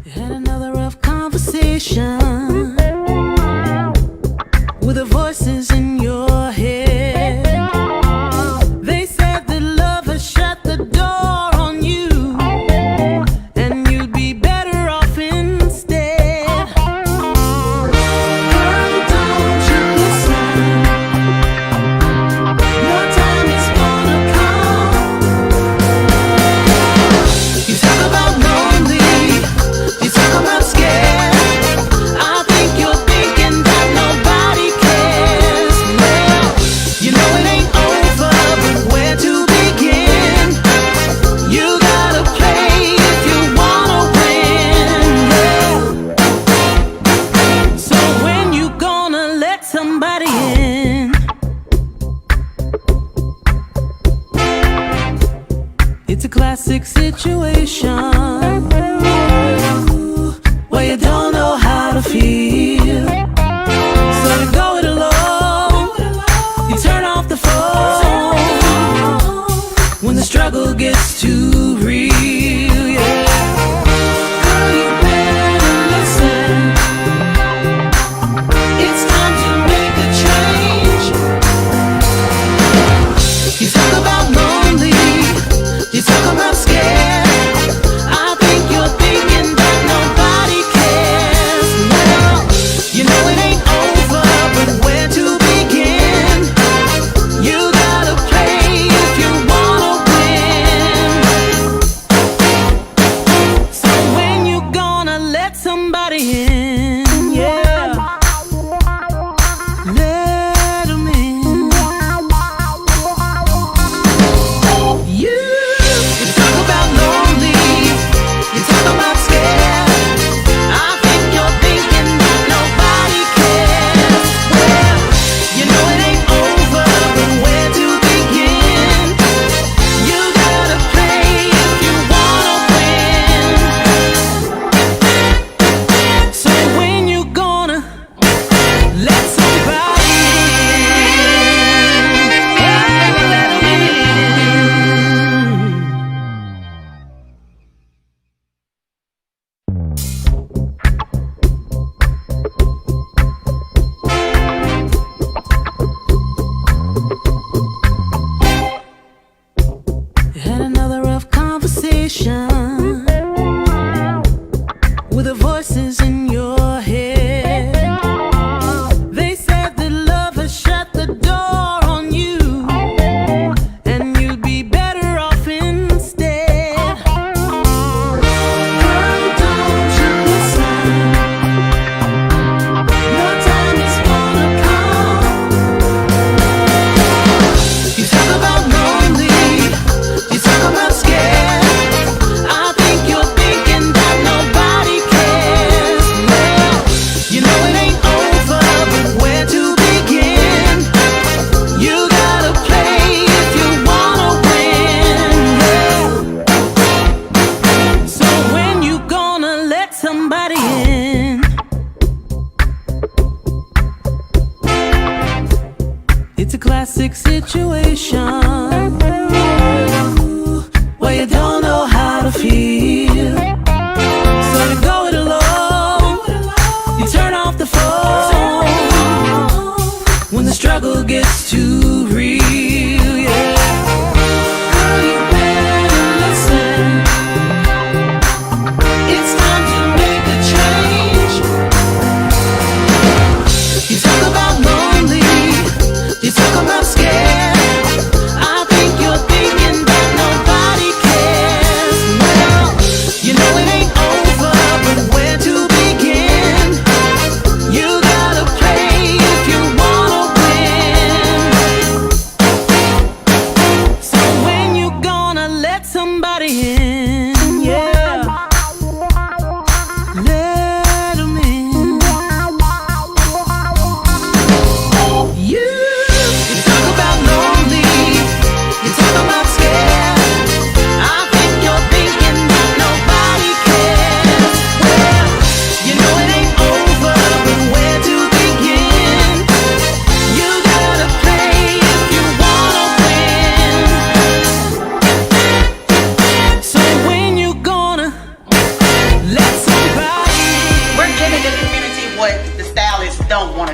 Had another rough conversation with the voices in your head. They said that love has shut the door on you, and you'd be better off instead. Girl, don't you listen? Your time is gonna come. You talk about lonely, you talk about scared. I think you're thinking that nobody cares. Well, you know it ain't over, but where to begin? You gotta play if you wanna win. Yeah. So when you gonna let somebody in? It's a classic situation where you don't know how to feel, so you go it alone. You turn off the phone when the struggle gets too real. Yeah. Girl, you better listen. It's time to make a change. You talk about lonely, you talk about scared. I think you're thinking that nobody cares. Well, you know it ain't over, but where to begin? You gotta play if you wanna win. So when you gonna let somebody in? Yeah, let 'em in. You talk about lonely, you talk about scared. I think you're thinking that nobody cares. Well, you know it ain't over, but where to begin? You gotta play if you wanna win. So when you gonna let somebody in? Let 'em in. Had another rough conversation with the voices in your head. They said that love has shut the door on you, and you'd be better off instead. Girl, don't you listen? Your time is gonna come. You talk about lonely, you talk about scared. I think you're thinking that nobody cares. Well, you know it ain't over, but where to begin? You gotta play if you wanna win. Yeah. So when you gonna let somebody in? It's a classic situation where you don't know how to feel, so you go it alone. You turn off the phone when the struggle gets too real. Yeah. Girl, you better listen. It's time to make a change. You talk about lonely, you talk about scared. I think you're thinking that nobody cares. Well, you know it ain't over, but where to begin? You gotta play if you wanna win.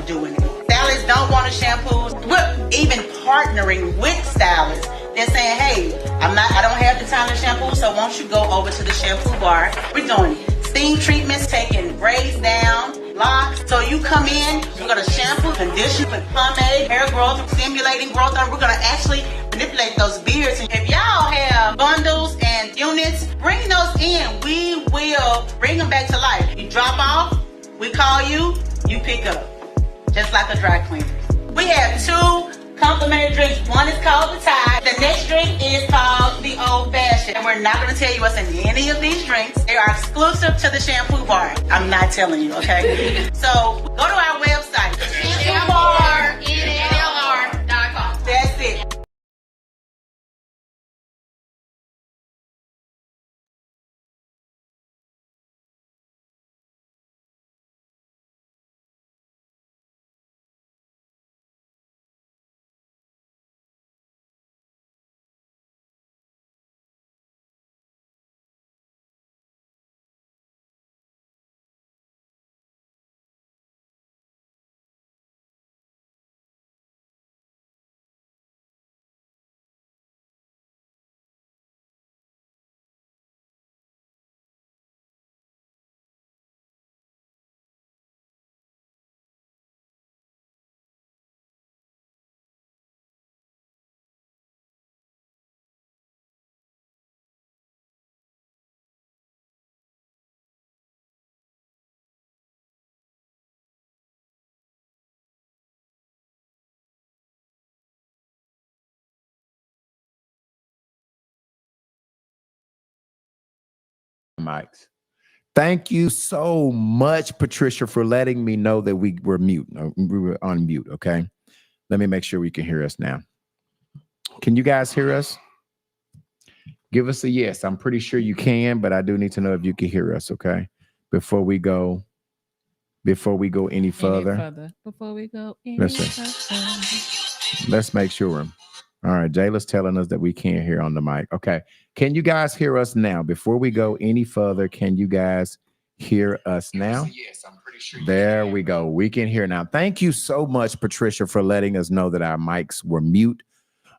doing it. Stylists don't want to shampoo. We're even partnering with stylists. They're saying, hey, I don't have the time to shampoo, so won't you go over to the shampoo bar? We're doing steam treatments, taking braids down, locks. So you come in, we're gonna shampoo, condition with pomade, hair growth, stimulating growth. We're gonna actually manipulate those beards. And if y'all have bundles and units, bring those in. We will bring them back to life. You drop off, we call you, you pick up. Just like a dry cleaner. We have 2 complimentary drinks. One is called the Tide. The next drink is called the Old Fashioned. And we're not going to tell you what's in any of these drinks. They are exclusive to the shampoo bar. I'm not telling you, okay? So go to our website, shampoobarnlr.com. That's it. Mics. Thank you so much, Patricia, for letting me know that we were mute. We were on mute. Okay. Let me make sure we can hear us now. Can you guys hear us? Give us a yes. I'm pretty sure you can, but I do need to know if you can hear us. Okay. Before we go any further. Before we go any Listen. further. Let's make sure. All right. Jayla's telling us that we can't hear on the mic. Okay. Can you guys hear us now? Before we go any further, can you guys hear us now? Yes, I'm pretty sure. There we go. We can hear now. Thank you so much, Patricia, for letting us know that our mics were mute.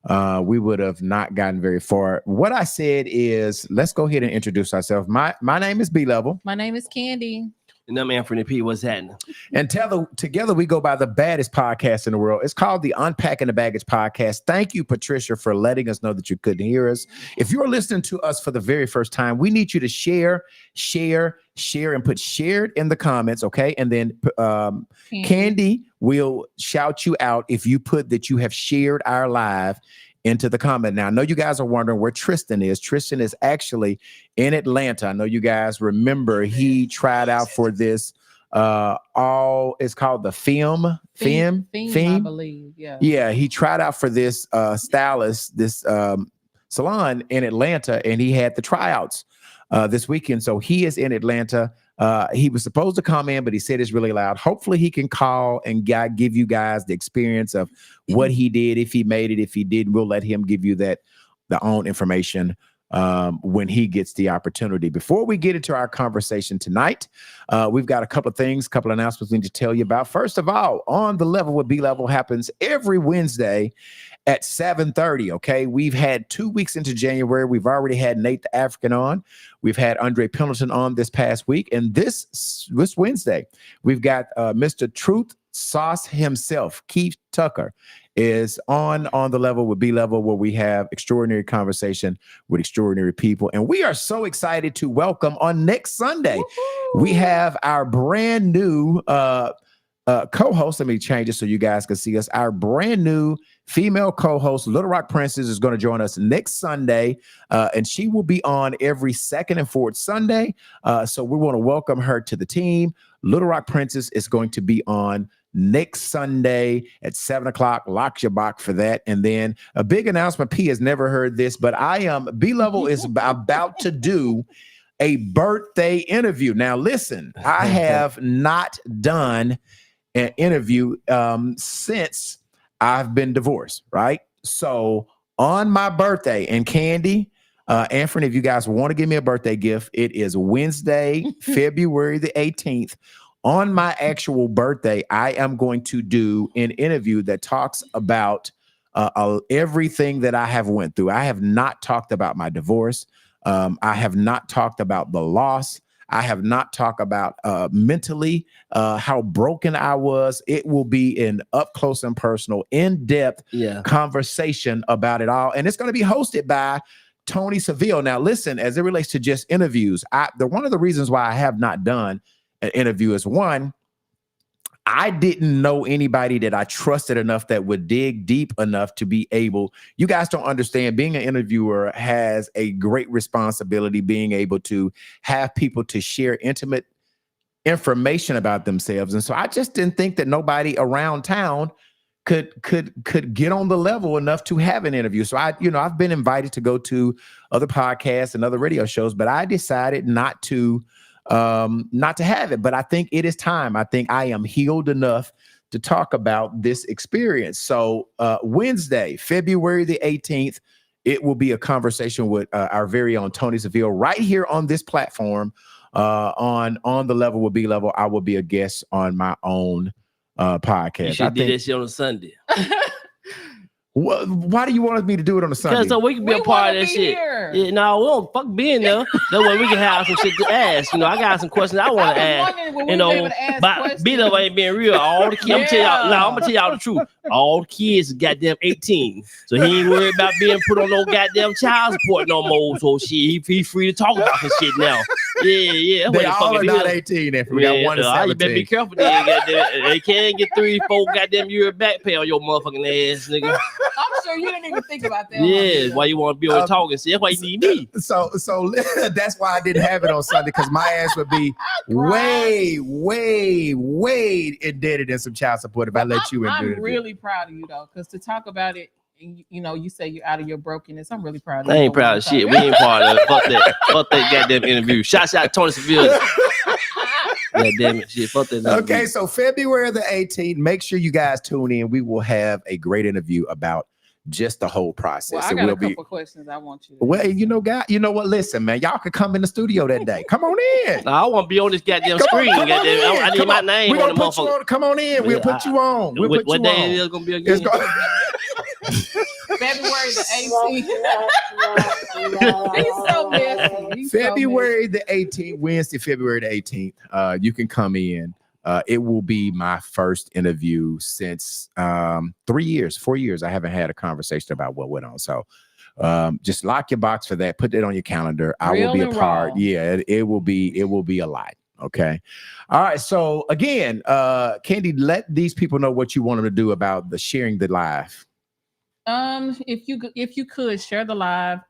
We would have not gotten very far. What I said is, let's go ahead and introduce ourselves. My name is B Level. My name is Candy. And I'm Anthony P. What's that? And together we go by the baddest podcast in the world. It's called the Unpacking the Baggage Podcast. Thank you, Patricia, for letting us know that you couldn't hear us. If you're listening to us for the very first time, we need you to share, and put shared in the comments, okay? And then Candy will shout you out if you put that you have shared our live into the comment. Now, I know you guys are wondering where Tristan is. Tristan is actually in Atlanta. I know you guys remember he tried out for this it's called the Femme, I believe. Yeah, he tried out for this stylist, this salon in Atlanta, and he had the tryouts this weekend. So he is in Atlanta. He was supposed to come in, but he said it's really loud. Hopefully he can call and give you guys the experience of what he did. If he made it, if he did, we'll let him give you the own information when he gets the opportunity. Before we get into our conversation tonight, we've got a couple of announcements we need to tell you about. First of all, On the Level with B Level happens every Wednesday at 7:30. Okay, we've had 2 weeks into January. We've already had Nate the African on. We've had Andre Pendleton on this past week, and this Wednesday we've got Mr. Truth Sauce himself, Keith Tucker, is on the Level with B Level, where we have extraordinary conversation with extraordinary people. And we are so excited to welcome on next Sunday. Woo-hoo! We have our brand new co-host. Let me change it so you guys can see us. Our brand new female co-host, Little Rock Princess, is going to join us next Sunday, and she will be on every second and fourth Sunday. So we want to welcome her to the team. Little Rock Princess is going to be on next Sunday at 7:00. Lock your box for that. And then a big announcement. P has never heard this, but B Level is about to do a birthday interview. Now, listen, I have not done an interview since I've been divorced, right? So on my birthday, and Candy, Anthony, if you guys want to give me a birthday gift, it is Wednesday, February the 18th. On my actual birthday, I am going to do an interview that talks about everything that I have went through. I have not talked about my divorce. I have not talked about the loss. I have not talked about mentally how broken I was. It will be an up close and personal, in-depth conversation about it all. And it's going to be hosted by Tony Seville. Now, listen, as it relates to just interviews, one of the reasons why I have not done an interview is, one, I didn't know anybody that I trusted enough that would dig deep enough to be able. You guys don't understand, being an interviewer has a great responsibility, being able to have people to share intimate information about themselves. And so I just didn't think that nobody around town could get on the level enough to have an interview. So I've been invited to go to other podcasts and other radio shows, but I decided not to have it. But I think it is time. I think I am healed enough to talk about this experience. So Wednesday, February the 18th, it will be a conversation with our very own Tony Seville right here on this platform. On the Level with B Level, I will be a guest on my own podcast. You should do this shit on a Sunday. Why do you want me to do it on a Sunday? Because so we can be a part of that shit. Yeah, no, we don't fuck being there. That way we can have some shit to ask. I got some questions I want to ask. But B-Level ain't being real. All the kids, I'm gonna tell y'all the truth. All the kids is goddamn 18, so he ain't worried about being put on no goddamn child support no more. So shit, he free to talk about some shit now. Yeah. They all are not 18. If we got 1 to 17, you better be careful. They can't get 3-4 goddamn year back pay on your motherfucking ass, nigga. I'm sure you didn't even think about that. Yeah, why you want to be over talking? See, that's why you need me. So that's why I didn't have it on Sunday, because my ass would be way indebted in some child support if I let you in. I'm really proud of you though, because to talk about it, and you say you're out of your brokenness. I'm really proud of you. I ain't proud of shit. We ain't part of it. Fuck that goddamn interview. Shout out Tony Seville. God damn it, shit. Fuck that. Okay, so February the 18th, make sure you guys tune in. We will have a great interview about just the whole process. Well, I got a couple questions I want you to. Well, you know what? Listen, man, y'all could come in the studio that day. Come on in. I want to be on this goddamn screen. I need my name on the motherfucker. Come on in. We'll put you on. What day is it going to be again? February the 18th. He's so messy. February the 18th, Wednesday, February the 18th. You can come in. It will be my first interview since 4 years. I haven't had a conversation about what went on. So just lock your box for that. Put that on your calendar. I will be a part. Yeah, it will be a lot. Okay. All right. So again, Candy, let these people know what you want them to do about the sharing the live. If you could share the live,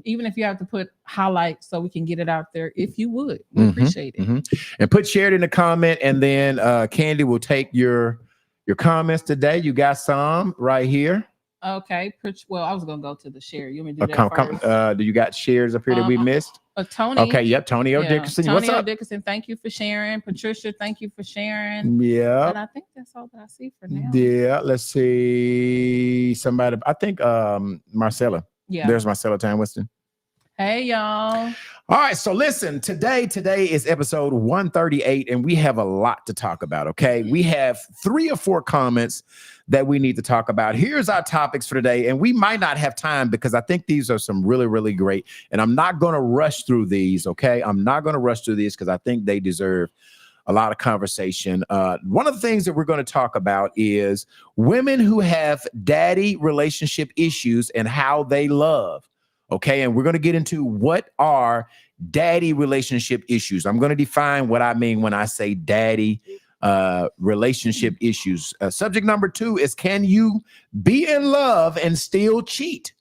even if you have to put highlights so we can get it out there, if you would, we appreciate it. And put shared in the comment, and then Candy will take your comments today. You got some right here. Okay. Well, I was gonna go to the share. You want me to do that first? Do you got shares up here that we missed? Tony. Okay. Yep. Tony O. Dickerson. Tony What's up? O. Dickerson. Thank you for sharing. Patricia, thank you for sharing. Yeah. And I think that's all that I see for now. Yeah. Let's see. Somebody. I think Marcella. Yeah. There's Marcella Tan Winston. Hey, y'all. All right, so listen, today is episode 138, and we have a lot to talk about, okay? We have 3 or 4 comments that we need to talk about. Here's our topics for today, and we might not have time because I think these are some really, really great, and I'm not going to rush through these, okay? I'm not going to rush through these because I think they deserve a lot of conversation. One of the things that we're going to talk about is women who have daddy relationship issues and how they love. Okay, and we're going to get into what are daddy relationship issues. I'm going to define what I mean when I say daddy relationship issues. Subject number 2 is, can you be in love and still cheat?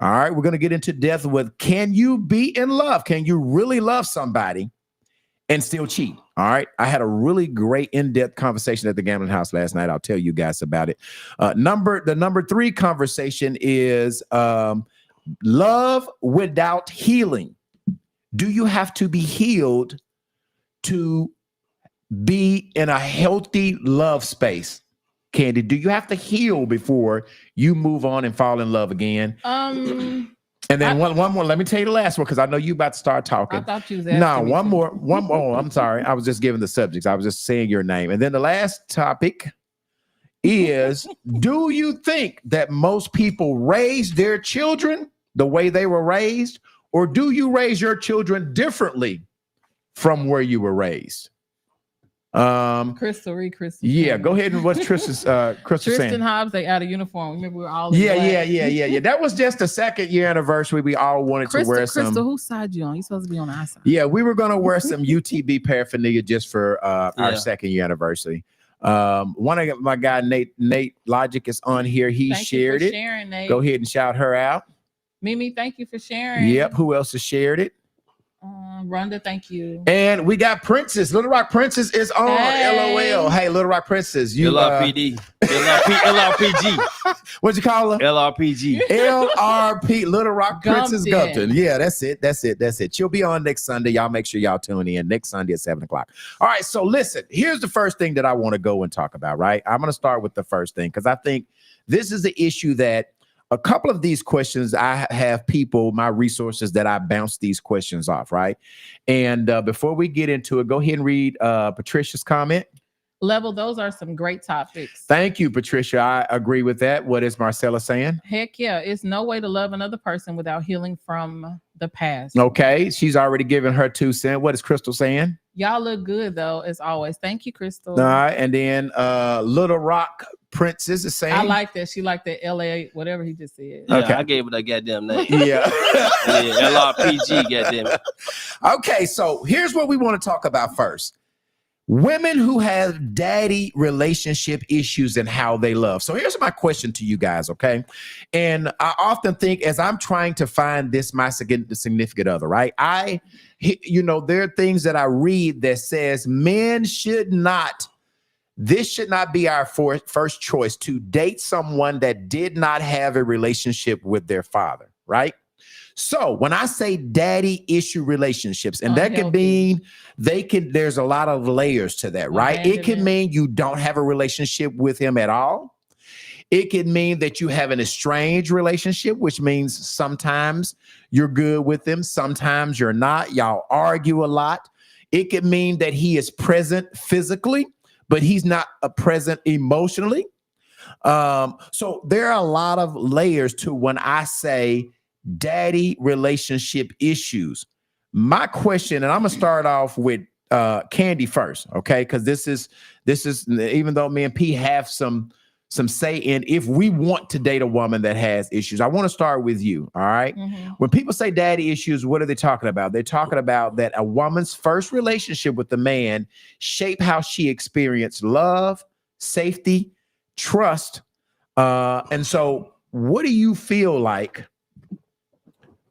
All right, we're going to get into depth with, can you be in love? Can you really love somebody and still cheat? All right, I had a really great in-depth conversation at the Gambling House last night. I'll tell you guys about it. The number 3 conversation is love without healing. Do you have to be healed to be in a healthy love space? Candy, do you have to heal before you move on and fall in love again? And then one more. Let me tell you the last one because I know you about to start talking. I thought you was asking No, me one something. more. I'm sorry. I was just giving the subjects. I was just saying your name. And then the last topic is: do you think that most people raise their children the way they were raised, or do you raise your children differently from where you were raised? Crystal. Yeah, go ahead and what's Tristan's Crystal saying? Tristan Hobbs, they out of uniform. Remember, we were all in Yeah. That was just the 2nd year anniversary. We all wanted to wear some. Crystal, whose side you on? You supposed to be on our side. Yeah, we were gonna wear some UTB paraphernalia just for our 2nd year anniversary. One of my guy Nate Logic is on here. He shared it. Sharing, Nate. Go ahead and shout her out. Mimi, thank you for sharing. Yep. Who else has shared it? Rhonda, thank you. And we got Princess. Little Rock Princess is on. Hey. LOL. Hey, Little Rock Princess. You LRPD. LRPG. What'd you call her? LRPG. LRP. Little Rock Princess Gumpton. Gumpton. Yeah, that's it. She'll be on next Sunday. Y'all make sure y'all tune in next Sunday at 7:00. All right. So listen, here's the first thing that I want to go and talk about, right? I'm going to start with the first thing because I think this is the issue that a couple of these questions, I have people, my resources that I bounce these questions off, right? And before we get into it, go ahead and read Patricia's comment. Level, those are some great topics. Thank you, Patricia. I agree with that. What is Marcella saying? Heck yeah. It's no way to love another person without healing from the past. Okay. She's already given her 2 cents. What is Crystal saying? Y'all look good, though, as always. Thank you, Crystal. All right. And then Little Rock Princess is saying. I like that. She liked the LA, whatever he just said. Yeah, Okay. I gave it a goddamn name. Yeah. LRPG, goddamn it. Okay. So here's what we want to talk about first. Women who have daddy relationship issues and how they love. So here's my question to you guys, okay? And I often think as I'm trying to find my significant other, right? There are things that I read that says men this should not be our first choice to date someone that did not have a relationship with their father, right? So when I say daddy issue relationships, and that can mean there's a lot of layers to that, right? It can mean you don't have a relationship with him at all. It can mean that you have an estranged relationship, which means sometimes you're good with him, sometimes you're not. Y'all argue a lot. It could mean that he is present physically, but he's not present emotionally. So there are a lot of layers to when I say daddy relationship issues. My question, and I'm gonna start off with Candy first, okay? Because this is even though me and P have some say in if we want to date a woman that has issues. I want to start with you, all right? Mm-hmm. When people say daddy issues, what are they talking about? They're talking about that a woman's first relationship with the man shape how she experienced love, safety, trust. And so what do you feel like?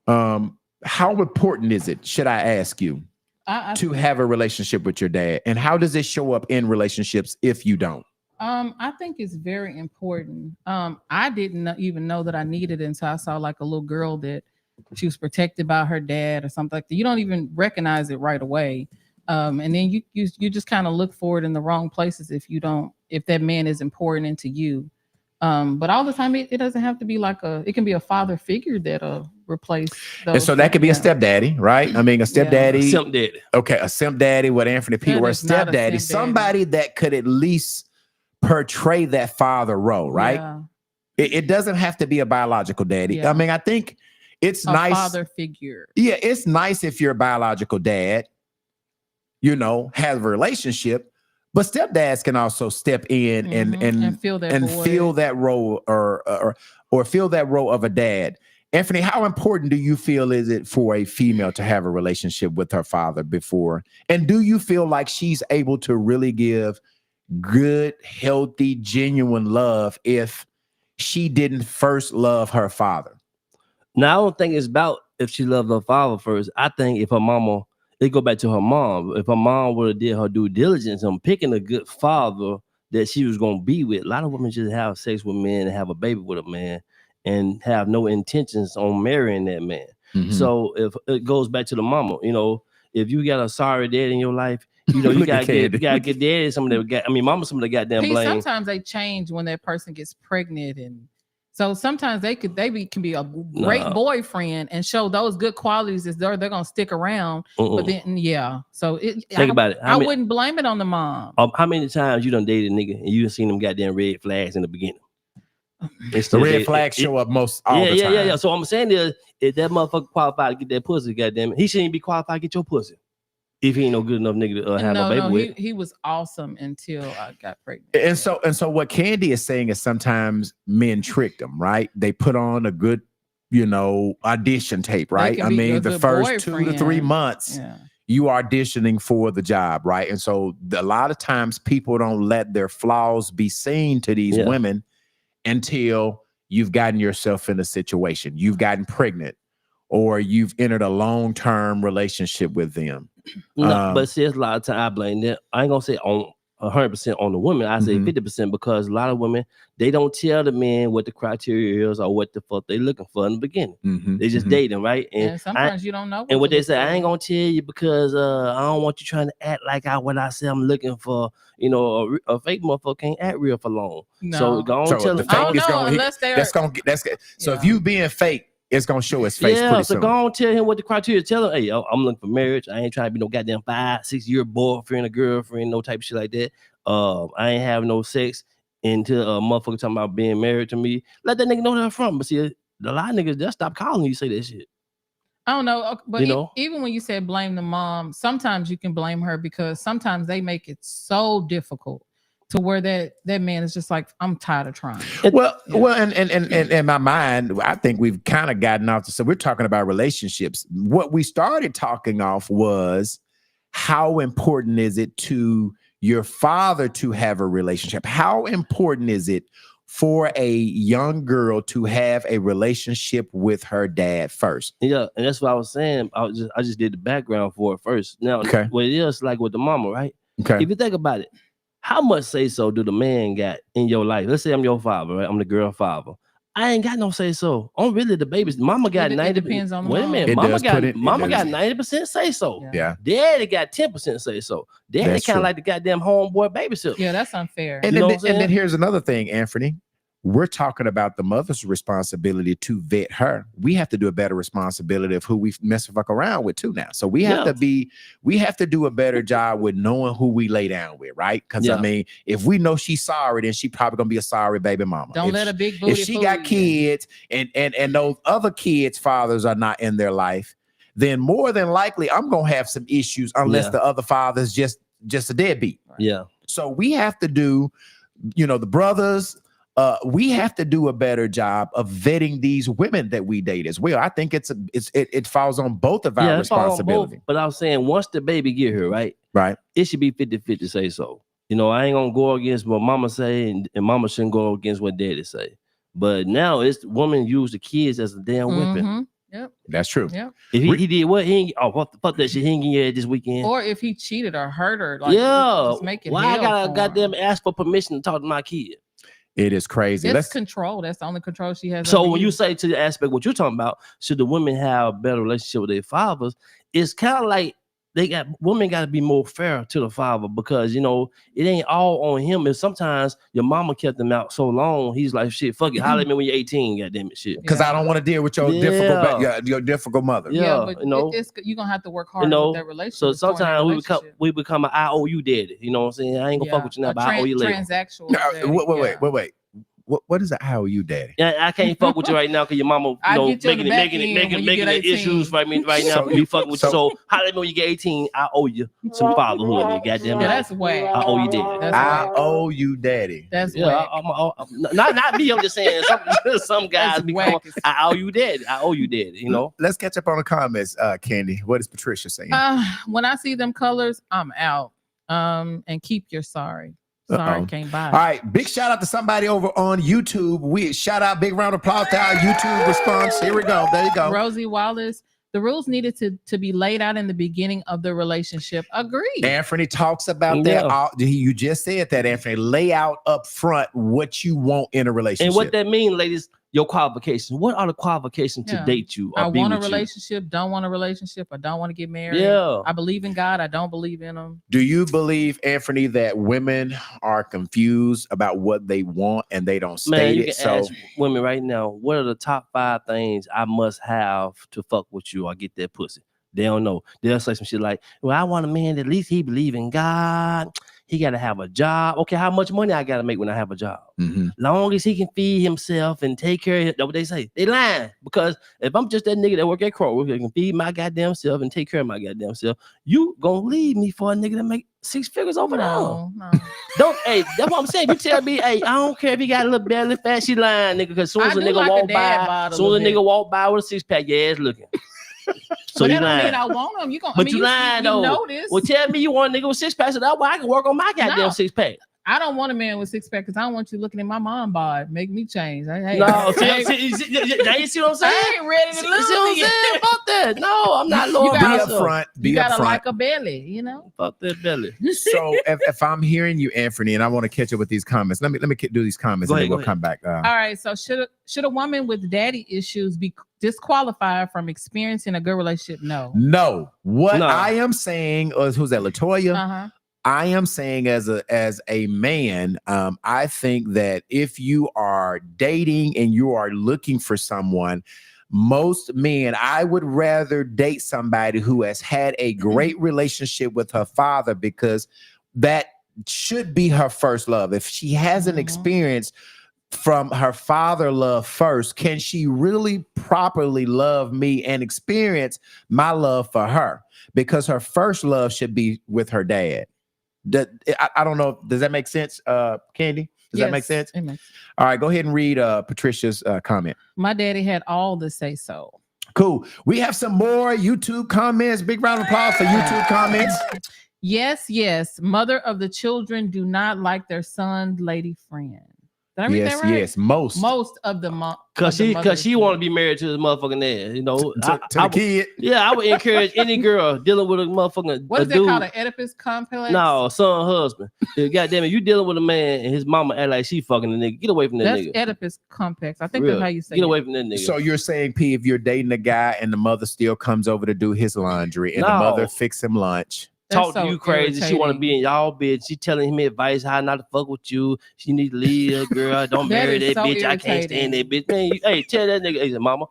How important is it, should I ask you, to have a relationship with your dad? And how does it show up in relationships if you don't? I think it's very important. I didn't even know that I needed it until I saw like a little girl that she was protected by her dad or something like that. You don't even recognize it right away. And then you just kind of look for it in the wrong places if that man is important to you. But all the time it doesn't have to be it can be a father figure that'll replace those. And so that could be a stepdaddy, right? I mean, a stepdaddy. Yeah. Simp daddy. Okay, a simp daddy, what Anthony P. or a stepdaddy, somebody that could at least portray that father role, right? Yeah. It doesn't have to be a biological daddy. Yeah. I mean, I think it's nice. Father figure. Yeah, it's nice if your biological dad, has a relationship. But stepdads can also step in and fill that role or fill that role of a dad. Anthony, how important do you feel is it for a female to have a relationship with her father before? And do you feel like she's able to really give good, healthy, genuine love if she didn't first love her father? Now, I don't think it's about if she loved her father first. I think if her mama, it go back to her mom. If her mom would have did her due diligence on picking a good father that she was going to be with. A lot of women just have sex with men and have a baby with a man and have no intentions on marrying that man. Mm-hmm. So if it goes back to the mama, if you got a sorry dad in your life, you gotta get daddy some of that. Mama some of the goddamn blame. Sometimes they change when that person gets pregnant and So sometimes can be a great boyfriend and show those good qualities as they're gonna stick around. But then so think about it. I wouldn't blame it on the mom. How many times you done dated a nigga and you done seen them goddamn red flags in the beginning? The red flags show up most all the time. Yeah. So I'm saying is, if that motherfucker qualified to get that pussy, goddamn it, he shouldn't be qualified to get your pussy. If he ain't no good enough nigga to have a baby with. He was awesome until I got pregnant. And so what Candy is saying is sometimes men trick them, right? They put on a good, audition tape, right? I mean, the first 2 to 3 months, you auditioning for the job, right? And so a lot of times people don't let their flaws be seen to these women until you've gotten yourself in a situation, you've gotten pregnant, or you've entered a long-term relationship with them. No, but see, a lot of time I blame that. I ain't gonna say on 100% on the women. I say 50% because a lot of women, they don't tell the men what the criteria is or what the fuck they looking for in the beginning. They just dating, right? And sometimes you don't know. And what they say, I ain't gonna tell you because I don't want you trying to act like what I say I'm looking for. A fake motherfucker can't act real for long. No. So go on tell them. So if you being fake, it's gonna show his face pretty soon. Go on, tell him what the criteria. Tell him, hey, I'm looking for marriage. I ain't trying to be no goddamn 5-6 year boyfriend or girlfriend, no type of shit like that. I ain't having no sex until a motherfucker talking about being married to me. Let that nigga know that from. But see, a lot of niggas just stop calling you say that shit. I don't know, but even when you said blame the mom, sometimes you can blame her because sometimes they make it so difficult to where that man is just like, I'm tired of trying. Well, and in my mind, I think we've kind of gotten off. So we're talking about relationships. What we started talking off was how important is it to your father to have a relationship? How important is it for a young girl to have a relationship with her dad first? Yeah, and that's what I was saying. I just did the background for it first. Now, what it is like with the mama, right? Okay. If you think about it, how much say so do the man got in your life? Let's say I'm your father, right? I'm the girl father. I ain't got no say so. I'm really the baby's. Mama got 90%. Depends on the wait a minute. Mama got 90% say so. Yeah. Daddy got 10% say so. Daddy kind of like the goddamn homeboy babysitter. Yeah, that's unfair. And then here's another thing, Anthony. We're talking about the mother's responsibility to vet her. We have to do a better responsibility of who we mess the fuck around with too now. So we have to do a better job with knowing who we lay down with, right? Because I mean, if we know she's sorry, then she probably gonna be a sorry baby mama. Don't let a big booty. If she got kids and those other kids' fathers are not in their life, then more than likely I'm gonna have some issues unless the other father's just a deadbeat. Yeah. So we have to do, the brothers. We have to do a better job of vetting these women that we date as well. I think it falls on both of our responsibility. But I was saying, once the baby get here, right, it should be 50-50 say so. I ain't gonna go against what mama say, and mama shouldn't go against what daddy say. But now it's women use the kids as a damn weapon. Yep, that's true. Yep. If he did what what the fuck that shit he ain't getting this weekend. Or if he cheated or hurt her, just make it. Why I gotta goddamn ask for permission to talk to my kid? It is crazy. It's control. That's the only control she has. So when you say to the aspect what you're talking about, should the women have a better relationship with their fathers? It's kind of like women got to be more fair to the father because it ain't all on him. And sometimes your mama kept him out so long, he's like, shit, fuck it, holler at me when you're 18, goddamn it, shit. Because I don't want to deal with your difficult mother. Yeah, but you're gonna have to work hard with that relationship. So sometimes we become an IOU daddy. You know what I'm saying? I ain't gonna fuck with you now, but I owe you later. Transactional. Wait. What is an IOU daddy? Yeah, I can't fuck with you right now because your mama, making it issues for me right now. Be fucking with you. So holler at me when you get 18. I owe you some fatherhood. You goddamn right. That's whack. I owe you daddy. I owe you daddy. That's whack. Not me. I'm just saying some guys become. I owe you daddy. I owe you daddy. Let's catch up on the comments, Candy. What is Patricia saying? When I see them colors, I'm out. And keep your sorry. Sorry, can't buy it. All right, big shout out to somebody over on YouTube. We shout out, big round of applause to our YouTube response. Here we go. There you go. Rosie Wallace. The rules needed to be laid out in the beginning of the relationship. Agreed. Anthony talks about that. You just said that, Anthony. Lay out up front what you want in a relationship. And what that means, ladies, your qualifications. What are the qualifications to date you? Or I be want a with relationship, don't want a relationship, I don't want to get married. Yeah. I believe in God, I don't believe in him. Do you believe, Anthony, that women are confused about what they want and they don't Man, state you it? can So ask women right now, what are the top 5 things I must have to fuck with you or get that pussy? They don't know. They'll say some shit like, well, I want a man that at least he believe in God. He got to have a job. Okay, how much money I got to make when I have a job? Long as he can feed himself and take care of it. That's what they say. They lying. Because if I'm just that nigga that work at Kroger, that can feed my goddamn self and take care of my goddamn self, you gonna leave me for a nigga that make 6 figures over there. No. Don't, hey, that's what I'm saying. You tell me, hey, I don't care if he got a little belly fat, she lying, nigga. Because soon as a nigga walk by, walk by with a 6-pack, your ass looking. So but you that don't lying. mean I want him. You gonna, But you lying though. know this. Well, tell me you want a nigga with 6-pack, so that way I can work on my goddamn 6-pack. I don't want a man with 6-pack because I don't want you looking at my mom bod. Make me change. Hey, no, now you see what I'm saying? I ain't ready to lose. See what I'm saying? Fuck that. No, I'm not low. Be up front. You gotta like a belly, you know. Fuck that belly. So if I'm hearing you, Anthony, and I want to catch up with these comments, let me do these comments and then we'll come back. All right. So should a woman with daddy issues be disqualified from experiencing a good relationship? No. No. What I am saying is, who's that? Latoya? Uh-huh. I am saying as a man, I think that if you are dating and you are looking for someone, most men, I would rather date somebody who has had a great relationship with her father, because that should be her first love. If she hasn't experienced from her father love first, can she really properly love me and experience my love for her? Because her first love should be with her dad. I don't know. Does that make sense, Candy? Does that make sense? It makes sense. All right, go ahead and read Patricia's comment. My daddy had all the say so. Cool. We have some more YouTube comments. Big round of applause for YouTube comments. Yes. Mother of the children do not like their son, lady friend. Did I read that right? Yes, most of the Cause she want to be married to this motherfucking ass, you know. To the kid. Yeah, I would encourage any girl dealing with a motherfucking what is that called? An Oedipus complex? No, son, husband. Goddamn it, you dealing with a man and his mama act like she fucking the nigga. Get away from that nigga. That's Oedipus complex. I think that's how you say. Get away from that nigga. So you're saying, P, if you're dating a guy and the mother still comes over to do his laundry and the mother fix him lunch. Talk to you crazy. She want to be in y'all bitch. She telling him advice how not to fuck with you. She need to leave her girl. Don't marry that bitch. I can't stand that bitch. Man, hey, tell that nigga, hey, mama.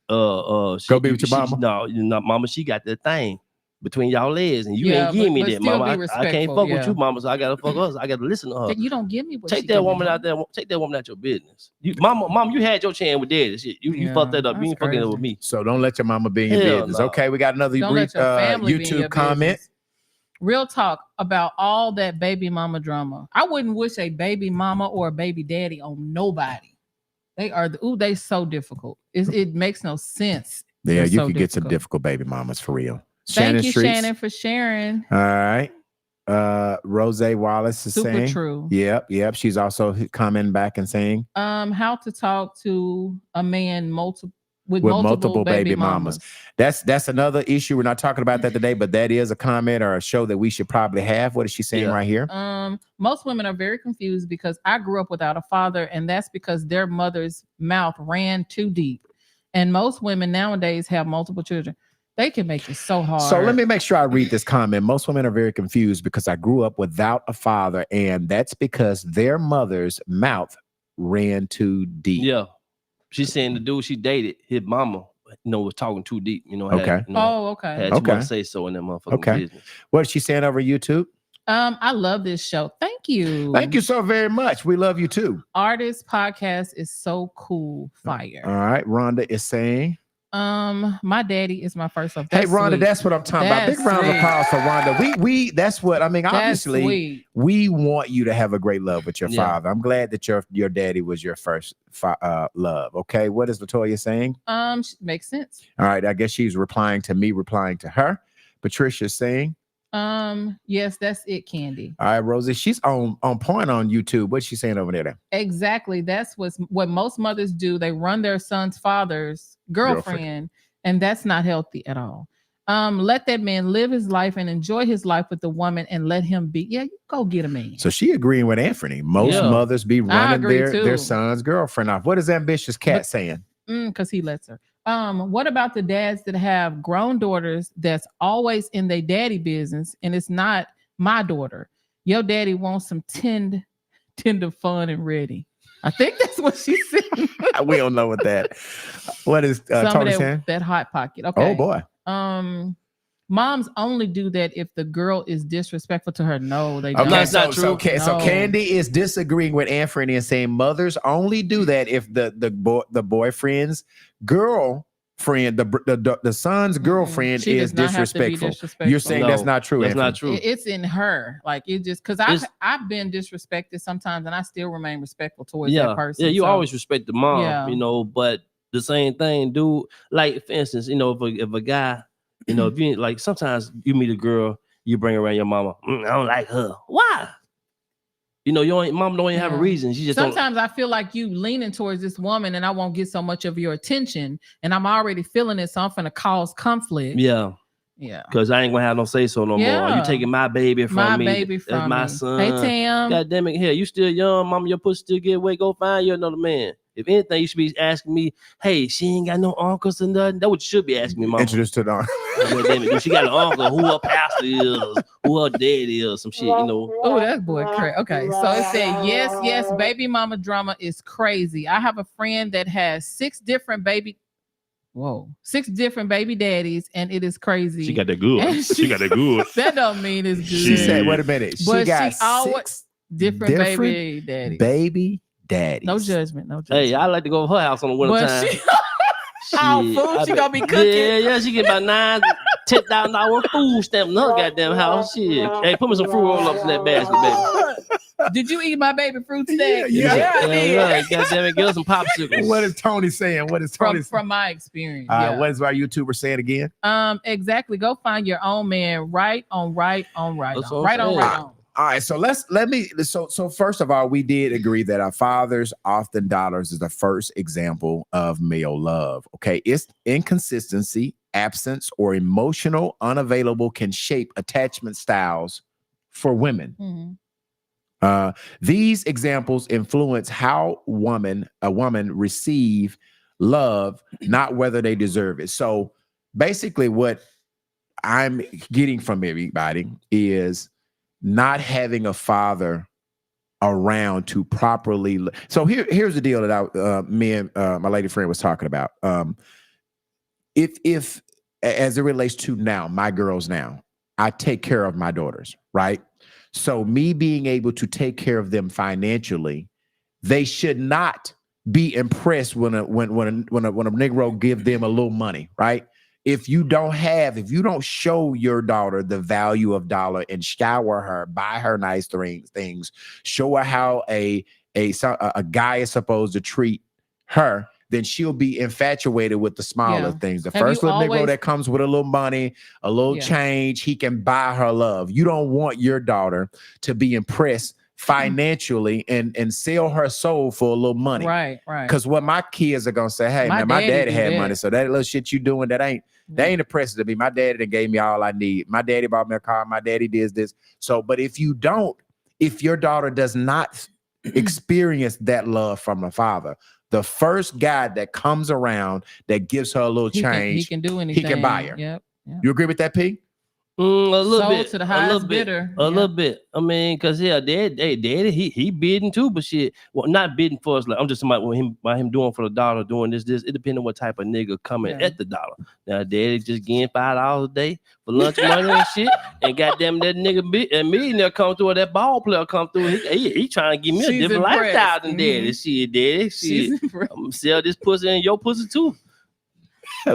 Go be with your mama. No, you're not, mama. She got that thing between y'all legs, and you ain't give me that, mama. I can't fuck with you, mama. So I gotta fuck us. I gotta listen to her. You don't give me what take that woman out there. Take that woman out your business. You, mama, you had your chance with daddy. Shit, you fucked that up. You ain't fucking it with me. So don't let your mama be in your business. No. Okay, we got another YouTube comment. Real talk about all that baby mama drama. I wouldn't wish a baby mama or a baby daddy on nobody. They so difficult. It makes no sense. Yeah, you could get some difficult baby mamas for real. Thank you, Shannon, for sharing. All right. Rose Wallace is saying super true. Yep. She's also commenting back and saying how to talk to a man with multiple baby mamas. That's another issue. We're not talking about that today, but that is a comment or a show that we should probably have. What is she saying right here? Most women are very confused because I grew up without a father, and that's because their mother's mouth ran too deep. And most women nowadays have multiple children. They can make it so hard. So let me make sure I read this comment. Most women are very confused because I grew up without a father, and that's because their mother's mouth ran too deep. Yeah. She's saying the dude she dated, his mama, was talking too deep. Okay. Had too much to say so in that motherfucking business. What is she saying over YouTube? I love this show. Thank you. Thank you so very much. We love you too. Artist podcast is so cool. Fire. All right. Rhonda is saying. My daddy is my first love. Hey, Rhonda, that's what I'm talking about. Big round of applause for Rhonda. We that's what I mean. Obviously, we want you to have a great love with your father. I'm glad that your daddy was your first love. Okay, what is Latoya saying? Makes sense. All right, I guess she's replying to me, replying to her. Patricia's saying. Yes, that's it, Candy. All right, Rosie, she's on point on YouTube. What's she saying over there then? Exactly. That's what most mothers do. They run their son's father's girlfriend, and that's not healthy at all. Let that man live his life and enjoy his life with the woman and let him be. Yeah, you go get a man. So she agreeing with Anthony. Most mothers be running their son's girlfriend off. What is Ambitious Cat saying? Because he lets her. What about the dads that have grown daughters that's always in their daddy business and it's not my daughter? Your daddy wants some tender, fun, and ready. I think that's what she said. We don't know what that. What is Tony saying? That hot pocket. Okay. Oh boy. Moms only do that if the girl is disrespectful to her. No, they don't. Okay, that's not true. So Candy is disagreeing with Anthony and saying mothers only do that if the boyfriend's girlfriend, the son's girlfriend is disrespectful. You're saying that's not true. That's not true. It's in her. Like it just because I've been disrespected sometimes, and I still remain respectful towards that person. Yeah, you always respect the mom, you know, but the same thing, dude. Like for instance, you know, if a guy. You know, if you like, sometimes you meet a girl, you bring around your mama. I don't like her. Why? You know, mom don't even have a reason. She just sometimes I feel like you leaning towards this woman, and I won't get so much of your attention, and I'm already feeling it, so I'm finna cause conflict. Yeah. Because I ain't gonna have no say so no more. You taking my baby from me? That's my son. Hey Tam. God damn it! Here, you still young, mama. Your pussy still get wet. Go find you another man. If anything, you should be asking me, hey, she ain't got no uncles or nothing. That's what you should be asking me, mama. Introduce to the She got an uncle, who her pastor is, who her dad is, some shit, you know. Oh, that boy crazy. Okay, so it said, yes, baby mama drama is crazy. I have a friend that has 6 different baby daddies, and it is crazy. She got that good. She got that good. That don't mean it's good. She said, wait a minute. But she got she always 6 different baby daddies. Baby daddies. No judgment. Hey, I like to go to her house on the winter time. Food she gonna be cooking. Yeah, she get about $9,000-$10,000 food stamp in her goddamn house. Shit. Hey, put me some fruit roll-ups in that basket, baby. Did you eat my baby fruit steak? Yeah, I did. Goddamn it, give us some popsicles. What is Tony saying? What is Tony from my experience? What is our YouTuber saying again? Exactly. Go find your own man. Right on. All right, so so first of all, we did agree that our fathers often dollars is the first example of male love. Okay, it's inconsistency, absence, or emotional unavailable can shape attachment styles for women. Mm-hmm. These examples influence how a woman receive love, not whether they deserve it. So basically, what I'm getting from everybody is not having a father around to properly. So here's the deal that me and my lady friend was talking about. If as it relates to now, my girls now, I take care of my daughters, right? So me being able to take care of them financially, they should not be impressed when a Negro give them a little money, right? If you don't show your daughter the value of dollar and shower her, buy her nice things, show her how a guy is supposed to treat her, then she'll be infatuated with the smaller things. The first little Negro that comes with a little money, a little change, he can buy her love. You don't want your daughter to be impressed financially and sell her soul for a little money. Right. Because what my kids are gonna say, hey, my daddy had money, so that little shit you doing that ain't impressive to me. My daddy that gave me all I need. My daddy bought me a car. My daddy did this. So, but if your daughter does not experience that love from a father, the first guy that comes around that gives her a little change, he can do anything. He can buy her. Yep. You agree with that, P? A little Sold bit to the highest bidder. A little bit. I mean, cause daddy, he bidding too, but shit. Well, not bidding for us. Like I'm just talking about him doing for the dollar, doing this. It depends on what type of nigga coming at the dollar. Now, daddy just getting $5 a day for lunch money and shit. And goddamn that nigga a millionaire come through, or that ball player come through. He trying to give me a different lifestyle than daddy. Shit, daddy. Shit, I'm gonna sell this pussy and your pussy too.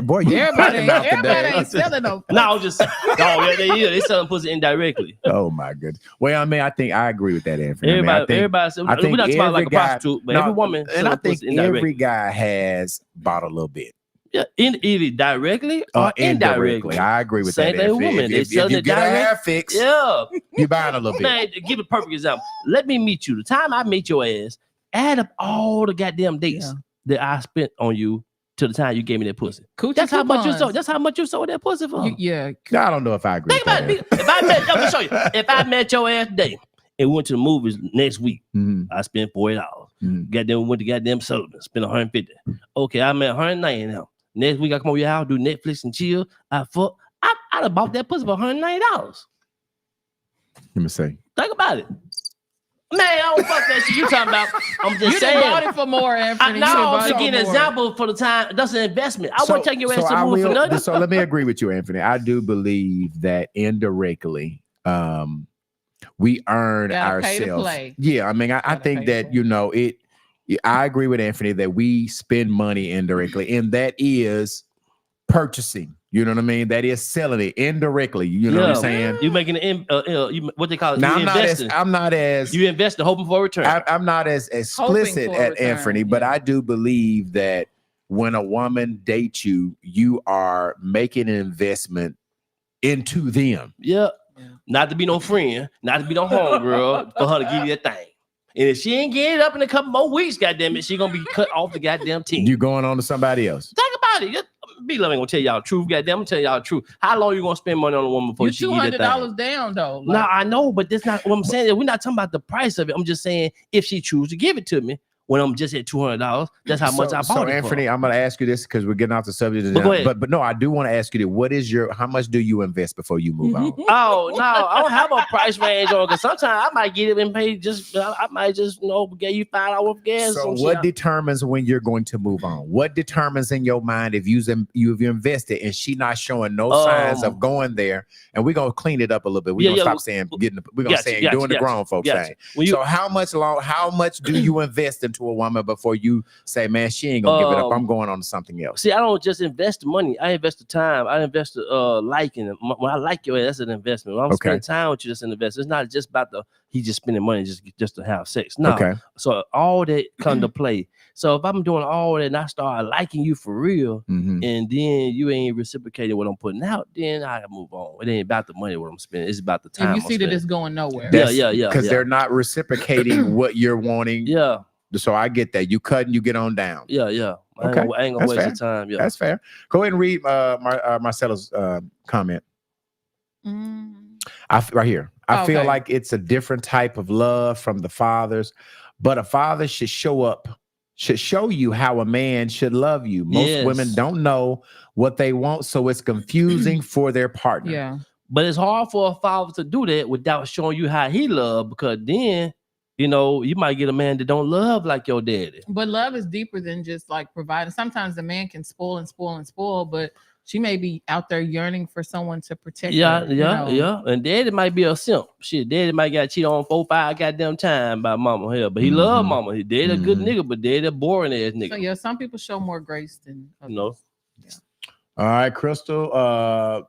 Boy, everybody ain't selling no. No, I'm just they selling pussy indirectly. Oh my goodness. Well, I mean, I think I agree with that, Anthony. Everybody, we're not talking about like a prostitute, but every woman. And I think every guy has bought a little bit. Yeah, either directly or indirectly. I agree with that. Same woman. If you get a hair fix, you buying a little bit. Man, to give a perfect example. Let me meet you. The time I meet your ass, add up all the goddamn dates that I spent on you till the time you gave me that pussy. Coochie That's how much you coupons. sold. That's how much you sold that pussy for. Yeah. I don't know if I agree. Think about it. If I met, let me show you. If I met your ass today and we went to the movies next week, I spent $40. Goddamn, we went to goddamn Sullivan, spent $150. Okay, I met $190 now. Next week I come over your house, do Netflix and chill. I'd have bought that pussy for $190. Let me see. Think about it. Man, I don't fuck that shit you talking about. I'm just You saying. bought it for more, Anthony. I'm just giving an example for the time. That's an investment. I won't take your ass to the movie for nothing. So let me agree with you, Anthony. I do believe that indirectly, we earn Gotta pay to ourselves. play. Yeah, I mean, I think that I agree with Anthony that we spend money indirectly, and that is purchasing. You know what I mean? That is selling it indirectly. You know what I'm saying? You making what they call it? Now, you I'm not as you investing, hoping for a return. I'm not as explicit at Anthony, but I do believe that when a woman dates you, you are making an investment into them. Yeah. Not to be no friend, not to be no homegirl, for her to give you that thing. And if she ain't get it up in a couple more weeks, goddamn it, she gonna be cut off the goddamn team. You going on to somebody else. Think about it. B-Love ain't gonna tell y'all the truth. Goddamn, I'm gonna tell y'all the truth. How long you gonna spend money on a woman before You she get that thing? $200 down though. No, I know, but that's not what I'm saying. We're not talking about the price of it. I'm just saying if she chooses to give it to me when I'm just at $200, that's how much I bought so it Anthony, for. I'm going to ask you this because we're getting off the subject. But go ahead. But no, I do want to ask you this. How much do you invest before you move on? Oh no, I don't have a price range on because sometimes I might get it and pay I might just give you $5 for gas. So what determines when you're going to move on? What determines in your mind if you've invested and she not showing no signs of going there? And we're gonna clean it up a little bit. We're gonna stop saying we're gonna say doing the grown folks thing. So how much do you invest into a woman before you say, man, she ain't gonna give it up, I'm going on to something else? See, I don't just invest the money. I invest the time. I invest the liking. When I like you, that's an investment. When I'm spending time with you, that's an investment. It's not just about he just spending money just to have sex. No. Okay. So all that come to play. So if I'm doing all that and I start liking you for real, and then you ain't reciprocating what I'm putting out, then I gotta move on. It ain't about the money what I'm spending. It's about the time. And you see that it's going nowhere. Yeah. Because they're not reciprocating what you're wanting. Yeah. So I get that. You cut and you get on down. Yeah. Okay. I ain't gonna waste your time. Yeah. That's fair. Go ahead and read Marcella's comment. Right here. I feel like it's a different type of love from the fathers, but a father should show you how a man should love you. Most women don't know what they want, so it's confusing for their partner. Yeah. But it's hard for a father to do that without showing you how he love, because then you might get a man that don't love like your daddy. But love is deeper than just like providing. Sometimes the man can spoil, but she may be out there yearning for someone to protect her. Yeah. And daddy might be a simp. Shit, daddy might got cheated on 4-5 goddamn time by mama here, but he love mama. His daddy a good nigga, but daddy a boring ass nigga. So yeah, some people show more grace than others. No. Yeah. All right, Crystal.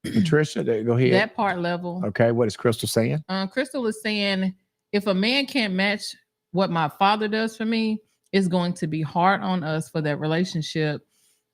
Patricia, go ahead. That part level. Okay, what is Crystal saying? Crystal is saying, if a man can't match what my father does for me, it's going to be hard on us for that relationship.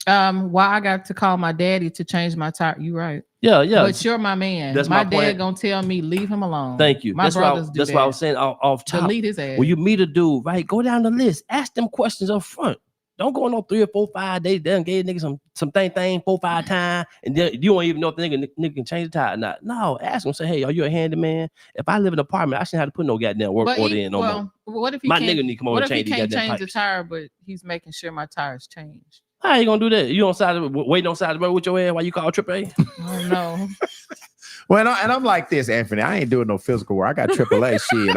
Why I got to call my daddy to change my tire? You right? Yeah. But you're my man. That's my my dad point. Gonna tell me leave him alone. Thank you. My brothers that's why I was saying off top. Delete his ass. When you meet a dude, right? Go down the list. Ask them questions up front. Don't go on no 3 or 4, 5 days. They done gave niggas some thing 4, 5 times, and then you don't even know if the nigga can change the tire or not. No, ask him. Say, hey, are you a handyman? If I live in an apartment, I shouldn't have to put no goddamn work order in no more. What if he my nigga need to come over and change the tire, but he's making sure my tires change? How you gonna do that? You waiting on side of the road with your ass while you call AAA? Oh no. Well, and I'm like this, Anthony. I ain't doing no physical work. I got AAA shit.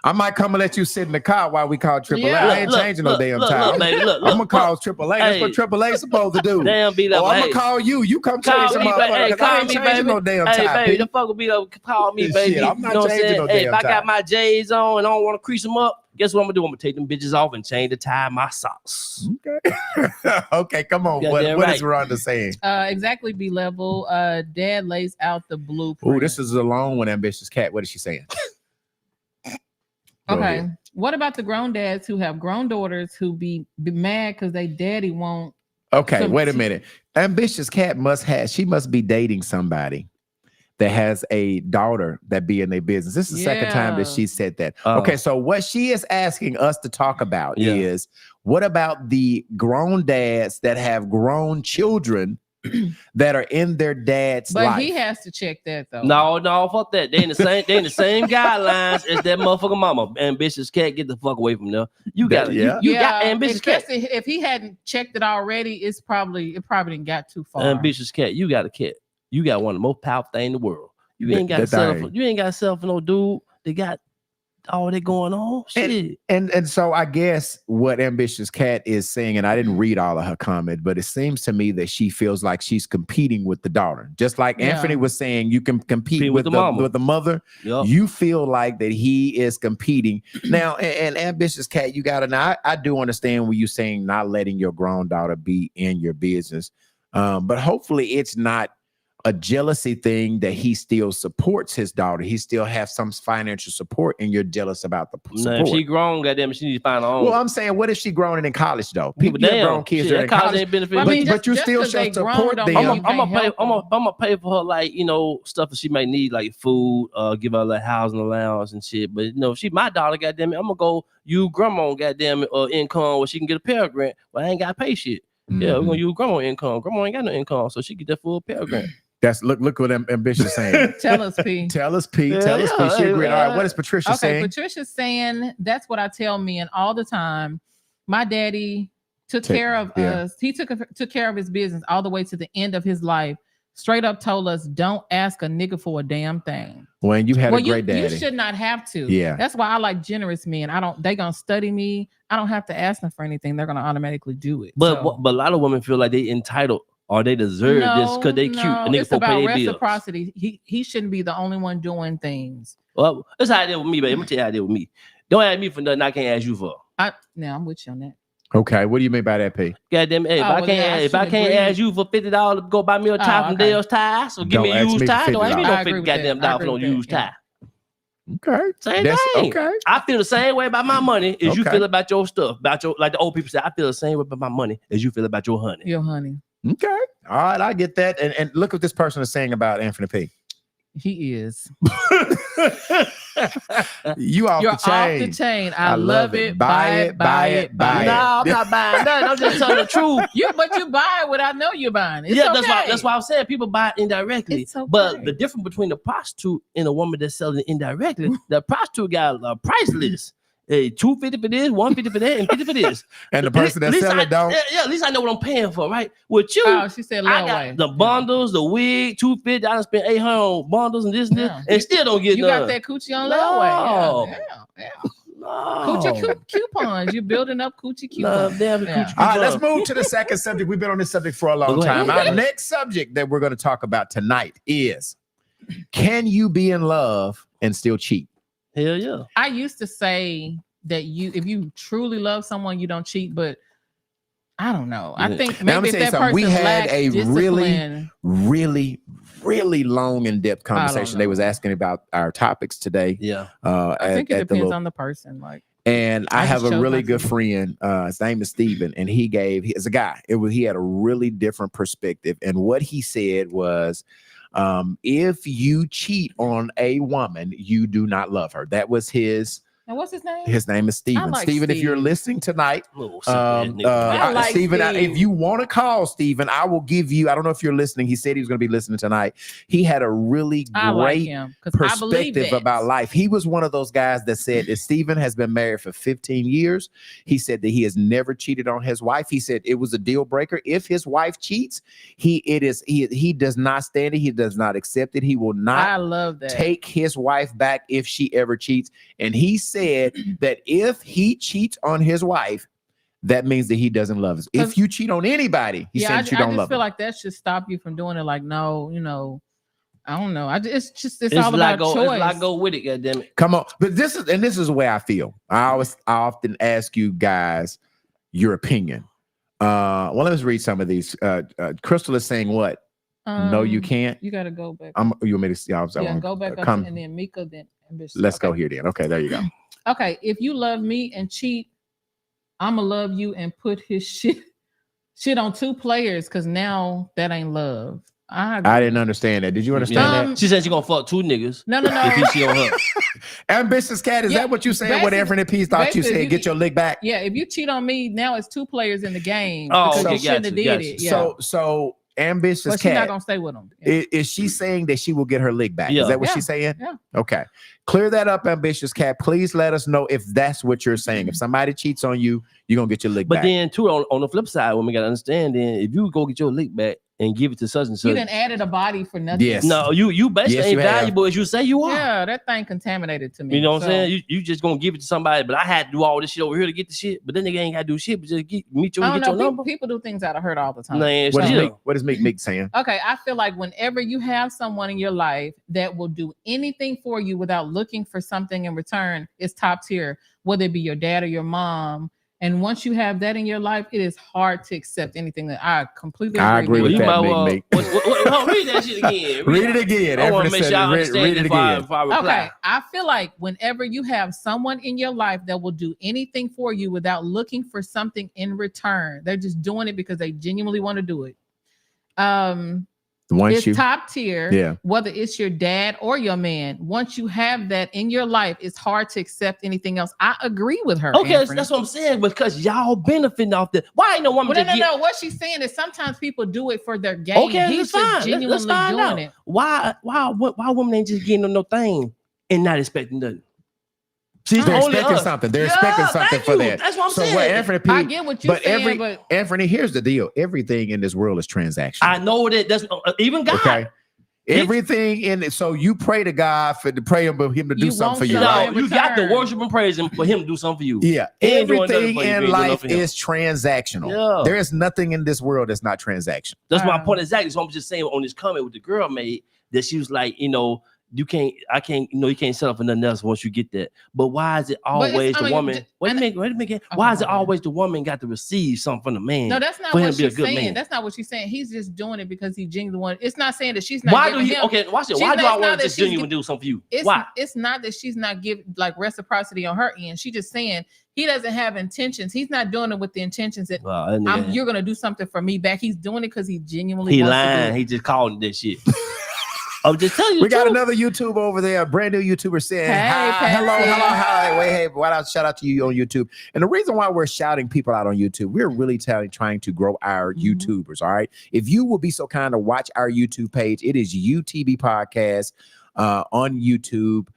I might come and let you sit in the car while we call AAA. Yeah. I ain't changing no damn time. I'm gonna call AAA. That's what AAA supposed to do. Damn, beat up. I'm gonna call you. You come change some motherfucker. Because I ain't changing no damn time. Hey, baby, the fuck will be up. Call me, baby. I'm not changing no damn time. Hey, if I got my J's on and I don't want to crease them up, guess what I'm gonna do? I'm gonna take them bitches off and change the tie of my socks. Okay. Okay, come on. What is Rhonda saying? Exactly, B level. Dad lays out the blueprint. Oh, this is a long one, Ambitious Cat. What is she saying? Okay. What about the grown dads who have grown daughters who be mad because they daddy won't? Okay, wait a minute. Ambitious Cat must be dating somebody that has a daughter that be in their business. This is the second time that she said that. Okay, so what she is asking us to talk about is, what about the grown dads that have grown children that are in their dad's life? But he has to check that though. No, fuck that. They in the same guidelines as that motherfucking mama. Ambitious cat, get the fuck away from there. You got you got ambitious cat. If he hadn't checked it already, it probably didn't got too far. Ambitious cat, you got a cat. You got one of the most powerful things in the world. You ain't got to settle for no dude. They got all that going on. Shit. And so I guess what Ambitious Cat is saying, and I didn't read all of her comment, but it seems to me that she feels like she's competing with the daughter. Just like Anthony was saying, you can compete with the mother. Yep. You feel like that he is competing. Now, and Ambitious Cat, you gotta now I do understand when you saying not letting your grown daughter be in your business. But hopefully it's not a jealousy thing that he still supports his daughter. He still has some financial support, and you're jealous about the support. No, if she grown, goddamn, she need to find her own. Well, I'm saying, what if she grown and in college though? People get grown kids are in college, ain't benefiting. But you still show support them. I'm gonna pay for her, like, you know, stuff that she might need, like food, give her a little housing allowance and shit. But you know, if she my daughter, goddamn it, I'm gonna go use grandma, goddamn it, Income where she can get a Pell Grant. Well, I ain't gotta pay shit. Yeah, we're gonna use grandma income. Grandma ain't got no income, so she get that full Pell Grant. That's look what Ambitious saying. Tell us, P. Tell us, P. Tell us, P. She agreed. All right, what is Patricia saying? Patricia's saying that's what I tell men all the time. My daddy took care of us. He took care of his business all the way to the end of his life. Straight up told us, don't ask a nigga for a damn thing. When you had a great daddy. You should not have to. Yeah. That's why I like generous men. They gonna study me. I don't have to ask them for anything. They're gonna automatically do it. But a lot of women feel like they entitled or they deserve this because they cute. And it's about reciprocity. He shouldn't be the only one doing things. Well, that's how it is with me, baby. Let me tell you how it is with me. Don't ask me for nothing I can't ask you for. I'm with you on that. Okay, what do you mean by that, P? Goddamn, hey, if I can't ask you for $50 to go buy me a tie from Dale's Ties, or give me a used tie, don't ask me no $50 goddamn dollar for no used tie. Okay, same thing. Okay, I feel the same way about my money as you feel about your stuff. About your, like the old people say, I feel the same way about my money as you feel about your honey. Your honey. Okay, all right, I get that. And look what this person is saying about Anthony P. He is. You're off the chain. I love it. Buy it. No, I'm not buying that. I'm just telling the truth. But you buy it without know you're buying it. That's why I'm saying people buy it indirectly. Okay. But the difference between the prostitute and a woman that's selling it indirectly, the prostitute got a price list. Hey, $250 for this, $150 for that, and $50 for this. And the person that selling it don't. Yeah, at least I know what I'm paying for, right? With you, she said, I got the bundles, the wig, $250. I done spent $800 on bundles and this, and still don't get you none. got that coochie on layaway. Yeah. No. Coochie coupons. You're building up coochie coupons. All right, let's move to the second subject. We've been on this subject for a long time. Our next subject that we're going to talk about tonight is: can you be in love and still cheat? Hell yeah. I used to say that if you truly love someone, you don't cheat, but I don't know. I think maybe if that person we had a discipline, really long in-depth conversation. They was asking about our topics today. Yeah. I think it depends on the person. And I have a really good friend. His name is Steven, and he's a guy. He had a really different perspective. And what he said was, if you cheat on a woman, you do not love her. That was his. And what's his name? His name is Steven. Steven, if you're listening tonight, Steven, if you want to call Steven, I will give you. I don't know if you're listening. He said he was going to be listening tonight. He had a really great perspective about life. He was one of those guys that said that Steven has been married for 15 years. He said that he has never cheated on his wife. He said it was a deal breaker. If his wife cheats, he does not stand it. He does not accept it. He will not take his wife back if she ever cheats. And he said that if he cheats on his wife, that means that he doesn't love us. If you cheat on anybody, he said you don't love. I just feel like that should stop you from doing it. Like, no, I don't know. It's all about choice. It's like go with it, goddammit. Come on, but this is the way I feel. I often ask you guys your opinion. Well, let's read some of these. Crystal is saying what? No, you can't. You got to go back. You want me to see? Go back up, and then Mika. Then let's go here. Then okay, there you go. Okay, if you love me and cheat, I'ma love you and put his shit on two players, because now that ain't love. I didn't understand that. Did you understand that? She said she gonna fuck 2 niggas. No. If she on her. Ambitious cat, is that what you saying? What Anthony P thought you said? Get your lick back. Yeah, if you cheat on me, now it's 2 players in the game. Oh, because okay, you shouldn't have did it. Yeah. So ambitious but she's not cat. gonna stay with him. Is she saying that she will get her lick back? Yeah. Is that what she's saying? Yeah. Okay. Clear that up, ambitious cat. Please let us know if that's what you're saying. If somebody cheats on you, you're gonna get your lick But back. then too, on the flip side, women gotta understand, then if you go get your lick back and give it to such and such, You done added a body for nothing. Yes. no, you basically Yes, ain't you have. valuable as you say you are. Yeah, that thing contaminated to me. You know what I'm So, saying? You just gonna give it to somebody, but I had to do all this shit over here to get the shit. But then nigga ain't gotta do shit, but just meet you I and don't get your know. number. People do things out of hurt all the time. Man, What is still. Meek saying? Okay, I feel like whenever you have someone in your life that will do anything for you without looking for something in return, it's top tier, whether it be your dad or your mom. And once you have that in your life, it is hard to accept anything that I completely agree with You that, might Meek. read that shit again. Read it again. I want to Anthony make said sure I read understand it it again. before I reply. Okay, I feel like whenever you have someone in your life that will do anything for you without looking for something in return, they're just doing it because they genuinely want to do it. Once It's you, top tier. Yeah. Whether it's your dad or your man, once you have that in your life, it's hard to accept anything else. I agree with her. Okay, Anthony. that's what I'm saying. Because y'all benefiting off that. Why ain't no woman Well, just no. What she's saying is sometimes people do it for their gain. Okay, He's that's fine. just genuinely Let's find doing out. it. Why women ain't just getting no thing and not expecting nothing? She's they're only expecting us. something. They're Yeah, expecting something thank for you. that. That's what I'm So saying. what Anthony P, I get what you're saying, but Anthony, here's the deal. Everything in this world is transactional. I know that's even God. Okay. Everything in it. So you pray to God to pray him to do You something want for you, something right? No, you got to return. worship and praise him for him to do something for you. Yeah. He ain't doing nothing Everything for you. You ain't in doing life nothing for him. is transactional. Yeah. There is nothing in this world that's not transactional. That's my Wow. point exactly. So I'm just saying on this comment with the girl made that she was like, you can't settle for nothing else once you get that. But why is it always the woman? Wait a minute. Why is it always the woman got to receive something from the man? no, that's not for him what to be a she's good saying. man? That's not what she's saying. He's just doing it because he genuinely. It's not saying that she's not. Why do giving he? him, Okay, watch it. she's Why do not- I it's not want to that just she's genuinely do something for you? It's, Why? It's not that she's not giving like reciprocity on her end. She's just saying he doesn't have intentions. He's not doing it with the intentions that Well, that nigga- you're gonna do something for me back. He's doing it because he genuinely he wants lying. to do it. He just calling that shit. I'm just telling you. We got the truth. another YouTube over there, a brand new YouTuber saying, Hey, hi, hello, Patsy. hi. Wait, hey, shout out to you on YouTube. And the reason why we're shouting people out on YouTube, we're really trying to grow our YouTubers. All right. If you will be so kind to watch our YouTube page, it is UTB Podcast on YouTube.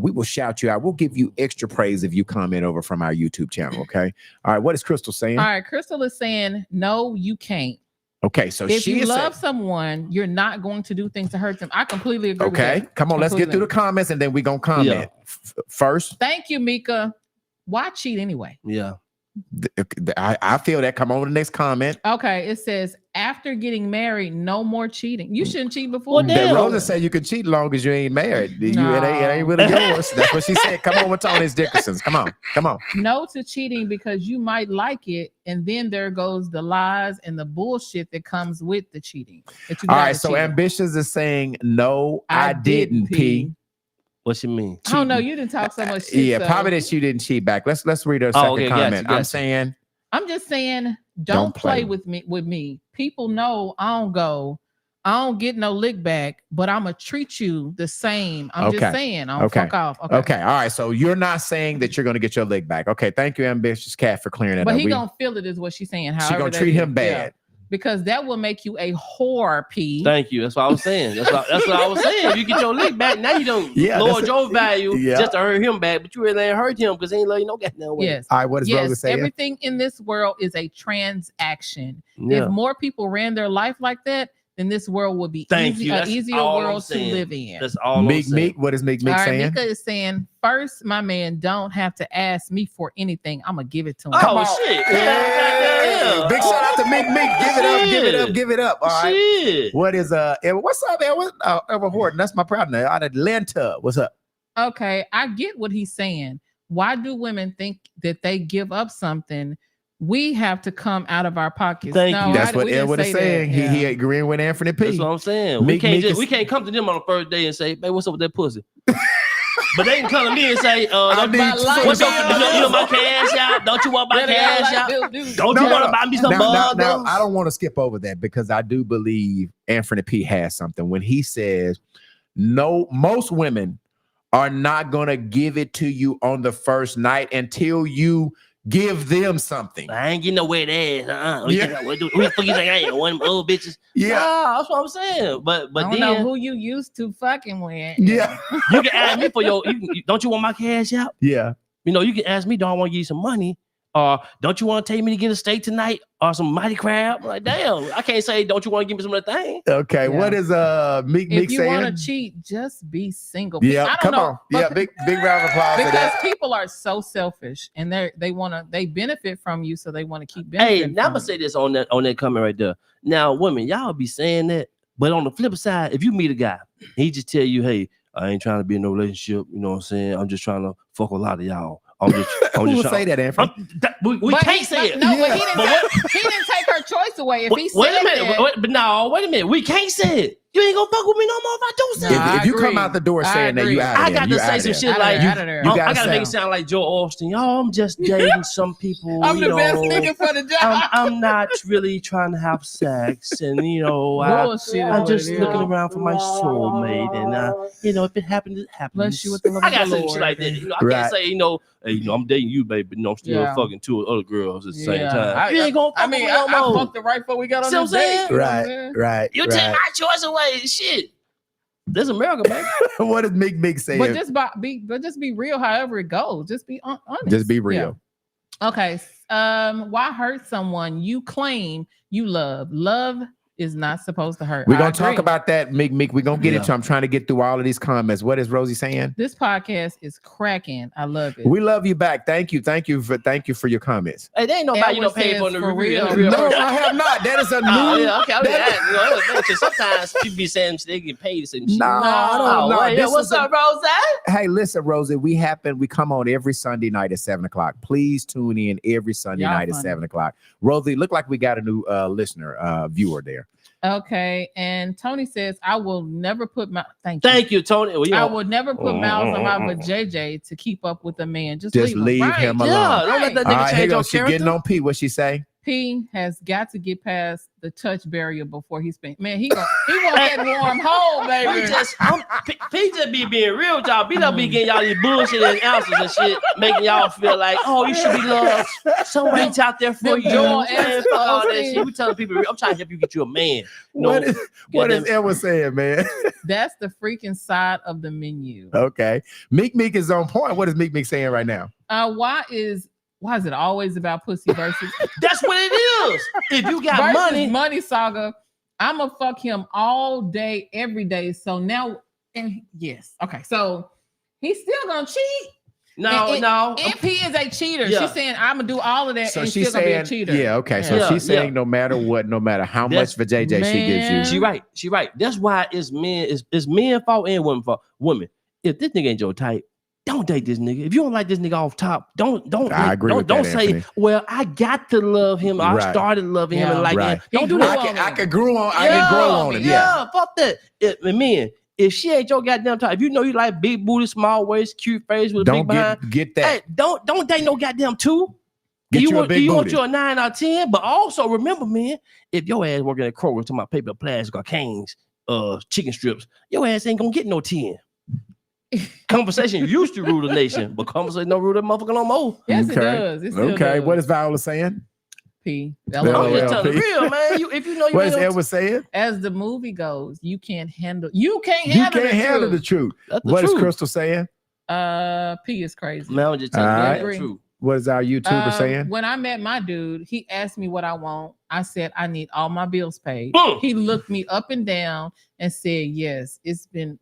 We will shout you out. We'll give you extra praise if you comment over from our YouTube channel. Okay. All right. What is Crystal saying? All right, Crystal is saying, no, you can't. Okay. So If she you is love saying, someone, you're not going to do things to hurt them. I completely agree with okay. that. Come on. Let's get through Completely. the comments and then we're going to comment. Yeah. First, Thank you, Mika. Why cheat anyway? Yeah. I feel that. Come on to the next comment. Okay, it says after getting married, no more cheating. You shouldn't cheat before. Well, That damn. Rosa said you can cheat long as you ain't married. It ain't really yours. That's what she said. Come on with Tony's Dickersons. Come on. No to cheating because you might like it, and then there goes the lies and the bullshit that comes with the cheating. That you All got right. to So cheat. Ambitious is saying no, I didn't pee. What you mean? I don't know. You didn't talk so much shit. Yeah, so probably that you didn't cheat back. Let's read her second okay, gotcha, comment. I'm gotcha. saying I'm just saying, Don't don't play. play with me. People know I don't get no lick back, but I'm gonna treat you the same. I'm Okay. just saying, I don't Okay. fuck off. okay. All right. So you're not saying that you're going to get your leg back. Okay. Thank you, Ambitious Cat, for clearing that But up. he gonna feel it, is what she's saying. She However gonna that treat is. him bad. Because that will make you a whore, P. Thank you. That's what I was saying. That's what I was saying. If you get your lick back, now you don't Yeah, lower that's- your value Yeah. just to hurt him back, but you really ain't hurt him because he ain't let you no goddamn way. Yes. All right. What is Rosa Yes, saying? everything in this world is a transaction. Yeah. If more people ran their life like that, then this world would be Thank you. an That's easier all I'm world to saying. live in. That's all I'm Meek, saying. what is Meek All right, saying? Mika is saying, first, my man don't have to ask me for anything. I'm gonna give it to him. Oh, on. shit. Yeah. Big shout out to Meek. Give it up. All right. Shit. What is what's up, Edward? Edward Horton. That's my partner out of Atlanta. What's up? Okay, I get what he's saying. Why do women think that they give up something? We have to come out of our pockets. Thank you. That's what we didn't Edward is say that. saying. Yeah. He agreeing with Anthony P. That's what I'm saying. Meek we is- can't come to them on the first day and say, "Hey, what's up with that pussy?" But they can come to me and say, I need what's your, you know my cash out? Don't you want my cash out? Don't you want to buy me some now, burgers? I don't want to skip over that because I do believe Anthony P has something when he says, no, most women are not going to give it to you on the first night until you give them something. I ain't getting no wet ass. Who the fuck you think I am? One of them old bitches? Yeah. Nah, that's what I'm saying. But I don't then know who you used to fucking with. Yeah. you can ask me for don't you want my cash out? Yeah. You know, you can ask me, do I want to give you some money? Or don't you want to take me to get a steak tonight? Or some mighty crab? I'm like, damn, I can't say, don't you want to give me some of that thing? Okay. Yeah. What is Meek If you saying? want to cheat, just be single. Yeah, I don't come know, on. Yeah, big round of applause for because that. people are so selfish and they benefit from you, so they want to keep Hey, benefiting. now I'm from gonna say this on that comment right there. Now, women, y'all be saying that, but on the flip side, if you meet a guy, he just tell you, hey, I ain't trying to be in no relationship, you know what I'm saying? I'm just trying to fuck a lot of y'all. I'm just Who will trying. say that, Anthony? We But can't say it. No, Yeah. but he didn't take her choice away. If he said Wait a minute, that, wait a minute. We can't say it. You ain't gonna fuck with me no more if I do say it. Nah, If I you come agree. out the door I saying that, you agree. out of I there. got You to say out some of shit Out of like there, out of there. you I gotta gotta make it sound- sound like Joe Austin. Y'all, I'm just dating some people. I'm you the know, best nigga for the job. I'm not really trying to have sex, and Bullshit is I'm what just it is. looking around for my soulmate, and if it happens, it happens. Bless you with the love I of got the some Lord. shit like that. I Right. can't say, hey, I'm dating you, baby, but I'm still Yeah. fucking two other girls at the same Yeah. time. You ain't gonna fuck with me no I more. fucked the right before we got on See what the I'm date. saying? You know what I'm saying? Right. You take my choice away, shit. This America, man. What is Meek saying? But just be real. However it goes, just be honest. Just be real. Yeah. Okay. Why hurt someone you claim you love? Love is not supposed to hurt. We're I gonna talk agree. about that, Meek. We're gonna get Yeah. into. I'm trying to get through all of these comments. What is Rosie saying? This podcast is cracking. I love it. We love you back. Thank you for your comments. Hey, there ain't nobody Edward pay says for the for review. real. That's a real No, person. I have not. That is a new. Oh, yeah, okay. that- Sometimes people be saying they get paid to say shit. No, I don't know. Wait, This what's is a- up, Rose? Hey, listen, Rosie. We come on every Sunday night at 7:00. Please tune in every Sunday Y'all night at funny. 7:00. Rosie, look like we got a new viewer there. Okay. And Tony says, I will never put my thank Thank you, Tony. Well, I would never put mouths on my vajayjay to keep up with a man. Just leave him alone. Yeah, don't let that All nigga right, here change your goes. She getting character. on P. What she say? P has got to get past the touch barrier before he spent. Man, he want that warm hole, baby. P just be being real with y'all. P don't be getting y'all these bullshit and answers and shit, making y'all feel like, oh, you should be loved. Someone's out there for Them you. Joel Man, answers. fuck all that shit. We telling people, I'm trying to help you get you a man. No, What is goddamn- Edward saying, man? That's the freaking side of the menu. Okay, Meek is on point. What is Meek saying right now? Why is it always about pussy versus That's what it is. If you got versus money, saga? I'ma fuck him all day, every day. So now, and yes, okay. So he's still gonna cheat. no. If he is a cheater, Yeah. she's saying I'm gonna do all of that, So and she's still gonna be saying, a cheater. yeah, okay. So Yeah. she's saying Yeah. no matter what, no matter how That's- much for JJ she gives you. Man. She right. That's why it's men fault and women fault. Women, if this nigga ain't your type, don't date this nigga. If you don't like this nigga off top, don't I agree with don't that, say, Anthony. well, I got to love him. I Right. started loving him Yeah. and like Right. him. Don't do He that. grew on I it. can grow on. I can grow on it. Yeah. Fuck that. Men, if she ain't your goddamn type, if you know you like big booty, small waist, cute face with a Don't big behind, get that. hey, don't date no goddamn 2. Get you a want big you want booty. you a 9 or 10, but also remember, man, if your ass working at Kroger to my paper, plastic, or Cane's, chicken strips, your ass ain't gonna get no 10. Conversation used to rule the nation, but conversation don't rule that motherfucker no more. Yes, Okay. it does. It still Okay. does. What is Viola saying? P? Yeah, I'm well, just telling the real, man. If you know you What ain't is no- Edward saying? As the movie goes, you can't handle. You can't You handle. can't handle the truth. truth. that's the What is truth. Crystal saying? P is crazy. Man, I'm just telling All you right. the truth. What is our YouTuber saying? When I met my dude, he asked me what I want. I said I need all my bills paid. Boom. He looked me up and down and said, "Yes, it's been."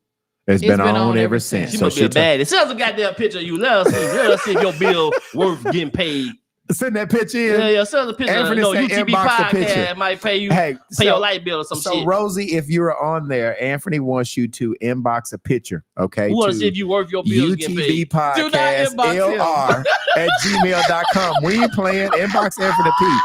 It's been on ever since. She So must be a she baddie. Send us a goddamn picture of you. Let us see if your bill worth getting paid. send that picture in. Yeah, send us a picture. Anthony No, say UTB inbox the picture. podcast might pay you Hey, pay your light bill or some so shit. Rosie, if you're on there, Anthony wants you to inbox a picture. Okay. We want to to see if you worth your bills getting UTV paid. Do not podcast inbox him. LR at gmail.com. When you playing, inbox Anthony P.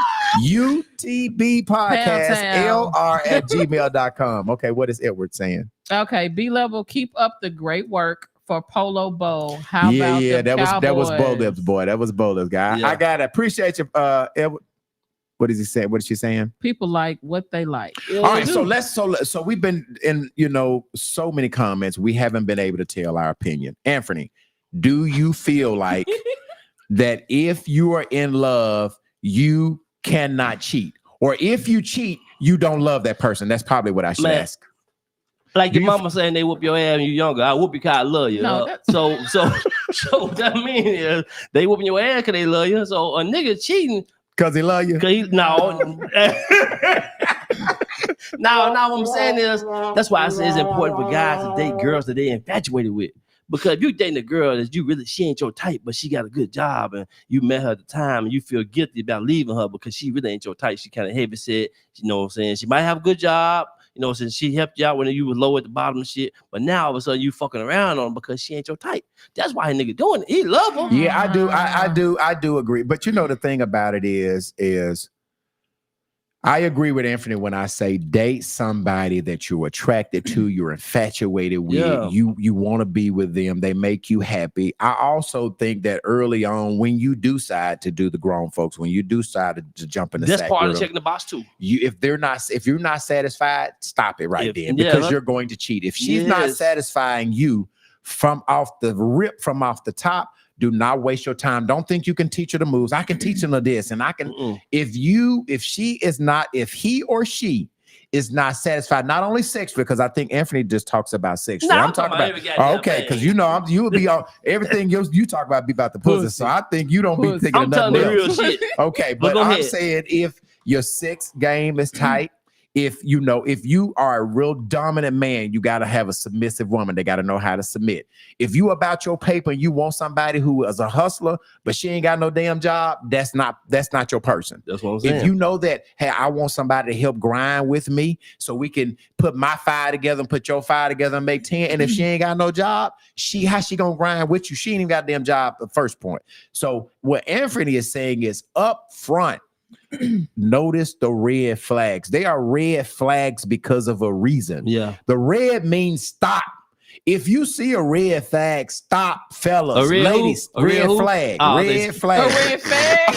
UTB podcast Poundtown. LR at gmail.com. Okay, what is Edward saying? Okay, B level, keep up the great work. for Polo Bowl. How Yeah, about yeah, them that was Cowboys? Bo Lips, boy. That was Bo Lips, guy. Yeah. I gotta appreciate you. What is he saying? What is she saying? People like what they like. Yeah, All they right, do. so we've been in, so many comments. We haven't been able to tell our opinion. Anthony, do you feel like that if you are in love, you cannot cheat, or if you cheat, you don't love that person? That's probably what I should ask. Like your mama saying they whoop your ass when you younger. I whoop you because I love you. No, So what that mean is they whooping your ass because they love you. So a nigga cheating Because he love you. no. No, what I'm saying is that's why I say it's important for guys to date girls that they infatuated with. Because if you dating a girl that she ain't your type, but she got a good job and you met her at the time and you feel guilty about leaving her because she really ain't your type. She kind of heavy set, you know what I'm saying? She might have a good job, since she helped you out when you were low at the bottom and shit. But now all of a sudden you fucking around on her because she ain't your type. That's why a nigga doing it. He love her. Yeah, I do. I do agree. But the thing about it is I agree with Anthony when I say date somebody that you're attracted to, you're infatuated with, Yeah. you want to be with them, they make you happy. I also think that early on, when you do decide to do the grown folks, when you do decide to jump in the That's sack part with of them, checking the box too. if you're not satisfied, stop it right then, Yeah. because you're going to cheat. If she's not Yes. satisfying you from off the top, do not waste your time. Don't think you can teach her the moves. I can teach her this, and I can. If he or she is not satisfied, not only sexually, because I think Anthony just talks about sexually. Nah, I'm talking about every goddamn okay, thing. because you would be on everything you talk about be about the pussy. So I think you don't be thinking I'm of telling nothing the else. real shit. Okay, But but go I'm ahead. saying if your sex game is tight, if you are a real dominant man, you got to have a submissive woman. They got to know how to submit. If you about your paper and you want somebody who is a hustler, but she ain't got no damn job, that's not your person. That's what I'm saying. If you know that, hey, I want somebody to help grind with me so we can put my fire together and put your fire together and make 10. And if she ain't got no job, how she gonna grind with you? She ain't even got a damn job at the first point. So what Anthony is saying is up front, notice the red flags. They are red flags because of a reason. Yeah. The red means stop. If you see a red flag, stop, fellas, A red who? ladies. A red Red who? flag. Oh, Red flag. A red flag.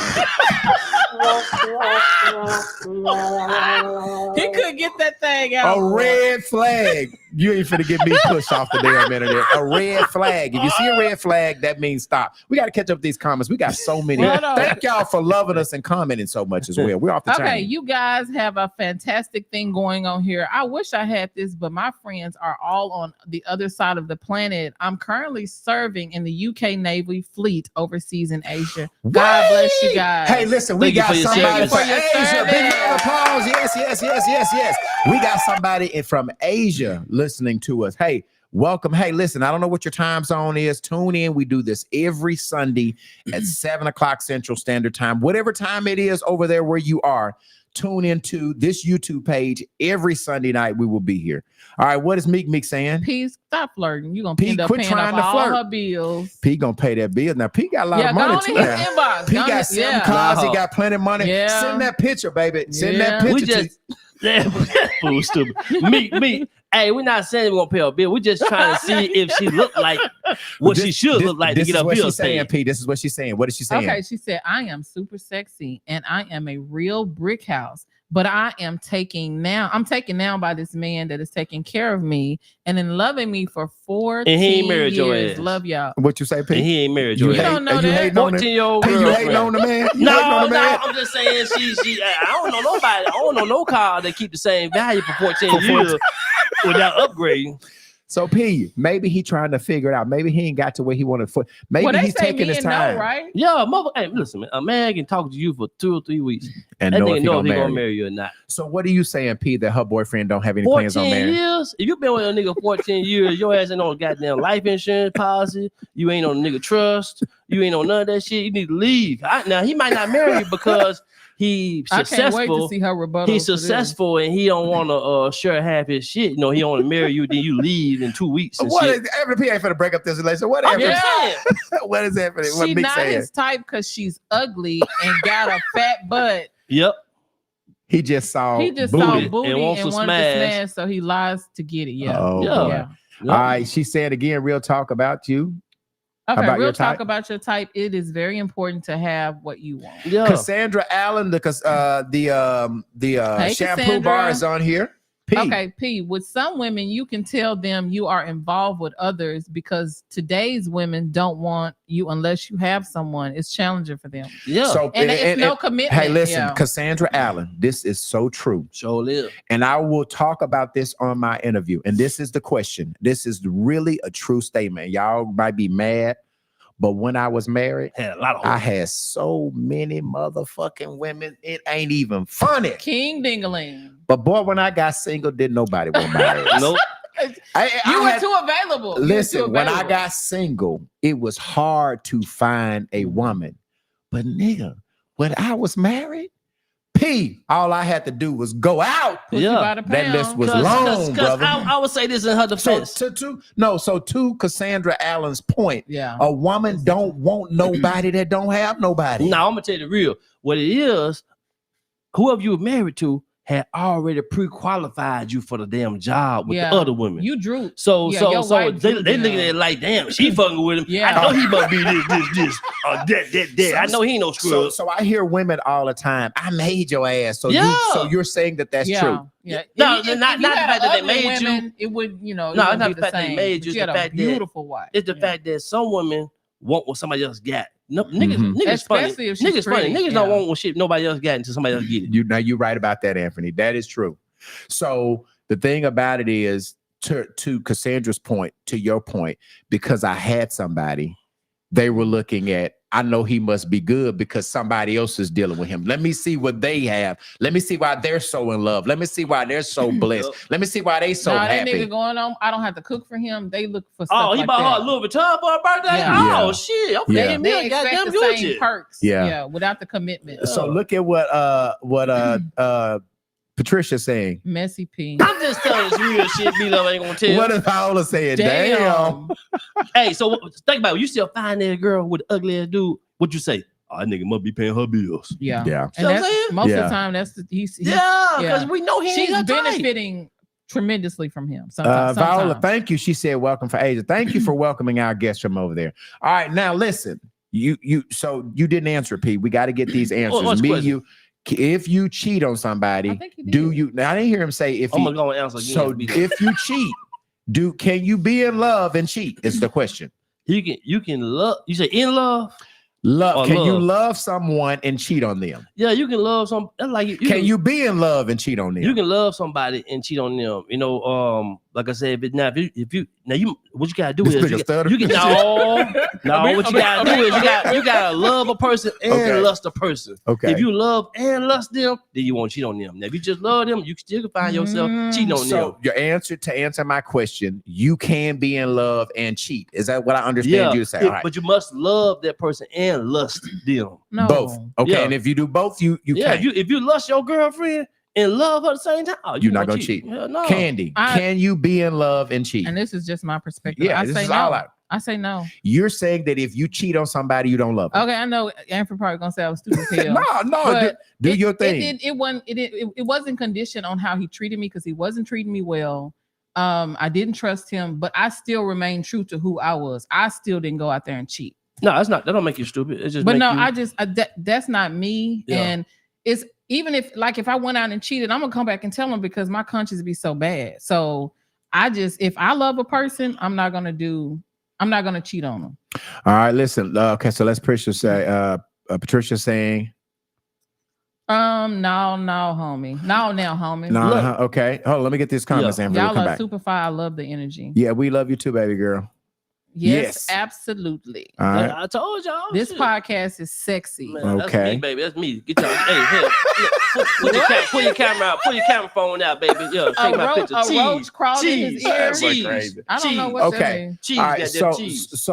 He couldn't get that thing out. A red flag. You ain't finna get me pushed off the damn internet. A red flag. If you see a red flag, that means stop. We got to catch up with these comments. We got so many. Hold on. Thank y'all for loving us and commenting so much as well. We're off the chain. Okay, you guys have a fantastic thing going on here. I wish I had this, but my friends are all on the other side of the planet. I'm currently serving in the UK Navy fleet overseas in Asia. God bless you guys. Hey, listen, we Thank you got for your somebody service. from Thank you for your Asia. Big service. round of applause. Yes. We got somebody from Asia listening to us. Hey, welcome. Hey, listen, I don't know what your time zone is. Tune in. We do this every Sunday at 7:00 Central Standard Time. Whatever time it is over there where you are, tune into this YouTube page every Sunday night. We will be here. All right, what is Meek saying? P, stop flirting. You're going P, to end up quit paying trying up to all flirt. her bills. P gonna pay that bill. Now, P got a lot Yeah, of go money on too in his now. inbox. P Go on got in- 7 yeah. cars. He No. got plenty of money. Yeah. Send that picture, baby. Send Yeah. that picture. We just fool stupid. Me. Hey, we're not saying we're gonna pay her bill. We're just trying to see if she look like what she should look like to this get is her what bills she's saying, paid. P. This is what she's saying. What is she saying? Okay, she said, I am super sexy and I am a real brick house, but I'm taken now by this man that is taking care of me and then loving me for 14 And he ain't married your years. ass. Love y'all. What you say, P? And he ain't married You your You ass. don't know you that? hating on him? 14-year-old P, you hating girlfriend. on the man? You hating No, on the man? I'm just saying she I don't know nobody. I don't know no car that keep the same value for 14 years without upgrading. So P, maybe he trying to figure it out. Maybe he ain't got to where he wanted to. Maybe Well, they he's say taking his men time know, right? Yeah, mother. Hey, listen, man. A man can talk to you for 2 or 3 weeks. and That know nigga if he know if gonna he gonna marry you. marry you or not. So what are you saying, P? That her boyfriend don't have any plans on 14 marrying? years? If you been with a nigga 14 years, your ass ain't on goddamn life insurance policy. You ain't on nigga trust. You ain't on none of that shit. You need to leave. Now he might not marry you because he's I can't wait to successful. see her rebuttal. He's successful and he don't want to share half his shit. You know, he want to marry you, then you leave in 2 weeks. And What shit. is Anthony P ain't finna break up this relationship? What I'm Anthony? just saying. What is happening? What She Meek not saying? his type because she's ugly and got a fat butt. Yep. He just saw He just booty. saw booty and and wants wanted to to smash. smash, so he lies to get it. Yeah. Oh, Yeah. boy. Yeah. Yeah. All right. She said again, real talk about you. Okay, About your real talk type? about your type. It is very important to have what you want. Yeah. Cassandra Allen, the Hey, shampoo Cassandra. bar is on here. P. Okay, P. With some women, you can tell them you are involved with others because today's women don't want you unless you have someone. It's challenging for them. Yeah. So And it's no commitment. Hey, listen, Yeah. Cassandra Allen, this is so true. Sure live. And I will talk about this on my interview. And this is the question. This is really a true statement. Y'all might be mad, but when I was married, Had a lot of I hoes. had so many motherfucking women. It ain't even funny. King Dingaling. But boy, when I got single, didn't nobody want my ass. Nope. You were had- too available. You were Listen, too when I available. got single, it was hard to find a woman. But nigga, when I was married, P, all I had to do was go out. Pussy Yeah. by the That list pound. was long, brother. I would say this in her So defense. to Cassandra Allen's point, Yeah. a woman don't want nobody that don't have nobody. Now I'm gonna tell you the real. What it is, whoever you were married to had already pre-qualified you for the damn job with Yeah. the other women. You drew. So Yeah, your wife they drew looking them. at it like, damn, she fucking with him. Yeah. I know he must be this, that. I know he ain't no screw. So I hear women all the time. I made your ass. So Yeah. you're saying that that's Yeah. true. Yeah. No, If not you the had fact that they ugly made you. women, it would, it No, wouldn't it's not be the fact they same. made But you, it's you had the a fact that- beautiful wife. It's the Yeah. fact that some women want what somebody else got. No, Mhm. niggas funny. Especially if she's Niggas funny. pretty, Niggas don't yeah. want what shit nobody else got until somebody else get it. You're right about that, Anthony. That is true. So the thing about it is, to Cassandra's point, to your point, because I had somebody, they were looking at, I know he must be good because somebody else is dealing with him. Let me see what they have. Let me see why they're so in love. Let me see why they're so blessed. Let me see why they so Nah, that happy. nigga going on. I don't have to cook for him. They look for stuff Oh, he like bought that. her a Louis Vuitton for her birthday? Yeah. Oh, Yeah. shit. Okay, Yeah. give me They a goddamn expect the same Gucci. perks. Yeah. Without the commitment. So look at what Patricia's saying. Messy P. I'm just telling you real shit. B-Love ain't gonna tell. What is Paola saying? Damn. Hey, so think about it. You still find that girl with the ugly ass dude. What you say? Oh, that nigga must be paying her bills. Yeah. Yeah. And See what I'm that's, saying? most of Yeah. the time, that's he's Yeah, because yeah. we know he ain't she's her type. benefiting tremendously from him. Sometimes. Viola, thank you. She said, "Welcome for Asia." Thank you for welcoming our guests from over there. All right, now listen. So you didn't answer, P. We got to get these answers. what's the question? If you cheat on I somebody, think he did. do you? Now I didn't hear him say if I'm he. gonna go and answer again. So B-Love. if you cheat, can you be in love and cheat? Is the question. you can love. You say in love? Love. Or Can you love. love someone and cheat on them? Yeah, you can love some. That's like you Can you be in love and cheat on them? You can love somebody and cheat on them. You know, like I said, if you what you gotta do This is nigga stutter. you can what you gotta do is you gotta love a person and Okay. lust a person. Okay. If you love and lust them, then you won't cheat on them. Now, if you just love them, you still can find yourself cheating on So them. your answer my question, you can be in love and cheat. Is that what I understand you to say? All right. But you must love that person and lust them. No. Both. Okay. Yeah. And if you do both, you Yeah, can't. if you lust your girlfriend and love her at the same time, You're not gonna cheat. Hell no. Candy, can you be in love and cheat? And this is just my perspective. Yeah, I this say is no. all out. I say no. You're saying that if you cheat on somebody, you don't love them. Okay, I know Amber probably gonna say I was stupid as hell. No, But do your thing. It wasn't conditioned on how he treated me because he wasn't treating me well. I didn't trust him, but I still remained true to who I was. I still didn't go out there and cheat. No, that's not. That don't make you stupid. It's just. But make no, you, that's not me. Yeah. And it's even if I went out and cheated, I'm gonna come back and tell him because my conscience be so bad. So if I love a person, I'm not gonna cheat on them. All right, listen. Okay, so let's Patricia say Patricia saying No, homie. No, now, homie. no. Look. Okay. Hold on, let me get these comments, Amber. We'll Y'all come are back. super fire. I love the energy. Yeah, we love you too, baby girl. Yes, Yes. absolutely. All right. I told y'all. This shit. podcast is sexy. Man, that's Okay. me, baby. That's me. Get your hey, put your camera out. Put your camera phone out, baby. Yeah, take my picture. A roach crawled in his Cheese. ear. That's like Cheese. crazy. I don't know Cheese. what that Okay. means. Cheese. All right, Goddamn so cheese.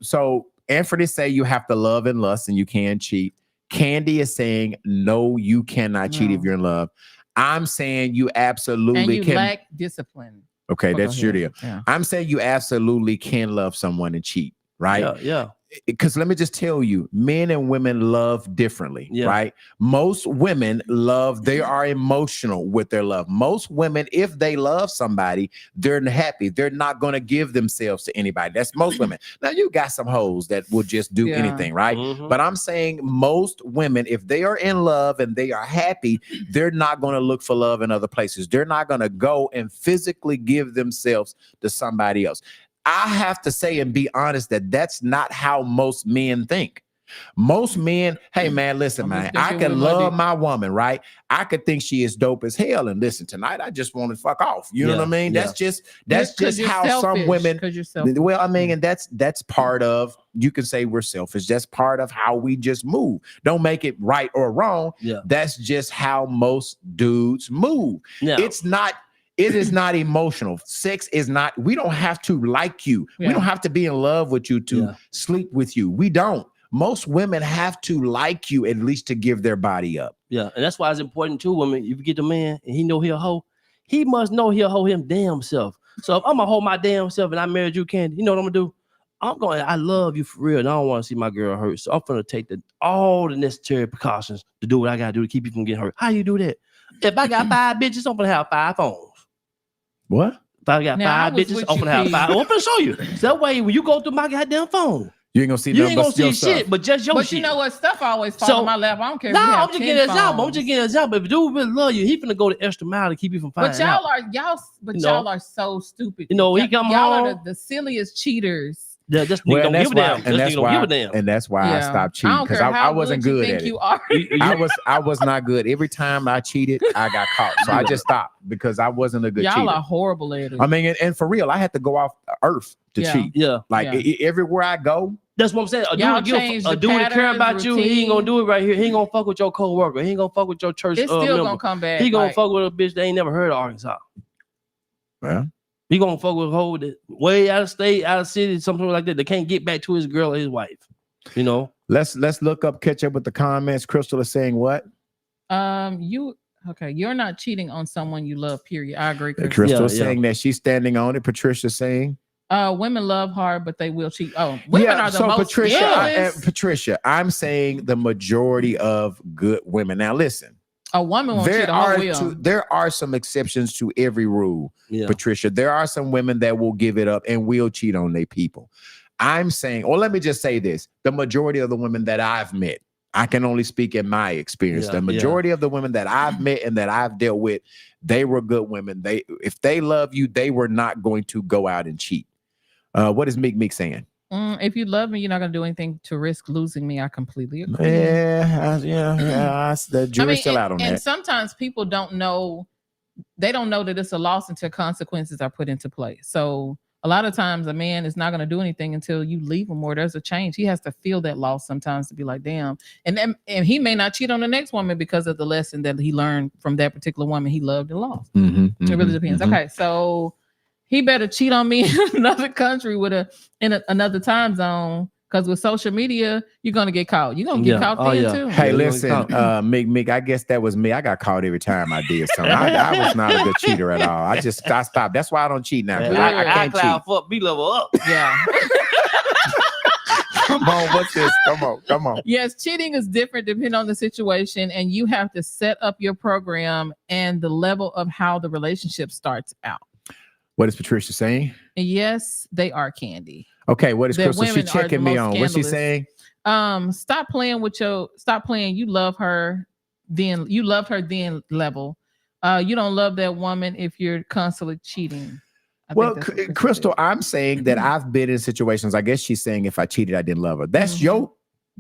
so Anthony say you have to love and lust and you can cheat. Candy is saying no, you cannot cheat if No. you're in love. I'm saying you And absolutely you can. lack discipline. Okay, Oh, go that's your deal. ahead. Yeah. I'm saying you absolutely can love someone and cheat, right? Yeah, yeah. because let me just tell you, men and women love differently, right? Most women love, they are emotional with their love. Most women, if they love somebody, they're happy. They're not going to give themselves to anybody. That's most women. Now, you got some hoes that will just do anything, right? But I'm saying most women, if they are in love and they are happy, they're not going to look for love in other places. They're not going to go and physically give themselves to somebody else. I have to say and be honest that that's not how most men think. Most men, hey man, listen, man, I can love my woman, right? I could think she is dope as hell, and listen, tonight I just want to fuck off. You know what I mean? That's just how some women. Well, I mean, and that's part of. You can say we're selfish. That's part of how we just move. Don't make it right or wrong. That's just how most dudes move. It is not emotional. Sex is not, we don't have to like you. We don't have to be in love with you to sleep with you. We don't. Most women have to like you at least to give their body up. Yeah, and that's why it's important too, women. If you get the man and he know he'll hoe, he must know he'll hoe him damn self. So if I'm gonna hold my damn self and I married you, Candy, you know what I'm gonna do? I love you for real, and I don't want to see my girl hurt. So I'm gonna take all the necessary precautions to do what I gotta do to keep you from getting hurt. How you do that? If I got 5 bitches, I'm gonna have 5 phones. What? If I got 5 bitches, I'm gonna have 5. I'm gonna show you. So that way, when you go through my goddamn phone, you ain't gonna see. You ain't gonna see shit, but just your shit. But you know what? Stuff always falls on my lap. I don't care. No, I'm just getting an example. I'm just getting an example. If a dude really love you, he finna go the extra mile to keep you from finding out. Y'all are so stupid. You know, he come y'all home. are the silliest cheaters. Yeah, just don't give a damn. And that's why I stopped cheating, because I wasn't good at it. I was not good. Every time I cheated, I got caught. So I just stopped because I wasn't a good cheater. Y'all are horrible at it. I mean, and for real, I had to go off earth to cheat. Yeah, like everywhere I go. That's what I'm saying. A dude that care about you, he ain't gonna do it right here. He ain't gonna fuck with your coworker. He ain't gonna fuck with your church. It's still gonna come back. He gonna fuck with a bitch that ain't never heard of Arkansas. Yeah. He gonna fuck with a hoe that way out of state, out of city, something like that. They can't get back to his girl or his wife. You know. Let's look up, catch up with the comments. Crystal is saying what? You're not cheating on someone you love, period. I agree. Crystal saying that she's standing on it. Patricia saying women love hard, but they will cheat. Oh, women are the most Patricia, I'm saying the majority of good women. Now listen. A woman won't cheat on her will. There are some exceptions to every rule, Patricia. There are some women that will give it up and will cheat on their people. I'm saying, or let me just say this: the majority of the women that I've met, I can only speak in my experience. The majority of the women that I've met and that I've dealt with, they were good women. If they love you, they were not going to go out and cheat. What is Meek saying? If you love me, you're not gonna do anything to risk losing me. I completely agree. The jury's still out on that. And sometimes people don't know; they don't know that it's a loss until consequences are put into place. So a lot of times, a man is not gonna do anything until you leave him or there's a change. He has to feel that loss sometimes to be like, "Damn," and he may not cheat on the next woman because of the lesson that he learned from that particular woman he loved and lost. It really depends. Okay, so. He better cheat on me in another country in another time zone, because with social media, you're gonna get caught. You're gonna get caught there too. Hey, listen, Meek, I guess that was me. I got caught every time I did something. I was not a good cheater at all. I stopped. That's why I don't cheat now. I can't cheat. Fuck, B level up. Yeah. Come on, what's this? Come on. Yes, cheating is different depending on the situation, and you have to set up your program and the level of how the relationship starts out. What is Patricia saying? Yes, they are, Candy. Okay, what is Crystal? She's checking me on. What's she saying? Stop playing. You love her, then level. You don't love that woman if you're constantly cheating. Well, Crystal, I'm saying that I've been in situations. I guess she's saying if I cheated, I didn't love her. That's your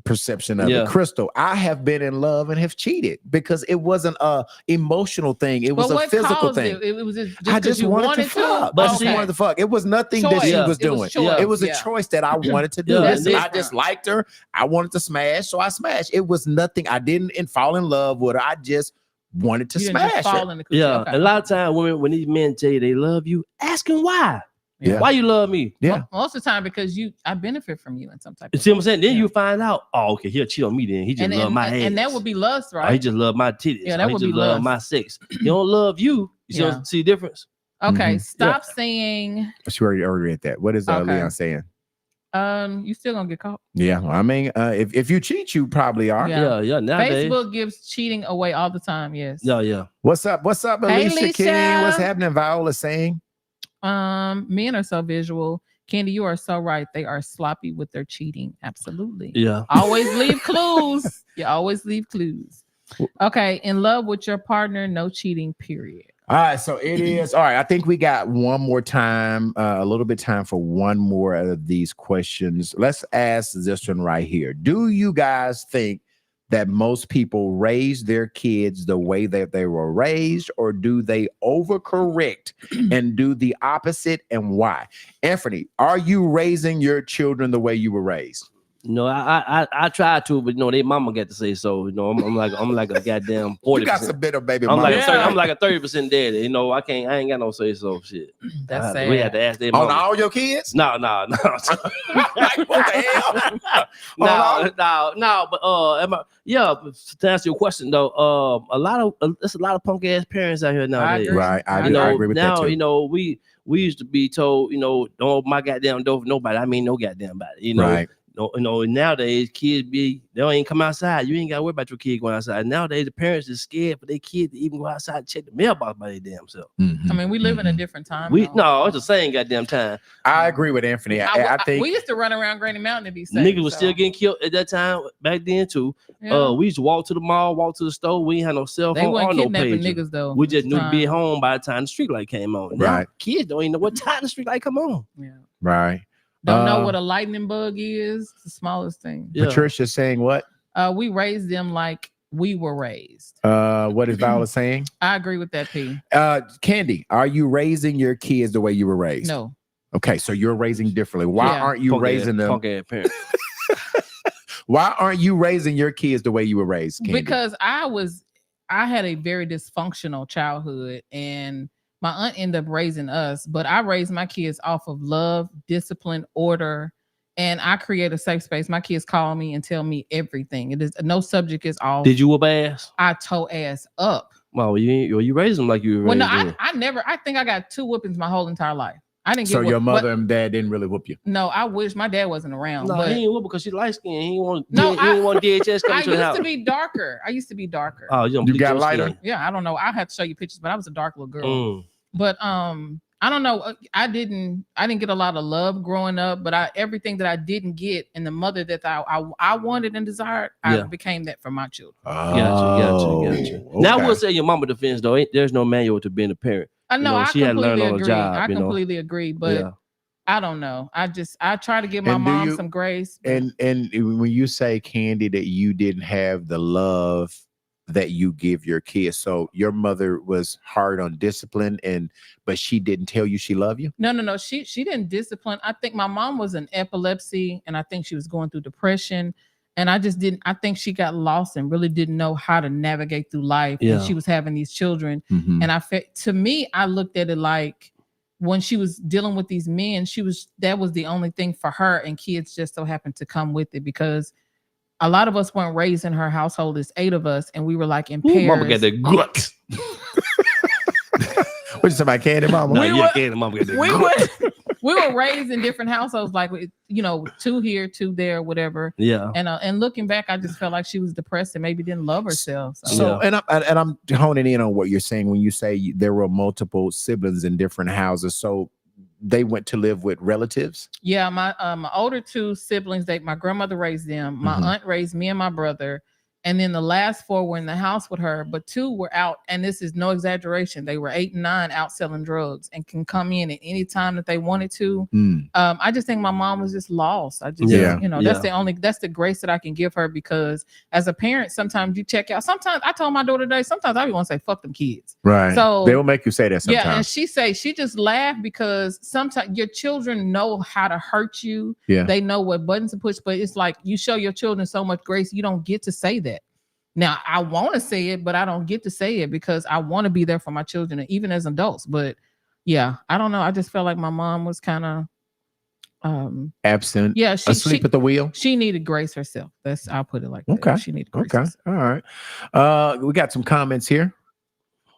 perception of it. Crystal, I have been in love and have cheated because it wasn't a emotional thing. It was a physical thing. It was just I just wanted to fuck. Wanted to fuck. It was nothing that she was doing. It was a choice that I wanted to do. I just liked her. I wanted to smash, so I smashed. It was nothing. I didn't fall in love with her. I just wanted to smash her. A lot of times when these men tell you they love you, ask them why. Yeah. Why you love me? Yeah. Most of the time because I benefit from you in some type of way. See what I'm saying? Then you find out, okay, he'll cheat on me then. He just love my ass. And that would be lust, right? Or he just love my titties. Yeah, that would be love lust. my sex. He don't love you. You see the difference? Okay, stop saying. She already read that. What is Leon saying? You still gonna get caught. Yeah, I mean, if you cheat, you probably are. Yeah. Nowadays. Facebook gives cheating away all the time. Yes. Yeah. What's up, Hey, Alicia King? Alicia. What's happening? Viola saying. Men are so visual. Candy, you are so right. They are sloppy with their cheating. Absolutely. Yeah. Always leave clues. You always leave clues. Okay. In love with your partner, no cheating, period. All right, so it is. All right, I think we got one more time, a little bit time for one more of these questions. Let's ask this one right here. Do you guys think that most people raise their kids the way that they were raised, or do they overcorrect and do the opposite, and why? Anthony, are you raising your children the way you were raised? No, I try to, but their mama got to say so. I'm like a goddamn 40%. You got some bitter baby I'm mama. I'm like a 30% daddy. I ain't got no say so shit. That's sad. We had to ask their mama. On all your kids? No. Like, what the hell? No. But to answer your question though, there's a lot of punk ass parents out here nowadays. Right. I agree with that too. We used to be told, don't open my goddamn door for nobody. I mean, no goddamn body. Right. Nowadays kids they don't even come outside. You ain't gotta worry about your kid going outside. Nowadays the parents is scared for their kid to even go outside and check the mailbox by their damn self. Mm-hmm. I mean, we live in a different time. It's the same goddamn time. I agree with Anthony. I think we used to run around Granny Mountain to be safe. Niggas was still getting killed at that time back then too. Yeah. We used to walk to the mall, walk to the store. We ain't had no cell phone or no pager. Niggas though. We just knew to be at home by the time the street light came on. Now, Right. kids don't even know what time the street light come on. Yeah. right. Don't know what a lightning bug is. It's the smallest thing. Yeah. Patricia saying what? We raised them like we were raised. What is Viola saying? I agree with that, P. Candy, are you raising your kids the way you were raised? No. Okay, so you're raising differently. Why aren't you raising them? Punk ass parents. Why aren't you raising your kids the way you were raised, Candy? Because I had a very dysfunctional childhood, and my aunt ended up raising us, but I raised my kids off of love, discipline, order, and I create a safe space. My kids call me and tell me everything. It is no subject is off. Did you whoop ass? I toe ass up. Well, you raised them like you were raised. Well, no, I think I got 2 whoopings my whole entire life. I didn't get so. Your whooped, mother and dad didn't really whoop you. No, I wish my dad wasn't around. No, but he ain't whoop because she light skinned. He want I DHS coming to the house. used to be darker. Oh, You got lighter? Yeah, I don't know. I have to show you pictures, but I was a dark little girl. Mm. But I don't know. I didn't get a lot of love growing up, but everything that I didn't get and the mother that I wanted and desired, I became that for my children. Gotcha. Okay. Now I will say your mama defense though. There's no manual to being a parent. I know. She had learned on the job. I completely agree, but I don't know. I try to give my mom some grace. And when you say, Candy, that you didn't have the love that you give your kids, so your mother was hard on discipline, but she didn't tell you she loved you? No. She didn't discipline. I think my mom was in epilepsy, and I think she was going through depression. And I think she got lost and really didn't know how to navigate through life. Yeah. And she was having these children. Mm-hmm. And I looked at it like when she was dealing with these men, that was the only thing for her. And kids just so happened to come with it because a lot of us weren't raised in her household. There's 8 of us. And we were like in pairs. Mama got the guts. What you say about Candy, mama? No, Candy, mama got the guts. We were raised in different households, like 2 here, 2 there, whatever. Yeah. And looking back, I just felt like she was depressed and maybe didn't love herself. So I'm honing in on what you're saying when you say there were multiple siblings in different houses. So they went to live with relatives? Yeah, my older 2 siblings, my grandmother raised them. My aunt raised me and my brother. And then the last 4 were in the house with her, but 2 were out. And this is no exaggeration. They were 8 and 9 out selling drugs and can come in at any time that they wanted to. I just think my mom was just lost. That's the grace that I can give her, because as a parent, sometimes you check out. Sometimes I told my daughter today, sometimes I want to say, fuck them kids. Right. So they will make you say that sometimes. Yeah. And she just laughed because sometimes your children know how to hurt you. Yeah. They know what buttons to push, but it's like you show your children so much grace, you don't get to say that. Now, I want to say it, but I don't get to say it because I want to be there for my children, even as adults. But yeah, I don't know. I just felt like my mom was kind of absent. Yeah, asleep at the wheel. She needed grace herself. I'll put it like that. Okay. She needed grace. Okay. Herself. All right. We got some comments here.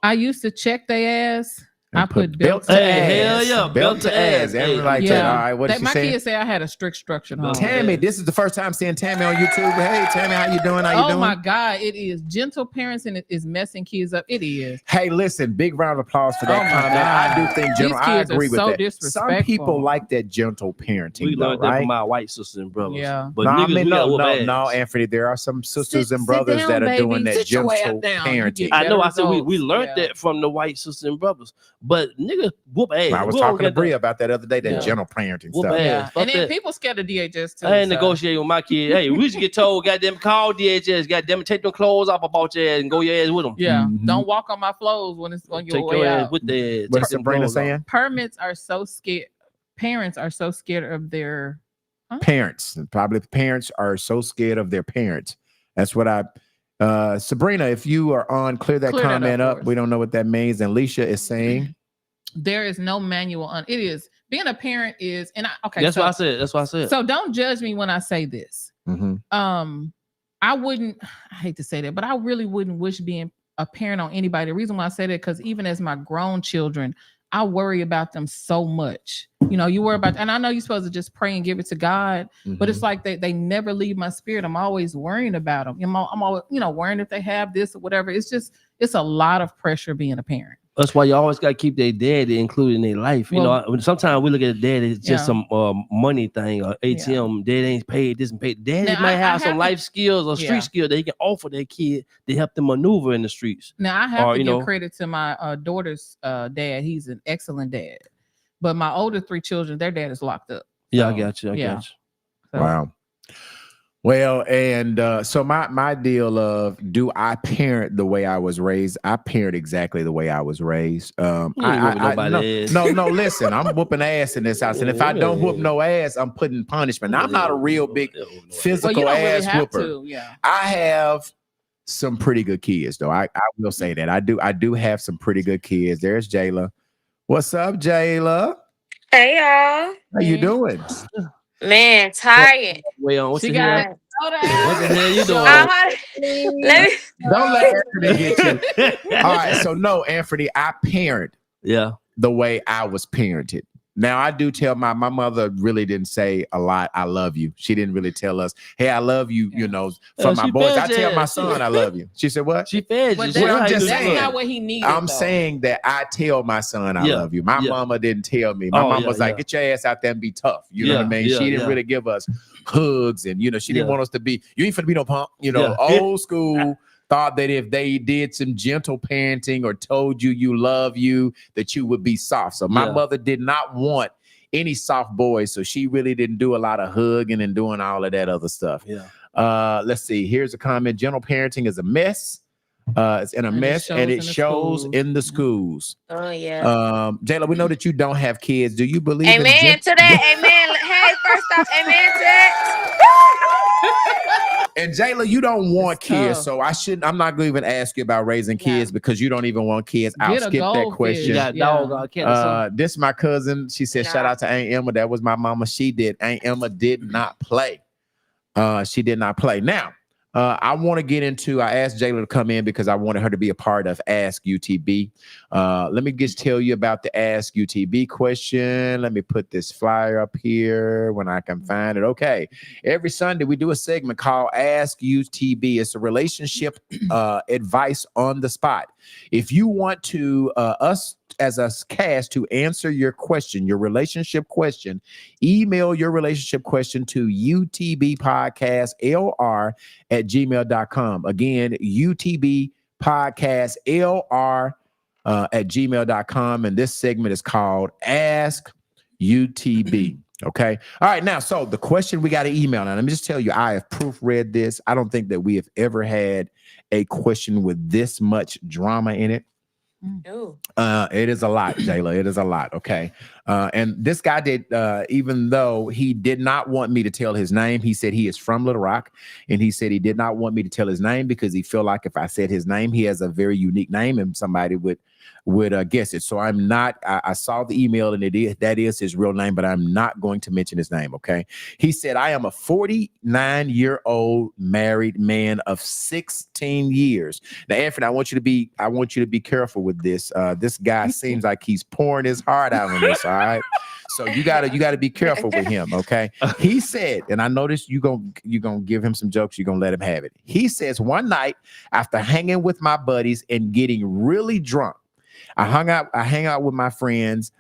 I used to check their ass. I put belt to to ass. Hell yeah, Belt to ass. Everyone like that. All right, what did she my say? kids say I had a strict structure. Tammy, this is the first time seeing Tammy on YouTube. Hey, Tammy, how you doing? How you doing? Oh my God, it is gentle parenting. It is messing kids up. It is. Hey, listen, big round of applause for that comment. I do think gentle. I agree with that. Some people like that gentle parenting. We learned that right? from my white sisters and brothers. Yeah. But no, Anthony. There are some sisters and brothers that are doing that gentle parenting. I know. I said we learned that from the white sisters and brothers. But niggas whoop ass. I was talking to Bria about that other day. That gentle parenting whoop stuff. Ass. And then people scared of DHS too. I ain't negotiating with my kid. Hey, we should get told, goddamn, call DHS. Goddamn, take them clothes off about your ass and go your ass with them. Yeah. Don't walk on my floors when it's on your take way your out. ass with the ass. What's Sabrina saying? Permits are so scared. Parents are so scared of their parents. Probably parents are so scared of their parents. That's what Sabrina, if you are on, clear that comment up. We don't know what that means. And Alicia is saying there is no manual on it. Is being a parent is, and that's what I said. So don't judge me when I say this. I wouldn't, I hate to say that, but I really wouldn't wish being a parent on anybody. The reason why I say that, because even as my grown children, I worry about them so much. You know, you worry about, and I know you're supposed to just pray and give it to God, but it's like they never leave my spirit. I'm always worrying about them. I'm always, worrying if they have this or whatever. It's a lot of pressure being a parent. That's why you always got to keep their daddy included in their life. Sometimes we look at daddy as just some money thing or ATM. Dad ain't paid this and paid. Daddy might have some life skills or street skills that he can offer their kid to help them maneuver in the streets. Now I have to give credit to my daughter's dad. He's an excellent dad. But my older 3 children, their dad is locked up. Yeah, I got you. I got you. Wow. Well, and so my deal of, do I parent the way I was raised? I parent exactly the way I was raised. No, listen, I'm whooping ass in this house, and if I don't whoop no ass, I'm putting punishment. Now, I'm not a real big physical ass whooper. I have some pretty good kids, though. I will say that I do have some pretty good kids. There's Jayla. What's up, Jayla? Hey y'all. How you doing? Man, tired. What the hell you doing? Don't let Anthony hit you. All right, so no, Anthony, I parent the way I was parented. Now, I do tell my mother really didn't say a lot, I love you. She didn't really tell us, hey, I love you, for my boys. I tell my son I love you. She said, what? She fed you. That's not what he needed. I'm saying that I tell my son I love you. My mama didn't tell me. My mama was like, get your ass out there and be tough. You know what I mean? She didn't really give us hugs, and she didn't want us to be, you ain't finna be no punk, old school. Thought that if they did some gentle parenting or told you love you, that you would be soft. So my mother did not want any soft boys. So she really didn't do a lot of hugging and doing all of that other stuff. Let's see. Here's a comment. Gentle parenting is a mess. It's in a mess, and it shows in the schools. Oh, yeah. Jayla, we know that you don't have kids. Do you believe amen to that? Amen. Hey, first off, amen to that. And Jayla, you don't want kids, so I'm not going to even ask you about raising kids because you don't even want kids. I'll skip that question. This is my cousin. She said, shout out to Aunt Emma. That was my mama. She did. Aunt Emma did not play. She did not play. Now, I want to get into, I asked Jayla to come in because I wanted her to be a part of Ask UTB. Let me just tell you about the Ask UTB question. Let me put this flyer up here when I can find it. Okay. Every Sunday we do a segment called Ask UTB. It's a relationship advice on the spot. If you want to, us as a cast to answer your question, your relationship question, email your relationship question to utbpodcastlr@gmail.com. Again, utbpodcastlr@gmail.com. And this segment is called Ask UTB. Okay. All right. Now, so the question we got to email. Now, let me just tell you, I have proofread this. I don't think that we have ever had a question with this much drama in it. It is a lot, Jayla. It is a lot. Okay. And this guy did, even though he did not want me to tell his name, he said he is from Little Rock, and he said he did not want me to tell his name because he felt like if I said his name, he has a very unique name and somebody would guess it. So I'm not. I saw the email and that is his real name, but I'm not going to mention his name. Okay. He said I am a 49-year-old married man of 16 years. Now, Anthony, I want you to be careful with this. This guy seems like he's pouring his heart out on this. All right. So you gotta be careful with him. Okay. He said, and I noticed you gonna give him some jokes. You're gonna let him have it. He says one night after hanging with my buddies and getting really drunk, I hang out with my friends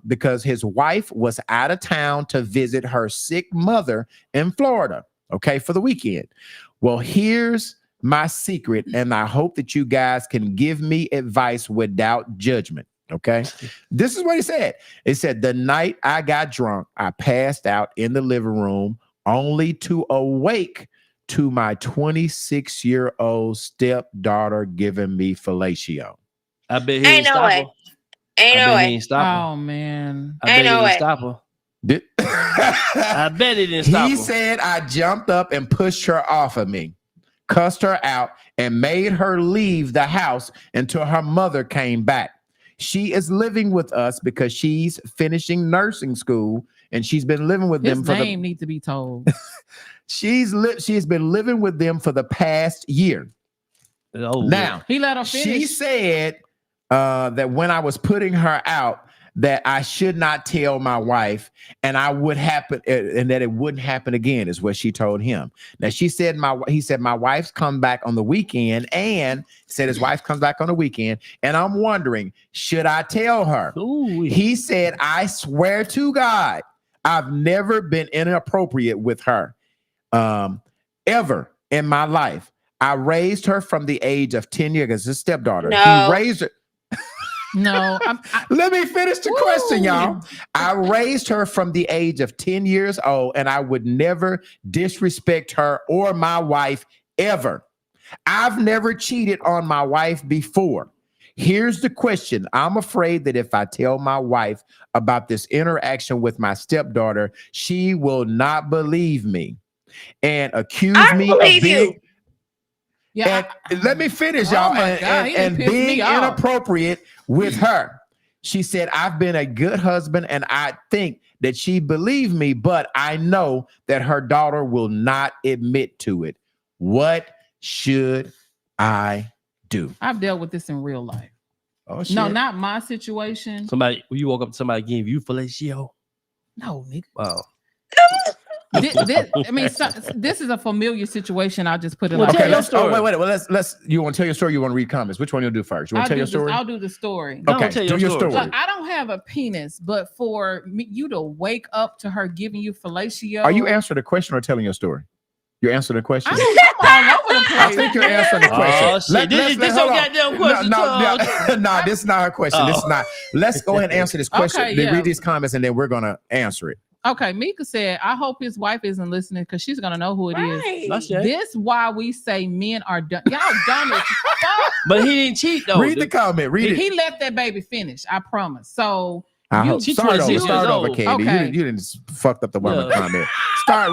because his wife was out of town to visit her sick mother in Florida, okay, for the weekend. Well, here's my secret, and I hope that you guys can give me advice without judgment, okay? This is what he said. It said, the night I got drunk, I passed out in the living room only to awake to my 26-year-old stepdaughter giving me fellatio. I bet he didn't stop her. Ain't no way. He didn't stop her. Oh man. I bet Ain't no he way. didn't stop her. I bet he didn't stop her. He said I jumped up and pushed her off of me, cussed her out, and made her leave the house until her mother came back. She is living with us because she's finishing nursing school, and she's been living with them His name needs to be told. She's been living with them for the past year. Oh, Now, He let her finish. she said that when I was putting her out, that I should not tell my wife, and and that it wouldn't happen again, is what she told him. Now he said my wife's come back on the weekend, and said his wife comes back on the weekend, and I'm wondering, should I tell her? Ooh. He said, I swear to God, I've never been inappropriate with her, ever in my life. I raised her from the age of 10 years as his stepdaughter. No. He raised her. No, Let me finish the question, y'all. I raised her from the age of 10 years old, and I would never disrespect her or my wife ever. I've never cheated on my wife before. Here's the question. I'm afraid that if I tell my wife about this interaction with my stepdaughter, she will not believe me and accuse me of being... you. yeah. And let me finish, Oh y'all, my God, he done and pissed being me off. inappropriate with her. She said, I've been a good husband, and I think that she believed me, but I know that her daughter will not admit to it. What should I do? I've dealt with this in real life. Oh, shit. No, not my situation. Somebody, when you woke up, somebody gave you fellatio. No, nigga. Wow. This is a familiar situation. I'll just put it Well, like tell Okay, your let's. story. Oh, wait. Well, let's. You want to tell your story? You want to read comments? Which one you'll do first? You want to tell your story? I'll do the story. No, Okay, tell do your your story. story. Look, I don't have a penis, but for you to wake up to her giving you fellatio. Are you answering the question or telling your story? You're answering the question. I'm all over the place. I think you're answering the question. Oh, shit. This your hold on. goddamn question, No, this is not her question. This is not. Let's go ahead and answer this question. Okay, Then yeah. read these comments, and then we're gonna answer it. Okay, Mika said, I hope his wife isn't listening because she's gonna know who it is. Right. That's it. This why we say men are dumb. Y'all dumb as fuck. But he didn't cheat though. Read the comment. Read it. He let that baby finish. I promise. So I you- hope. She's Start 26 over. Start years over, old. Candy. Okay. You didn't fucked up the woman Yeah. comment.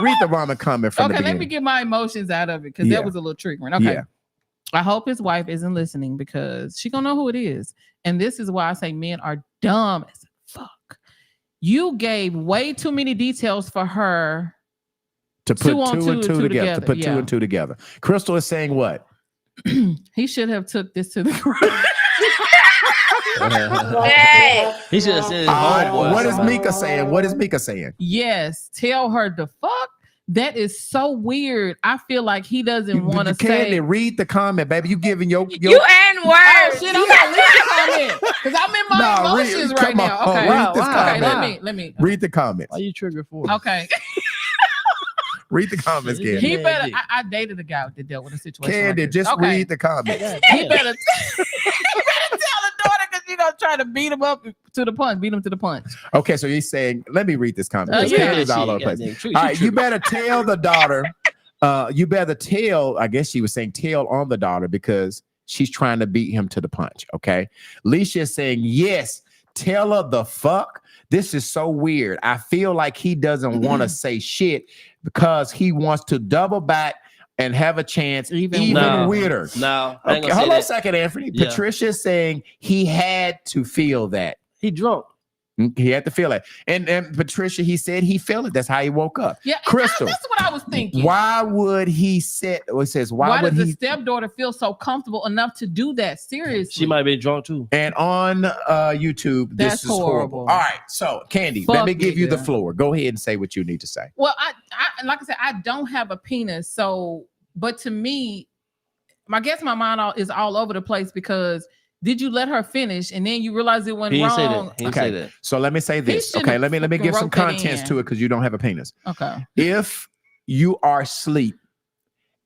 Read the woman comment from the okay, let beginning. me get my emotions out of it because Yeah. that was a little triggering. Okay. Yeah. I hope his wife isn't listening because she gonna know who it is. And this is why I say men are dumb as fuck. You gave way too many details for her. To put Two on two and two two together. To together, put two yeah. and two together. Crystal is saying what? He should have took this to the ground. Hey. He should have said his homeboy. What is Mika saying? What is Mika saying? Yes, tell her the fuck. That is so weird. I feel like he doesn't want to Candy, say. read the comment, baby. You giving your You add Oh words. shit! I'm gonna read the comment because I'm in my No, read- emotions come right now. on, Okay, read this okay. comment. Let me. read the comments. Why you triggered for? Okay. Read the comments, Candy. He Yeah, better. dick. I dated a guy that dealt with a situation. Candy, like this. just Okay. read the comments. He better. He better tell the daughter because you gonna try to beat him up to the punch. Beat him to the punch. Okay, so he's saying, let me read this comment. 'cause Yeah. Candy's all over the place. All right, you better tell the daughter. You better tell. I guess she was saying tell on the daughter because she's trying to beat him to the punch. Okay, Leisha is saying yes. Tell her the fuck. This is so weird. I feel like he doesn't want to say shit because he wants to double back and have a chance even weirder. No. Okay, hold on a second, Anthony. Yeah. Patricia's saying he had to feel that. He drunk. He had to feel it. And Patricia, he said he felt it. That's how he woke up. Yeah, Crystal. That's what I was thinking. Why would he say, it says, why would does the stepdaughter feel so comfortable enough to do that? Seriously. She might be drunk too. And on YouTube, that's this is horrible. All right. So, Candy, let me give you the floor. Go ahead and say what you need to say. Well, I like I said, I don't have a penis. So, but to me, I guess my mind is all over the place because did you let her finish and then you realize it went wrong? He didn't say that. So let me say this. Okay, let me give some contents to it because you don't have a penis. Okay. If you are asleep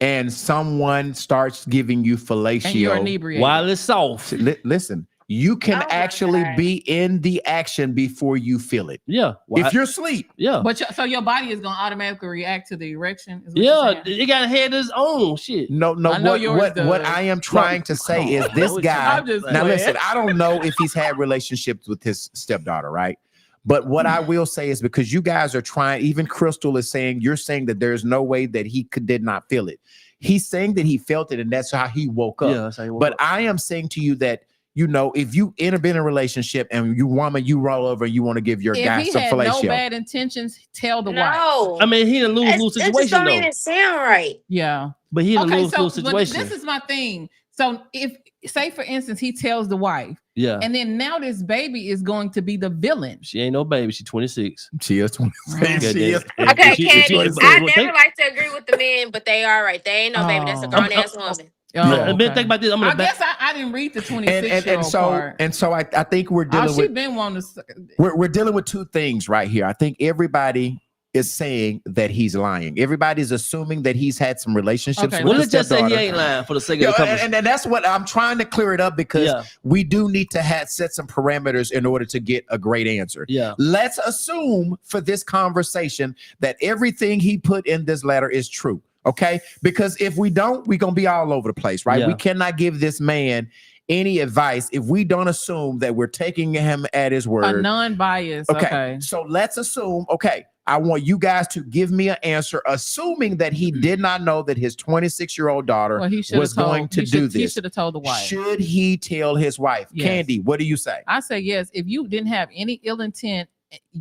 and someone starts giving you fellatio and you're inebriated while it's soft, listen, you can actually be in the action before you feel it. Yeah. If you're asleep. Yeah. But so your body is gonna automatically react to the erection. Yeah, it got a head of its own shit. No. What I am trying to say is this guy. Now listen, I don't know if he's had relationships with his stepdaughter, right? But what I will say is because you guys are trying, even Crystal is saying, you're saying that there's no way that he did not feel it. He's saying that he felt it and that's how he woke up. Yeah, that's how he woke up. I am saying to you that, you know, if you been in a relationship and you roll over and you want to give your guy some fellatio. If he had no bad intentions, tell the wife. I mean, he in a lose-lose situation just don't even sound right. Yeah. But he in a lose-lose situation. But this is my thing. So if, say for instance, he tells the wife, and then now this baby is going to be the villain. She ain't no baby. She's 26. She is 26. Okay, Candy, I never like to agree with the men, but they are right. They ain't no baby. That's a grown-ass woman. Think about this. I guess I didn't read the 26-year-old part. And so I think we're dealing with. Been wanting to. We're dealing with two things right here. I think everybody is saying that he's lying. Everybody's assuming that he's had some relationships. Okay, let's just say he ain't lying for the sake of the and that's what I'm trying to clear it up because we do need to set some parameters in order to get a great answer. Yeah. Let's assume for this conversation that everything he put in this letter is true. Okay, because if we don't, we're gonna be all over the place, right? We cannot give this man any advice if we don't assume that we're taking him at his word. A non-biased. Okay. So let's assume. Okay, I want you guys to give me an answer, assuming that he did not know that his 26-year-old daughter was going to do this. He should have told the wife. Should he tell his wife? Yes. Candy, what do you say? I say yes. If you didn't have any ill intent,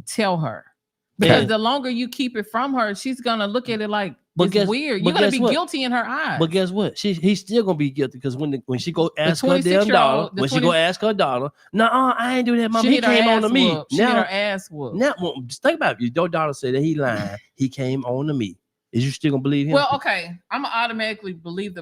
tell her. Because the longer you keep it from her, she's gonna look at it like it's weird. You're gonna be guilty in her eyes. But guess what? He's still gonna be guilty because when she go ask her damn daughter, she go ask her daughter, "Nah, I ain't doing that, mom. He came on to me." She get her ass whooped. Now, just think about it. Your daughter said that he lied. He came on to me. Is you still gonna believe him? Well, okay. I'm gonna automatically believe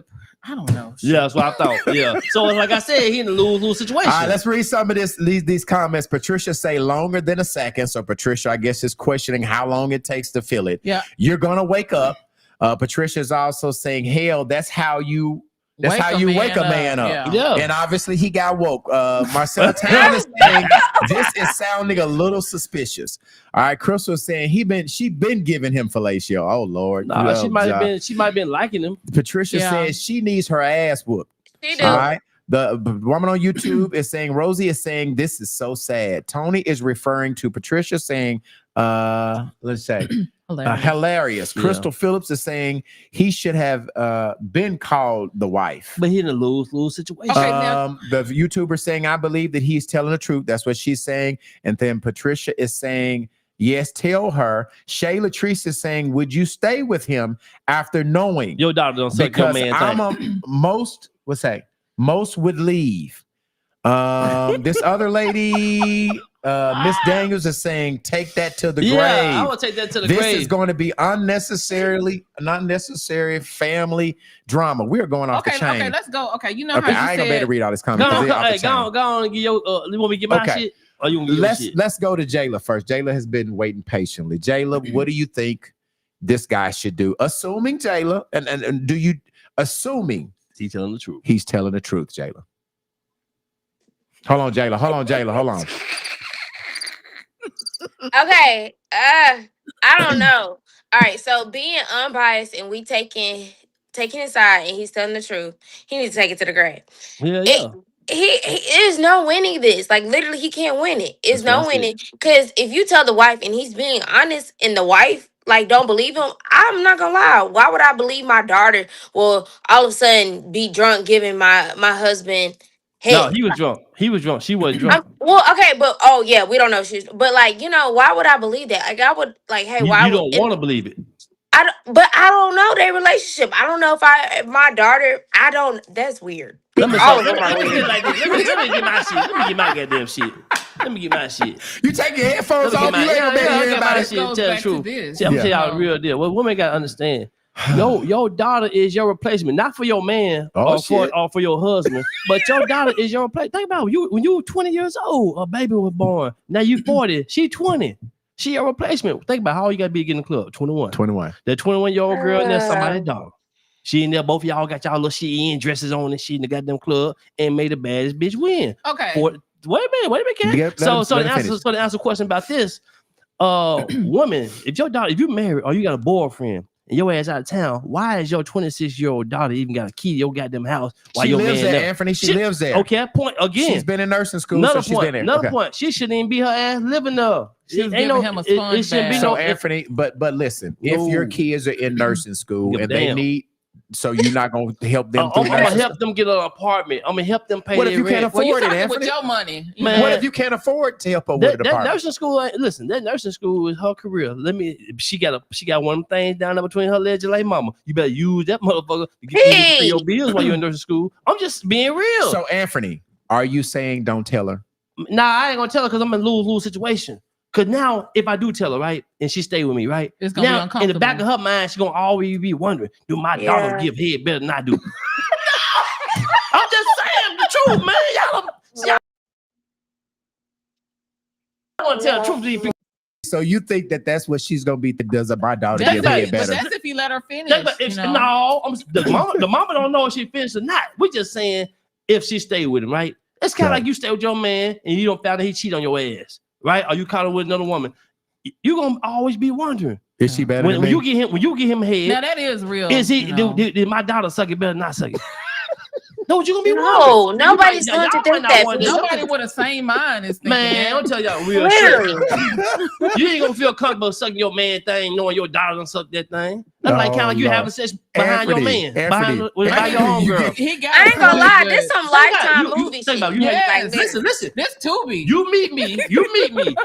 I don't know. Yeah, that's what I thought. Yeah. So like I said, he in a lose-lose situation. All right, let's read some of these comments. Patricia say longer than a second. So Patricia, I guess, is questioning how long it takes to feel it. Yeah. You're gonna wake up. Patricia's also saying, hell, that's how you wake a man up. Yeah. And obviously he got woke. Marcella Town is saying this is sounding a little suspicious. All right, Crystal is saying she been giving him fellatio. Oh Lord. Nah, she might have been liking him. Patricia says she needs her ass whooped. She do. All right. The woman on YouTube is saying, Rosie is saying, this is so sad. Tony is referring to Patricia saying, let's say, hilarious. Crystal Phillips is saying he should have been called the wife. But he in a lose-lose situation. Okay, the YouTuber saying, I believe that he's telling the truth. That's what she's saying. And then Patricia is saying, yes, tell her. Shay Latrice is saying, would you stay with him after knowing? Your daughter don't suck your man. Most would leave. This other lady, Miss Daniels, is saying, take that to the grave. I will take that to the grave. This is going to be not necessary family drama. We're going off the chain. Okay, let's go. Okay, you know how I ain't gonna be able to read all this comment. Go on and give your. You want me to get my shit? Or you want me to get shit? Let's go to Jayla first. Jayla has been waiting patiently. Jayla, what do you think this guy should do? Assuming Jayla, and do you assuming he's telling the truth? He's telling the truth, Jayla. Hold on, Jayla. Hold on. Okay. I don't know. All right. So being unbiased and we taking his side and he's telling the truth, he needs to take it to the grave. Yeah. is no winning this. Like literally, he can't win it. It's That's what no I said. winning because if you tell the wife and he's being honest, and the wife like don't believe him, I'm not gonna lie. Why would I believe my daughter will all of a sudden be drunk giving my husband No, head? he was drunk. He was drunk. She wasn't drunk. Well, okay, but oh yeah, we don't know if she's. But like why would I believe that? Like I would like, hey, why You would? don't want to believe it. But I don't know their relationship. I don't know if my daughter. I don't. That's weird. Let me All of say them are it weird. like this. Let me get my shit. Let me get my goddamn shit. Let me get my shit. You take your headphones Let me off. get You ain't gonna be able to hear my about shit. it. Tell Goes the back to truth. this. See, I'm gonna Yeah. tell y'all the real deal. Well, women gotta understand. Your daughter is your replacement, not for your man or for your husband, but your daughter is your replacement. Think about it. When you were 20 years old, a baby was born. Now you 40. She 20. She your replacement. Think about how you gotta be to get in the club. 21. 21. That 21-year-old girl and there's somebody's daughter. She in there, both of y'all got y'all little Shein dresses on and shit in the goddamn club and made the baddest bitch win. Okay. Wait a minute, Ken. Yeah, So let to him finish. answer a question about this, woman, if you married or you got a boyfriend and your ass out of town, why is your 26-year-old daughter even got a key to your goddamn house while She your lives man there, there? Anthony. She lives there. Okay, point again. She's been in nursing school, Another so she's point. been there. Another Okay. point. She shouldn't even be her ass living there. She was giving him a sponge it shouldn't be bath. So no. Anthony, but listen, if your No. kids are in nursing school Give a and they damn. need, so you're not gonna help them through I'm gonna nursing help school? them get an apartment. I'm gonna help them pay What if their you can't rent. Well, you afford it, talking Anthony? with your money, Man, What if you can't afford to help her with That, an that apartment? nursing school, listen, that nursing school is her career. She got one of them things down there between her legs like mama. You better use that motherfucker to get you to pay your bills while you're in nursing school. I'm just being real. So Anthony, are you saying don't tell her? Nah, I ain't gonna tell her because I'm in a lose-lose situation. Cause now if I do tell her, right, and she stay with me, right? It's gonna be now, uncomfortable. in the back of her mind, she's gonna always be wondering, do my daughter give head better than I do? I'm just saying the truth, man. Y'all want to tell the truth to these people. So you think that that's what she's gonna be? Does my daughter That's give right, head but better? that's if you let her finish. The mama don't know if she finished or not. We just saying if she stay with him, right? It's kind of Right. like you stay with your man and you don't find out he cheat on your ass, right? Or you caught him with another woman. You gonna always be wondering Is she better than when me? you get him head. Now that is real. Is he? you know. Did my daughter suck it better than I suck it? No, what you gonna be No, wondering? nobody's Y'all going to might think not that. want to- Nobody with the same mind is thinking Man, I'll that. tell y'all real Literally. shit. You ain't gonna feel comfortable sucking your man thing, knowing your daughter done suck that thing. That's like kind of like you No. having sex behind your Anthony, man, behind your Anthony, homegirl. He got I ain't gonna lie, good. this some Think about Lifetime you movie think shit. about you Yes. like this. Listen. This Tubi. You meet me. You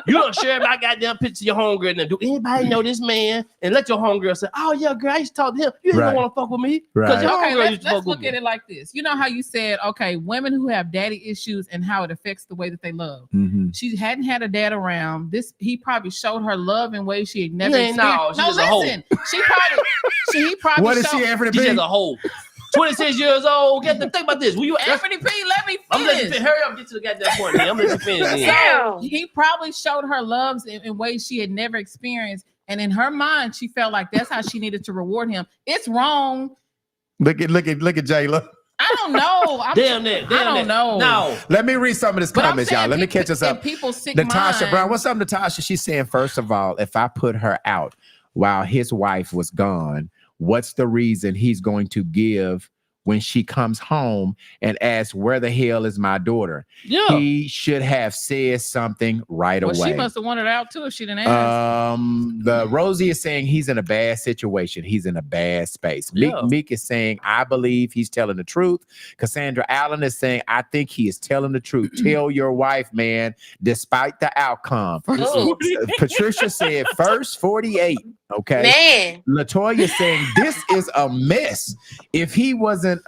don't share my goddamn picture of your homegirl. And do anybody know this man? And let your homegirl say, "Oh yeah, girl, I used to talk to him. You ain't Right. gonna want to fuck with me Right. because your Okay, homegirl used to let's fuck with look at me." it like this. You know how you said, okay, women who have daddy issues and how it affects the way that they love. Mhm. She hadn't had a dad around. He probably showed her love in ways she had never Man, no, experienced. she was a hoe. listen. He probably What is showed, she, Anthony? She's P? just a hoe. 26 years old. Think about this. Will you? Anthony P, let me I'm letting finish. you hurry up. Get to the goddamn point. Man. I'm letting you finish. Then. Damn. He probably showed her loves in ways she had never experienced. And in her mind, she felt like that's how she needed to reward him. It's wrong. Look at Jayla. I don't know. Damn that. I don't know. No. Let me read some of this But I'm comments, saying y'all. Let me people- catch us in up. people's sick Natasha mind- Brown, what's up, Natasha? She's saying, first of all, if I put her out while his wife was gone, what's the reason he's going to give when she comes home and asks, where the hell is my daughter? Yeah. He should have said something right Well, away. she must have wanted out too if she didn't ask. The Rosie is saying he's in a bad situation. He's in a bad space. Yeah. Meek is saying, I believe he's telling the truth. Cassandra Allen is saying, I think he is telling the truth. Tell your wife, man, despite the outcome. Ooh. Patricia said, first 48. Okay. Man. Latoya saying, this is a mess. If he wasn't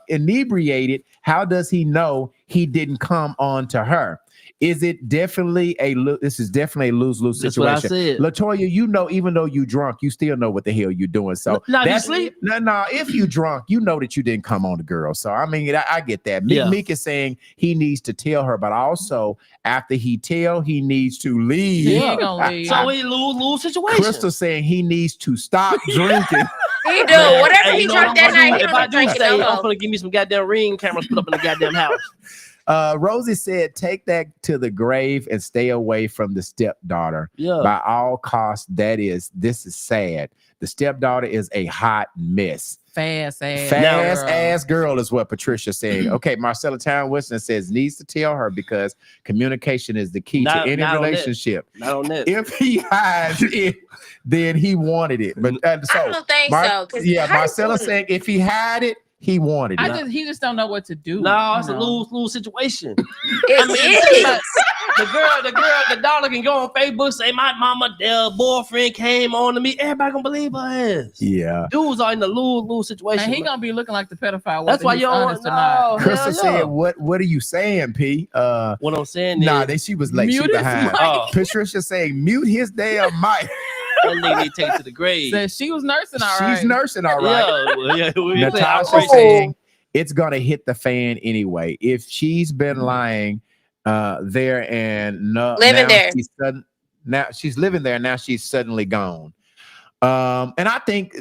inebriated, how does he know he didn't come on to her? Is it definitely this is definitely a lose-lose That's situation. what I said. Latoya, you know, even though you drunk, you still know what the hell you're doing. So Now, if you that's sleep? no. If you drunk, you know that you didn't come on the girl. So I mean, I get that. Yeah. Meek is saying he needs to tell her, but also after he needs to leave. He ain't gonna leave. So we lose situation. Crystal saying he needs to stop drinking. He do. Man, Whatever hey, he you know drank what that I'm gonna night, do? he If I was do drinking say, no I'm more. gonna give me some goddamn ring cameras put up in the goddamn house. Rosie said, take that to the grave and stay away from the stepdaughter. Yeah. By all costs, this is sad. The stepdaughter is a hot mess. fast ass girl is what Patricia said. Okay, Marcella Town Wilson says needs to tell her because communication is the key to any relationship. Not on that. If he hides it, then he wanted it. But so I don't think so. Marcella saying if he had it, he wanted it. He just don't know what to do. No, it's a lose situation. It is. The daughter can go on Facebook, say my mama, their boyfriend came on to me. Everybody gonna believe her ass. Yeah. Dudes are in the lose situation. And he gonna be looking like the pedophile. That's why you don't want to. Crystal said, "What are you saying, P?" What I'm saying is, she was late. She behind. Patricia saying, "Mute his damn mic." That nigga need to take to the grave. Said she was nursing all right. She's nursing all right. Yeah. Natasha saying it's gonna hit the fan anyway. If she's been lying there and living there, now she's living there. Now she's suddenly gone. And I think,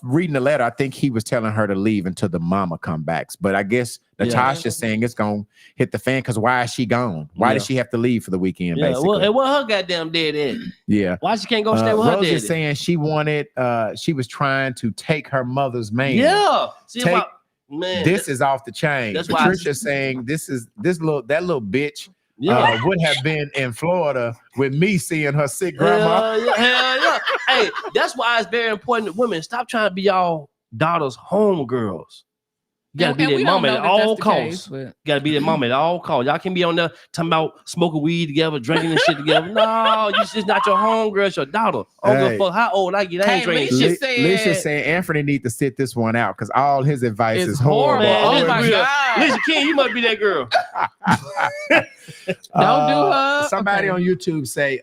reading the letter, I think he was telling her to leave until the mama come back. But I guess Natasha's saying it's gonna hit the fan because why is she gone? Why did she have to leave for the weekend? Basically, well, and what her goddamn dead at? Yeah, why she can't go stay with her Rose daddy? is saying she wanted, she was trying to take her mother's man. Yeah, man, this is off the chain. That's Patricia's saying that little bitch. Would have been in Florida with me seeing her sick grandma. Hell yeah. Hey, that's why it's very important that women stop trying to be y'all daughters' homegirls. You gotta be their mama at all costs. Gotta be their mama at all costs. Y'all can be on there talking about smoking weed together, drinking and shit together. No, you just not your homegirl, it's your daughter. I don't give a fuck how old I get. I ain't drinking. Lisha saying Anthony need to sit this one out because all his advice is horrible. Oh my God. Lisha King, you must be that girl. Don't do her. Somebody on YouTube say,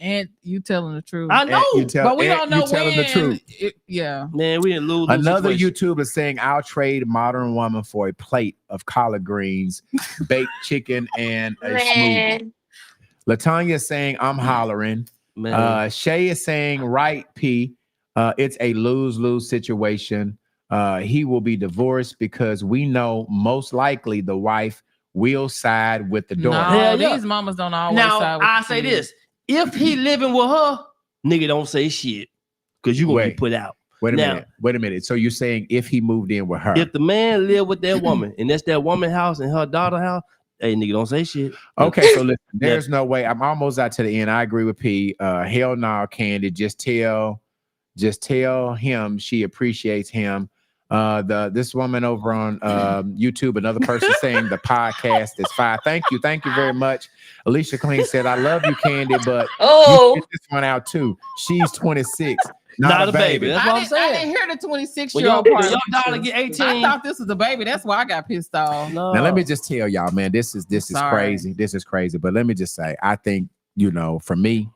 and you telling the truth. I know, but we don't know when. Telling the truth. Man, we didn't lose. Another YouTuber saying, "I'll trade Modern Woman for a plate of collard greens, baked chicken, and a smoothie." Latanya saying, "I'm hollering." Shay is saying, "Right, P. It's a lose-lose situation. He will be divorced because we know most likely the wife will side with the daughter." No, these mamas don't always side with I say this: if he living with her, nigga, don't say shit because you gonna be put out. Wait a minute. So you're saying if he moved in with her, if the man live with that woman and that's that woman house and her daughter house, hey, nigga, don't say shit. Okay, so listen, there's no way. I'm almost out to the end. I agree with P. Hell no, Candy. Just tell him she appreciates him. This woman over on YouTube, another person saying the podcast is fine. Thank you very much. Alicia Clean said, "I love you, Candy, but you get this one out too. She's 26, not a baby." That's what I'm saying. I didn't hear the 26-year-old part. Your daughter get 18. I thought this was a baby. That's why I got pissed off. No. Now let me just tell y'all, man, this is crazy. This is crazy. But let me just say, I think for me,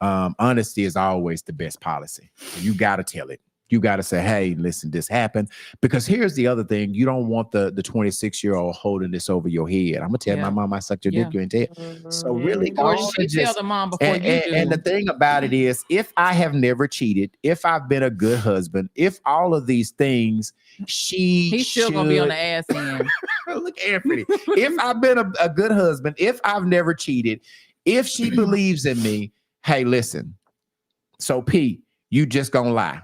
honesty is always the best policy. You got to tell it. You got to say, "Hey, listen, this happened." Because here's the other thing. You don't want the 26-year-old holding this over your head. I'm going to tell my mom I sucked your dick, you ain't tell. So really, or she tell the mom before you do. And the thing about it is, if I have never cheated, if I've been a good husband, if all of these things, he's still going to be on the ass end. Look, Anthony. If I've been a good husband, if I've never cheated, if she believes in me, hey, listen. So P, you just going to lie.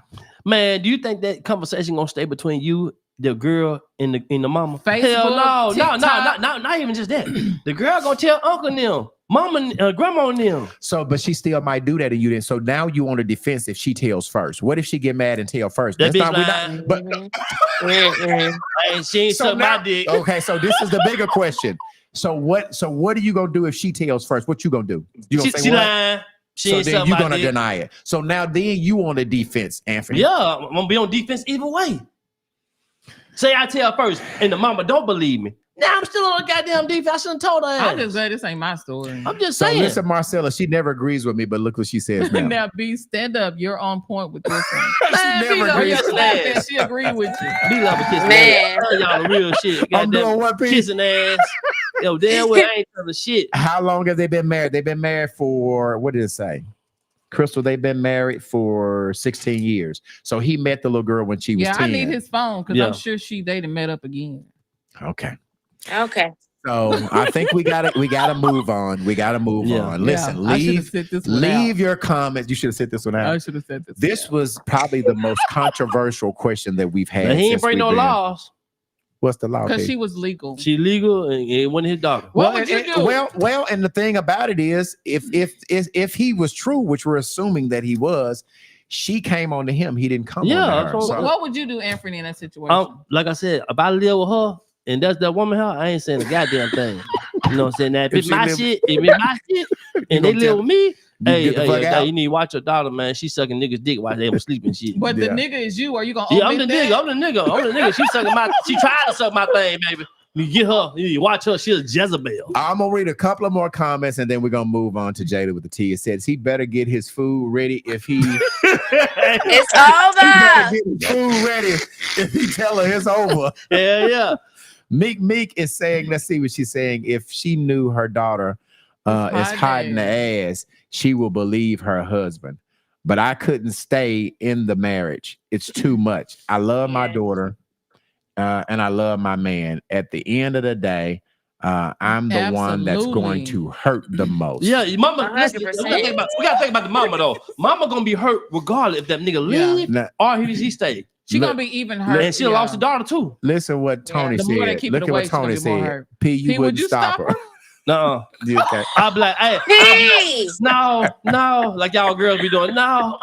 Man, do you think that conversation gonna stay between you, the girl, and the mama? Facebook, hell no, TikTok. not even just that. The girl gonna tell uncle and them, mama, grandma and them. So, but she still might do that, and you didn't. So now you on the defense if she tells first. What if she get mad and tell first? That That's bitch not. But she ain't suck my dick. Okay, so this is the bigger question. So what are you gonna do if she tells first? What you gonna do? You gonna say she what? lying. So then you're gonna deny it. So now then you on the defense, Anthony. Yeah, I'm gonna be on defense either way. Say I tell first, and the mama don't believe me. Now I'm still on the goddamn defense. I shouldn't have told her. I'm just saying this ain't my story. I'm just saying. So listen, Marcella, she never agrees with me, but look what she says now. Now, B, stand up. You're on point with this one. She never agrees with me. She agreed with you. Be love a kiss, Man. Tell y'all the real shit. I'm doing what, P? Kissing ass. Yo, damn well I ain't telling shit. How long have they been married? They've been married for, what did it say? Crystal, they've been married for 16 years. So he met the little girl when she was 10. I need his phone because I'm sure they done met up again. Okay. So I think we gotta move on. We gotta move on. Listen, leave your comments. You should have said this one out. I should have said this. This was probably the most controversial question that we've had. But he ain't break no laws. What's the law? Because she was legal. She legal, and it wasn't his daughter. What would you do? Well, and the thing about it is, if he was true, which we're assuming that he was, she came on to him. He didn't come on to her. So. What would you do, Anthony, in that situation? Like I said, if I live with her and that's that woman, I ain't saying a goddamn thing. You know what I'm saying? Now, if it's my shit, and they live with me, hey, you need to watch your daughter, man. She sucking niggas' dick while they was sleeping shit. But the nigga is you. Are you gonna? Yeah, I'm the nigga. She sucking she tried to suck my thing, baby. You get her, you watch her, she's a Jezebel. I'm gonna read a couple of more comments and then we're gonna move on to Jada with the T. It says he better get his food ready if he it's over. He better get his food ready if he tell her it's over. Yeah. Meek is saying, let's see what she's saying. If she knew her daughter is hiding the ass, she will believe her husband. But I couldn't stay in the marriage. It's too much. I love my daughter. And I love my man. At the end of the day, I'm the one that's going to hurt the most. Yeah, mama. Listen, we gotta think about the mama though. Mama gonna be hurt regardless if that nigga leave or he stay. She gonna be even hurt. And she lost a daughter too. Listen what Tony said. Look at what Tony said. P, you wouldn't stop her. No. Okay. I'll be like, hey, no, like y'all girls be doing. No,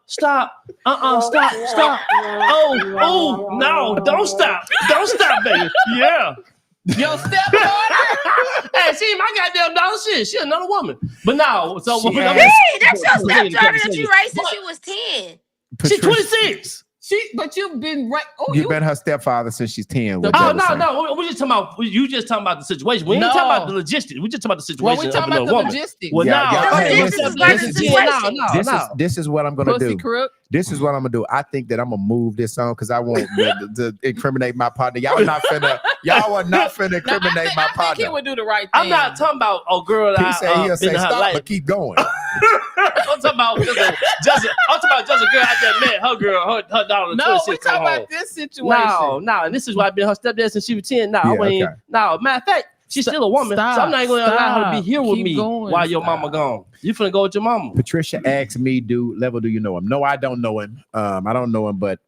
stop, stop. Oh, no, don't stop, baby. Yeah. Your stepdaughter? Hey, she my goddamn daughter. She another woman. But now, so that's your stepdaughter that you raised since she was 10. She's 26. But you've been right. Oh, you've been her stepfather since she's 10. No. We're just talking about you. Just talking about the situation. We ain't talking about the logistics. We just talking about the situation. Well, we talking about the logistics. Well, this is what I'm gonna do. This is what I'm gonna do. I think that I'm gonna move this on because I want to incriminate my partner. Y'all are not finna incriminate my partner. I think he would do the right thing. I'm not talking about girl. He said he'll say stop, but keep going. I'm talking about just a girl I just met. Her girl, her daughter. No, we talking about this situation. No, and this is why I've been her stepdad since she was 10. Matter of fact, she's still a woman, so I'm not going to allow her to be here with me while your mama gone. You finna go with your mama. Patricia asked me, do you know him? No, I don't know him. I don't know him, but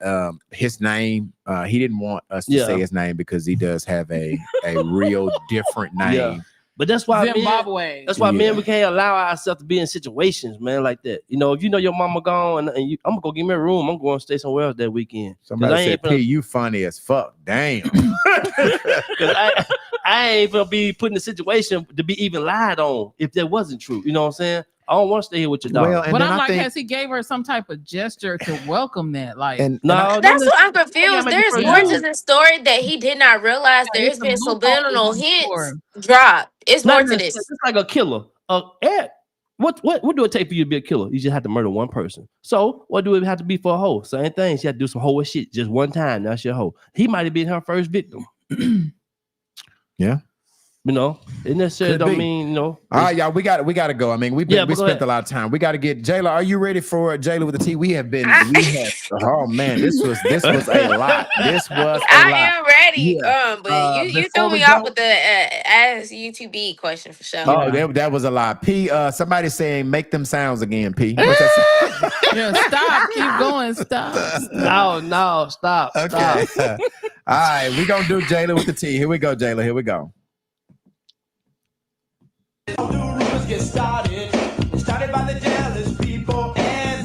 his name, he didn't want us to say his name because he does have a real different name. Yeah. But that's why Zimbabwe. Men we can't allow ourselves to be in situations, man, like that. You know, if you know your mama gone and I'm gonna go give me a room, I'm going to stay somewhere else that weekend. Somebody said, P, you funny as fuck. Damn. I ain't gonna be put in a situation to be even lied on if that wasn't true. You know what I'm saying? I don't want to stay here with your daughter. Well, but I'm like, has he gave her some type of gesture to welcome that? Like, that's what I'm confused. There's more to the story that he did not realize. There's been subliminal hints dropped. It's more to this. It's like a killer. What do it take for you to be a killer? You just have to murder one person. So what do it have to be for a hoe? Same thing. She had to do some hoe shit just one time. That's your hoe. He might have been her first victim. Yeah. You know, it necessarily don't mean, you know. All right, y'all, we got to go. I mean, we spent a lot of time. We got to get Jayla. Are you ready for Jayla with the T? Oh man, this was a lot. I am ready. But you threw me off with the ask YouTube question for sure. Oh, that was a lot. P, somebody saying make them sounds again, P. What's that? Yeah, stop. Keep going. Stop. No, stop. Okay. All right, we're gonna do Jayla with the T. Here we go, Jayla. Here we go.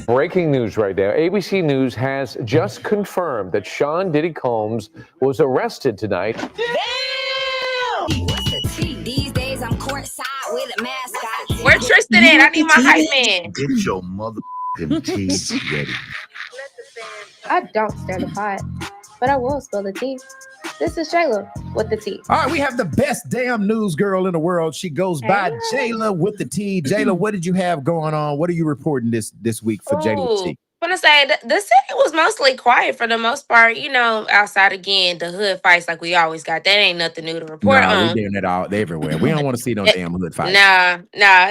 Breaking news right now. ABC News has just confirmed that Sean Diddy Combs was arrested tonight. What's the T? These days I'm courtside with a mascot. Where Tristan at? I need my hype man. Get your motherfucking tea ready. I don't stir the pot, but I will spill the tea. This is Jayla with the T. All right, we have the best damn news girl in the world. She goes by Jayla with the T. Jayla, what did you have going on? What are you reporting this week for Jayla with the T? I'm to say the city was mostly quiet for the most part. You know, outside again the hood fights like we always got. That ain't nothing new to report Nah, we on. doing it all everywhere. We don't want to see no damn hood fights. Nah,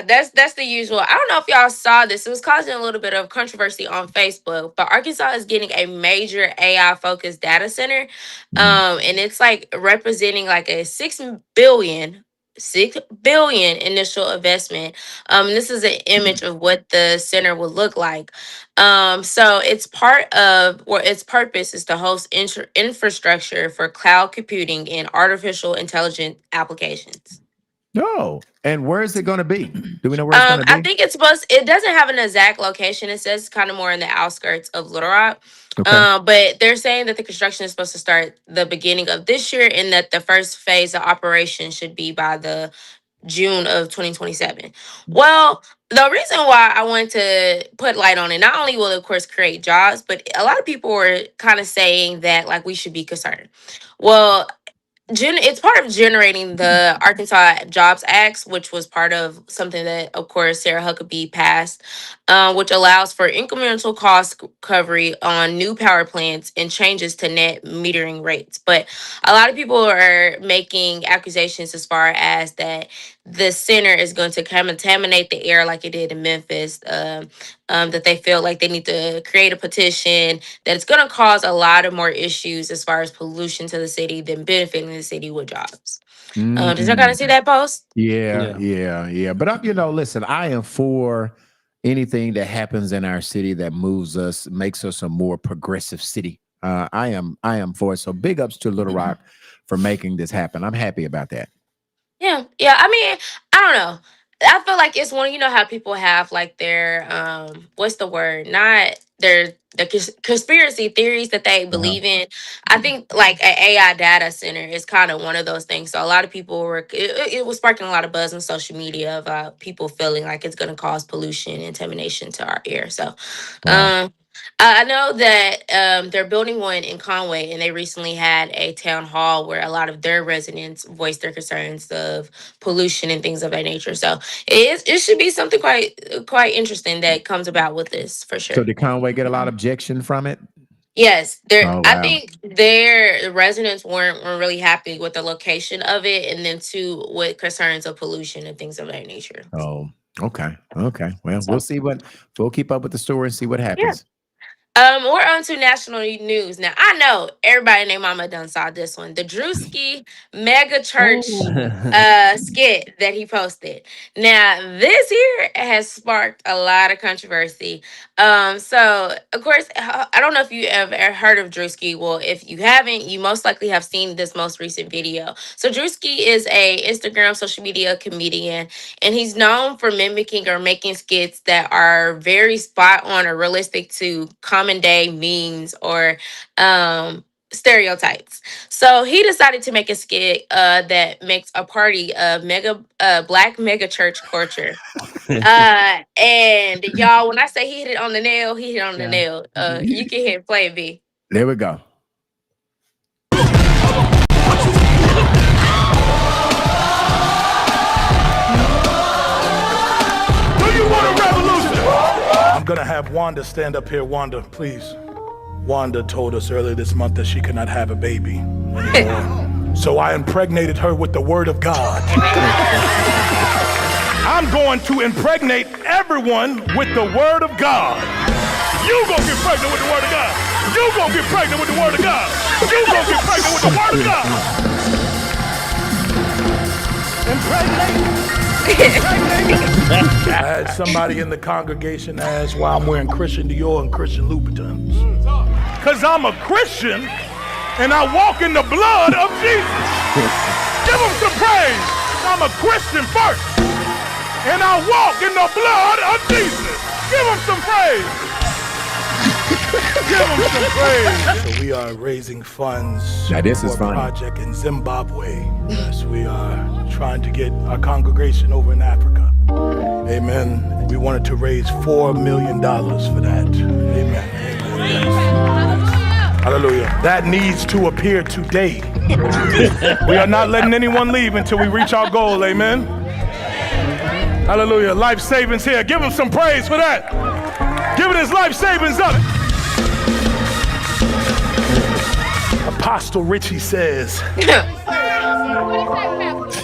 that's the usual. I don't know if y'all saw this. It was causing a little bit of controversy on Facebook, but Arkansas is getting a major AI focused data center. And it's like representing like a $6 billion initial investment. This is an image of what the center would look like. So it's part of, or its purpose is to host infrastructure for cloud computing and artificial intelligence applications. No. And where is it going to be? Do we know where it's going to be? I think it doesn't have an exact location. It says kind of more in the outskirts of Little Rock. Okay. But they're saying that the construction is supposed to start the beginning of this year and that the first phase of operation should be by the June of 2027. Well, the reason why I wanted to put light on it, not only will it, of course, create jobs, but a lot of people were kind of saying that like we should be concerned. Well, it's part of generating the Arkansas Jobs Act, which was part of something that, of course, Sarah Huckabee passed, which allows for incremental cost recovery on new power plants and changes to net metering rates. But a lot of people are making accusations as far as that the center is going to contaminate the air like it did in Memphis, that they feel like they need to create a petition, that it's going to cause a lot of more issues as far as pollution to the city than benefiting the city with jobs. Did you kind of see that post? Yeah. But listen, I am for anything that happens in our city that moves us, makes us a more progressive city. I am for it. So big ups to Little Rock for making this happen. I'm happy about that. Yeah. I mean, I don't know. I feel like it's one, you know how people have like their what's the word? Not the conspiracy theories that they believe in. I think like an AI data center is kind of one of those things. So a lot of people were it was sparking a lot of buzz on social media about people feeling like it's going to cause pollution and contamination to our air. So I know that they're building one in Conway, and they recently had a town hall where a lot of their residents voiced their concerns of pollution and things of that nature. So it should be something quite interesting that comes about with this for sure. So did Conway get a lot of objection from it? Yes, Oh, wow. I think their residents weren't really happy with the location of it, and then too with concerns of pollution and things of that nature. Oh, okay. Well, we'll keep up with the story and see what happens. We're on to national news. Now, I know everybody and their mama done saw this one. The Drewski Mega Church skit that he posted. Now, this here has sparked a lot of controversy. So, of course, I don't know if you have ever heard of Drewski. Well, if you haven't, you most likely have seen this most recent video. So, Drewski is a Instagram social media comedian, and he's known for mimicking or making skits that are very spot on or realistic to common day memes or stereotypes. So he decided to make a skit that makes a party of black mega church culture. And y'all, when I say he hit it on the nail, he hit on the nail. You can hit play, B. There we go. I'm gonna have Wanda stand up here. Wanda, please. Wanda told us earlier this month that she could not have a baby anymore. So I impregnated her with the word of God. I'm going to impregnate everyone with the word of God. You gonna get pregnant with the word of God. You gonna get pregnant with the word of God. You gonna get pregnant with the word of God. Impregnate. I had somebody in the congregation ask why I'm wearing Christian Dior and Christian Louboutins. Because I'm a Christian and I walk in the blood of Jesus. Give him some praise. I'm a Christian first and I walk in the blood of Jesus. Give him some praise. Give him some praise. So we are raising funds now, this for is a fun. project in Zimbabwe. Yes, we are trying to get our congregation over in Africa. Amen. We wanted to raise $4 million for that. Amen. Yes. Hallelujah. That needs to appear today. We are not letting anyone leave until we reach our goal. Amen. Hallelujah. Life savings here. Give him some praise for that. Give it his life savings up. Apostle Richie says,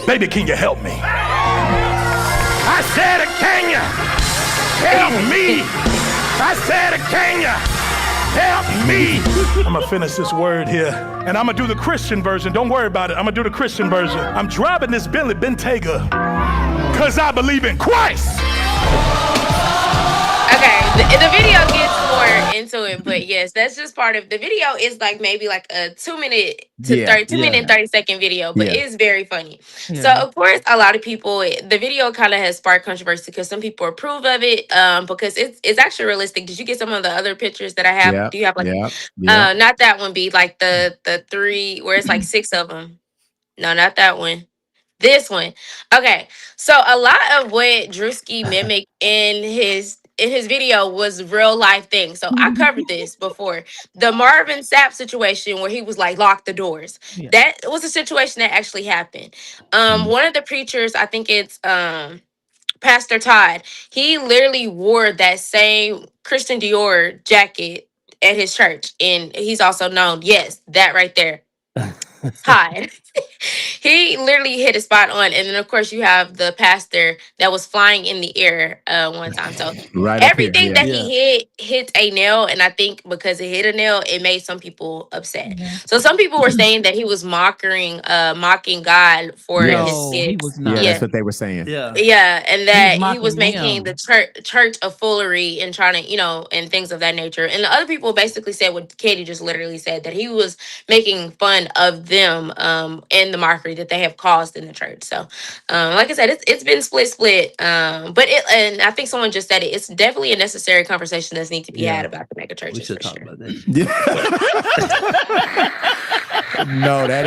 baby, can you help me? I said, can you help me? I said, can you help me? I'm gonna finish this word here, and I'm gonna do the Christian version. Don't worry about it. I'm gonna do the Christian version. I'm driving this Bentley Bentayga because I believe in Christ. Okay, the video gets more into it, but yes, that's just part of the video. Is like maybe like a 2 minute to 2 minute and 30-second video, but it's very funny. So of course, a lot of people, the video kind of has sparked controversy because some people approve of it, because it's actually realistic. Did you get some of the other pictures that I have? Do you have like not that one? Be like the 3 where it's like 6 of them. No, not that one. This one. Okay, so a lot of what Drewski mimicked in his video was real life things. So I covered this before. The Marvin Sapp situation where he was like, lock the doors. That was a situation that actually happened. One of the preachers, I think it's Pastor Todd, he literally wore that same Christian Dior jacket at his church. And he's also known, yes, that right there. Todd. He literally hit a spot on, and then of course you have the pastor that was flying in the air one time. So everything that he hit a nail, and I think because it hit a nail, it made some people upset. So some people were saying that he was mocking God for his kids. He was not. Yeah, that's what they were saying. Yeah, and that he was making the church a foolery and trying to, and things of that nature. And the other people basically said what Katie just literally said, that he was making fun of them and the mockery that they have caused in the church. So like I said, it's been split. But and I think someone just said it. It's definitely a necessary conversation that's need to be had about the mega churches. We should talk about that. No, that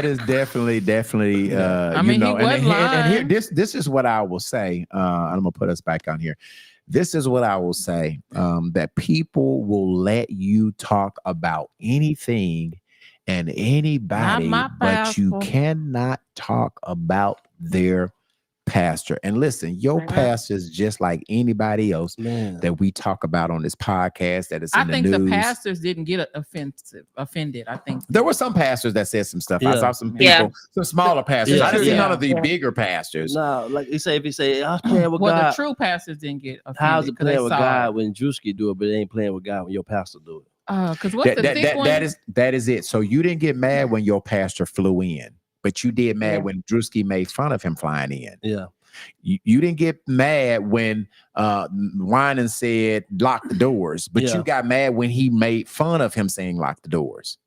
is definitely. I mean, and here, this is what I will say. I'm gonna put us back on here. This is what I will say. That people will let you talk about anything and anybody, but you cannot talk about their pastor. And listen, your pastor is just like anybody else that we talk about on this podcast. That is, I think the pastors didn't get offended. I think there were some pastors that said some stuff. I saw some people, some smaller pastors. I didn't see none of the bigger pastors. No, like if you say, I was playing with God. Well, the true pastors didn't get offended. How's it playing with God when Drewski do it, but it ain't playing with God when your pastor do it? Because what's the thick one? That is it. So you didn't get mad when your pastor flew in, but you did mad when Drewski made fun of him flying in. Yeah. You didn't get mad when Winan said lock the doors, but you got mad when he made fun of him saying lock the doors.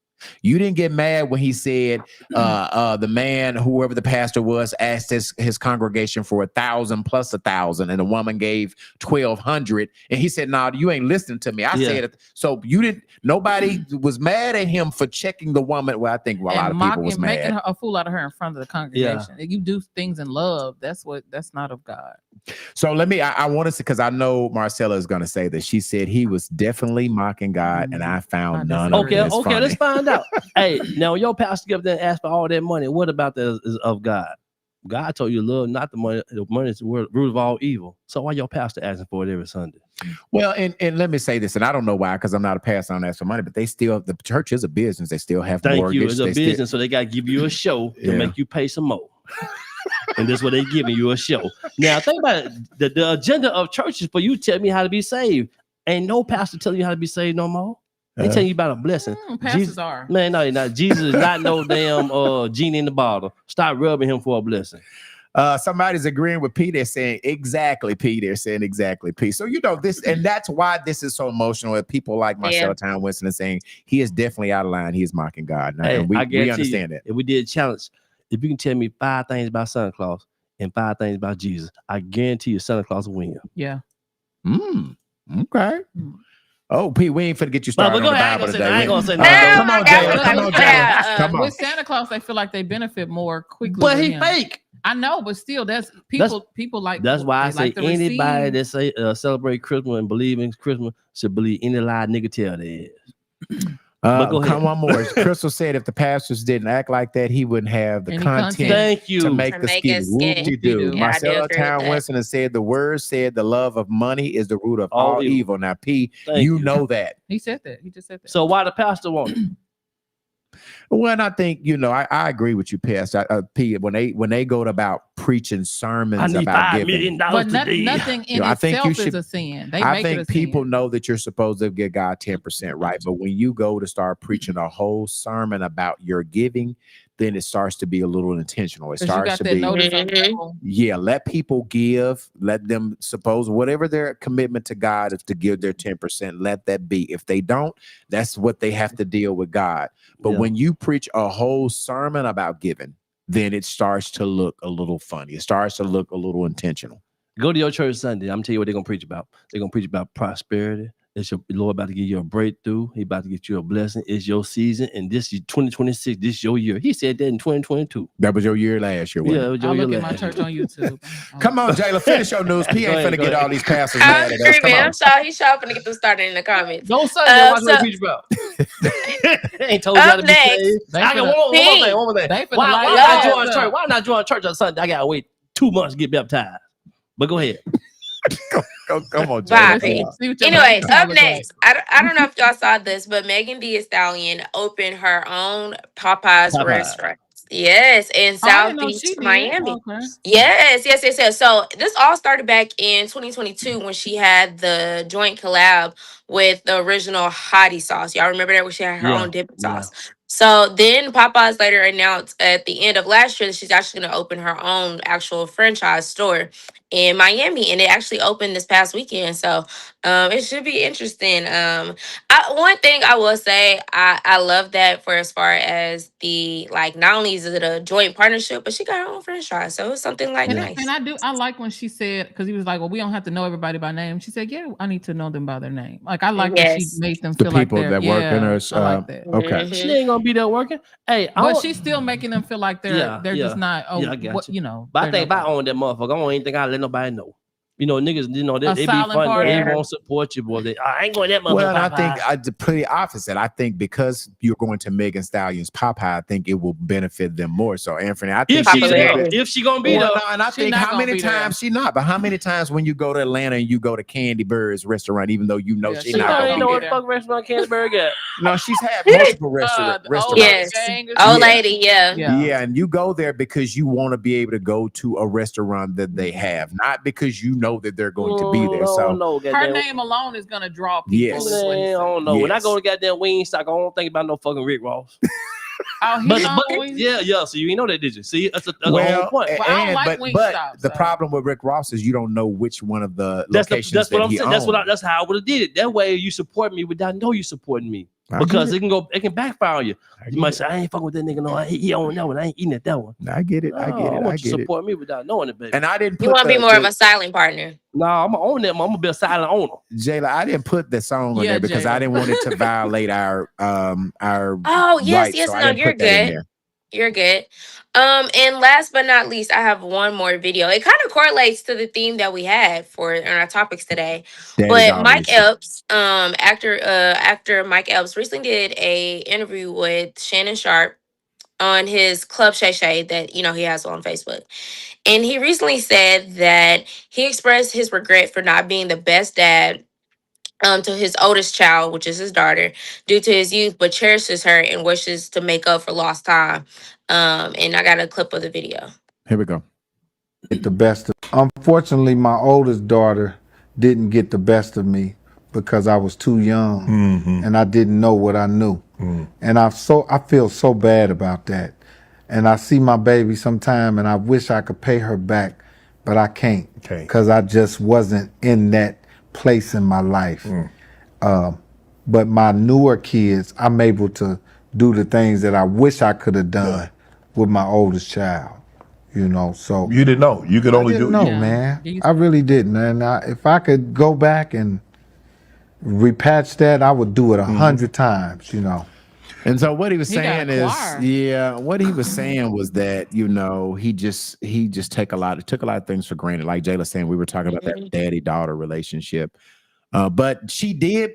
You didn't get mad when he said the man, whoever the pastor was, asked his congregation for 1,000 plus 1,000, and the woman gave 1,200, and he said, "No, you ain't listening to me. I said it." So you didn't. Nobody was mad at him for checking the woman. Well, I think a lot of people was mad, making a fool out of her in front of the congregation. If you do things in love, that's not of God. So let me. I want to say, because I know Marcella is going to say that she said he was definitely mocking God, and I found none of this funny. Let's find out. Hey, now your pastor give them ask for all that money. What about that is of God? God told you to love not the money. The money is the root of all evil. So why your pastor asking for it every Sunday? Well, and let me say this, and I don't know why, because I'm not a pastor on ask for money, but they still, the church is a business. They still have mortgage. It's a business, so they got to give you a show to make you pay some more. And that's what they giving you, a show. Now think about it. The agenda of church is for you to tell me how to be saved. Ain't no pastor telling you how to be saved no more. They tell you about a blessing. Pastors are. Man, no, you're not. Jesus is not no damn genie in the bottle. Stop rubbing him for a blessing. Somebody's agreeing with Pete. They're saying exactly, Pete. They're saying exactly, Pete. So this, and that's why this is so emotional. With people like Marcella Town Winston is saying he is definitely out of line. He is mocking God. Now, and we understand that. If we did a challenge, if you can tell me 5 things about Santa Claus and 5 things about Jesus, I guarantee you Santa Claus will win. Yeah. Okay. Oh, Pete, we ain't finna get you started on the Bible today. I ain't gonna say no. Come on, Jay. Come on. With Santa Claus, they feel like they benefit more quickly. But he fake. I know, but still, that's people like. That's why I say like anybody that say celebrate Christmas and believe in Christmas should believe any lie nigga tell they is. Come on more. Crystal said if the pastors didn't act like that, he wouldn't have the content to make the skit. Whoop-de-doo. Marcella Town Winston has said the word said the love of money is the root of all evil. Now, P, you know that. He said that. He just said that. So why the pastor want it? Well, and I think I agree with you, Pastor. P, when they go about preaching sermons about giving, but nothing in itself is a sin. I think people know that you're supposed to give God 10% right, but when you go to start preaching a whole sermon about your giving, then it starts to be a little intentional. It starts to be, let people give, let them suppose whatever their commitment to God is to give their 10%, let that be. If they don't, that's what they have to deal with God. But when you preach a whole sermon about giving, then it starts to look a little funny. It starts to look a little intentional. Go to your church Sunday. I'm telling you what they're going to preach about. They're going to preach about prosperity. It's your Lord about to give you a breakthrough. He about to get you a blessing. It's your season. And this is 2026. This is your year. He said that in 2022. That was your year last year. Yeah, it was your I'll year look at last my church on YouTube. Come on, Jayla, finish your news. P ain't finna get all these pastors mad at us. Come on. I'm sure he's sure finna get them started in the comments. Don't say that. Watch what they preach about. Ain't told you how to be saved. I got one more thing. Why not join church on Sunday? I gotta wait 2 months to get baptized. But go ahead. Come on, Bobby. Anyway, up next, I don't know if y'all saw this, but Megan Thee Stallion opened her own Popeyes restaurant. Yes, in South Beach, Miami. Okay. Yes. So this all started back in 2022 when she had the joint collab with the original Hottie sauce. Y'all remember that, where she had her own dipping sauce. So then Popeyes later announced at the end of last year that she's actually going to open her own actual franchise store in Miami, and it actually opened this past weekend. So it should be interesting. One thing I will say, I love that for as far as the, like, not only is it a joint partnership, but she got her own franchise. So it's something like nice. And I like when she said, because he was like, well, we don't have to know everybody by name. She said, yeah, I need to know them by their name. Like, I like that she made them feel like people that work in her. I like that. Okay. She ain't gonna be there working. Hey, but she's still making them feel like they're just not. Oh, I got you know. But I think if I own that motherfucker, I don't even think I let nobody know. Niggas, they be fun. They won't support you, boy. I ain't going that motherfucker. Well, I think pretty opposite. I think because you're going to Megan Stallion's Popeye, I think it will benefit them more. So, Anthony, I think if she gonna be there, and I think how many times she not, but how many times when you go to Atlanta and you go to Candy Bird's restaurant, even though you know she's not going to be there. what the fuck restaurant Candy Bird got? No, she's had multiple restaurants. Yes, old lady, yeah, and you go there because you want to be able to go to a restaurant that they have, not because you know that they're going to be there. So her name alone is going to draw people. Yes. I don't know. When I go to goddamn Wingstop, I don't think about no fucking Rick Ross. Yeah. So you know that, did you? See, that's the whole point. But the problem with Rick Ross is you don't know which one of the locations that's what I'm saying. That's how I would have did it. That way you support me without know you supporting me. Because it can backfire on you. You might say, I ain't fucking with that nigga. No, he on that one. I ain't eating at that one. I get it. I want you to support me without knowing it, baby. And I didn't. You want to be more of a silent partner. No, I'm gonna own that. I'm gonna be a silent owner. Jayla, I didn't put the song on there because I didn't want it to violate our. Oh yes, rights, so no, you're good. You're good. And last but not least, I have one more video. It kind of correlates to the theme that we had for our topics today. But Mike Epps, actor Mike Epps, recently did a interview with Shannon Sharpe on his Club Shay Shay that he has on Facebook. And he recently said that he expressed his regret for not being the best dad to his oldest child, which is his daughter, due to his youth, but cherishes her and wishes to make up for lost time. And I got a clip of the video. Here we go. Get the best of. Unfortunately, my oldest daughter didn't get the best of me because I was too young and I didn't know what I knew. And I feel so bad about that. And I see my baby sometime and I wish I could pay her back, but I can't because I just wasn't in that place in my life. But my newer kids, I'm able to do the things that I wish I could have done with my oldest child. So you didn't know. You could only do it. No, man. I really didn't. And if I could go back and repatch that, I would do it 100 times, And so what he was saying what he was saying was that, he just took a lot of things for granted. Like Jayla saying, we were talking about that daddy-daughter relationship. But she did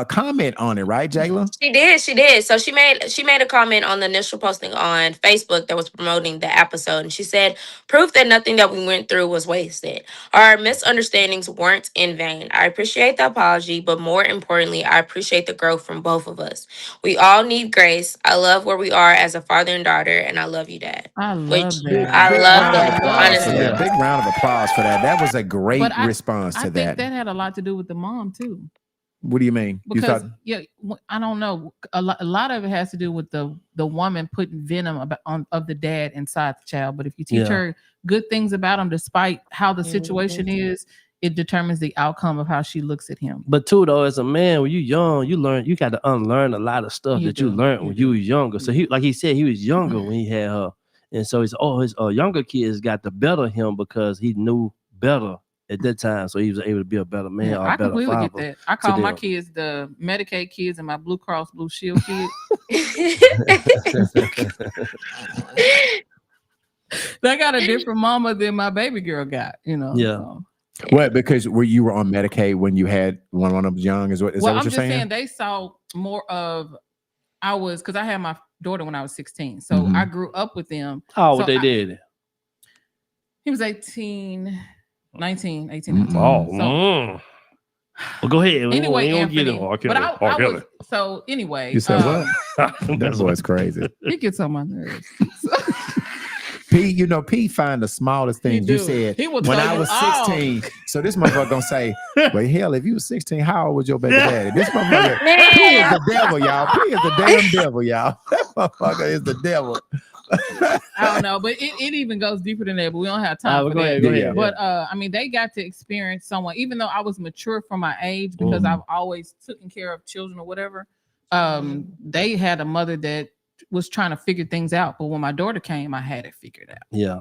comment on it, right, Jayla? She did. So she made a comment on the initial posting on Facebook that was promoting the episode, and she said, "Proof that nothing that we went through was wasted. Our misunderstandings weren't in vain. I appreciate the apology, but more importantly, I appreciate the growth from both of us. We all need grace. I love where we are as a father and daughter, and I love you, Dad." I love Which that. I love Round of that. applause for Honestly, that. Big round of applause for that. That was a great But response to I think that. that had a lot to do with the mom too. What do you mean? Because I don't know. A lot of it has to do with the woman putting venom of the dad inside the child. But if you teach her good things about him, despite how the situation is, it determines the outcome of how she looks at him. But too, though, as a man, when you young, you got to unlearn a lot of stuff you learned when you was younger. So he, like he said, he was younger when he had her, and so his younger kids got to better him because he knew better at that time, so he was able to be a better man. Yeah, or a I better completely father get that. I call my them. kids the Medicaid kids and my Blue Cross Blue Shield kids. They got a different mama than my baby girl got, Yeah. So. What? Because you were on Medicaid when you had one of them was young? Is that what I'm you're just saying? saying they saw more of. Because I had my daughter when I was 16, so I grew up with them. Oh, so they did. He was 18. 19. Oh, So, well, go ahead. Anyway, Anthony, but I was, so anyway. You said what? That boy's crazy. He gets on my nerves. P find the smallest things. You said when I was 16. So this motherfucker gonna say, well, hell, if you was 16, how old was your baby daddy? This motherfucker, P is the devil, y'all. P is the damn devil, y'all. That motherfucker is the devil. I don't know, but it even goes deeper than that, but we don't have time for that. Go ahead. But I mean, they got to experience someone, even though I was mature for my age because I've always taken care of children or whatever. They had a mother that was trying to figure things out, but when my daughter came, I had it figured out. Yeah.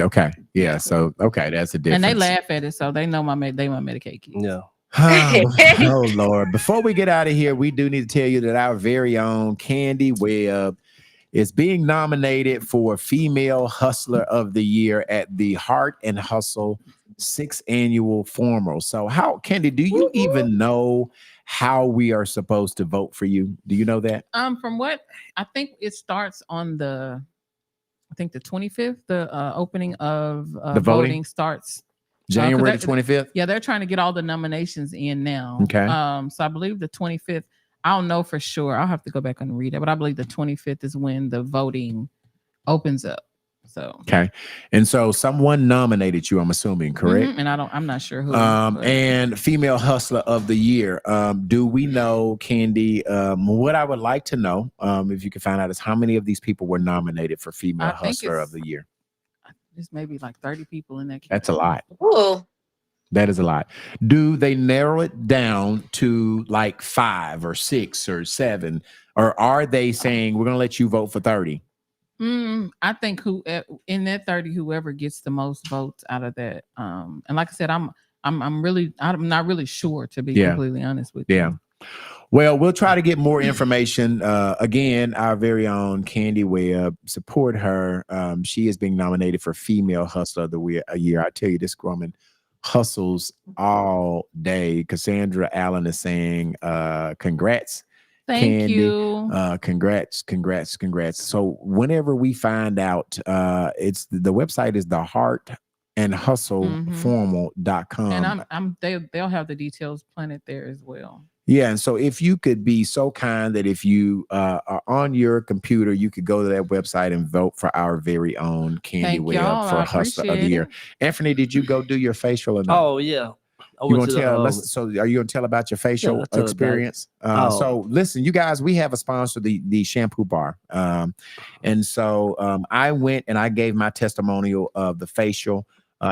Okay. Yeah. So okay, that's a difference. And they laugh at it, so they know my Medicaid kids. Yeah. Oh Lord. Before we get out of here, we do need to tell you that our very own Candy Webb is being nominated for Female Hustler of the Year at the Heart and Hustle 6th Annual Formal. So how, Candy, do you even know how we are supposed to vote for you? Do you know that? From what I think it starts on the 25th, the opening of the voting starts January the 25th. Yeah, they're trying to get all the nominations in now. Okay. So I believe the 25th. I don't know for sure. I'll have to go back and read it, but I believe the 25th is when the voting opens up. So okay, and so someone nominated you, I'm assuming, correct? And I'm not sure who. And Female Hustler of the Year. Do we know, Candy? What I would like to know, if you can find out, is how many of these people were nominated for Female Hustler of the Year? There's maybe like 30 people in that. That's a lot. Ooh. That is a lot. Do they narrow it down to like 5 or 6 or 7, or are they saying we're gonna let you vote for 30? I think in that 30, whoever gets the most votes out of that. And like I said, I'm not really sure, to be completely honest with you. Yeah. Well, we'll try to get more information. Again, our very own Candy Webb, support her. She is being nominated for Female Hustler of the Year. I tell you, this woman hustles all day. Cassandra Allen is saying, congrats. Thank Candy. you. Congrats. So whenever we find out, it's the website is the heartandhustleformal.com. And they'll have the details planted there as well. Yeah, and so if you could be so kind that if you are on your computer, you could go to that website and vote for our very own Candy Webb for Hustler of the Year. Anthony, did you go do your facial or not? Oh yeah. You gonna tell? So are you gonna tell about your facial experience? So listen, you guys, we have a sponsor, the Shampoo Bar, and so I went and I gave my testimonial of the facial.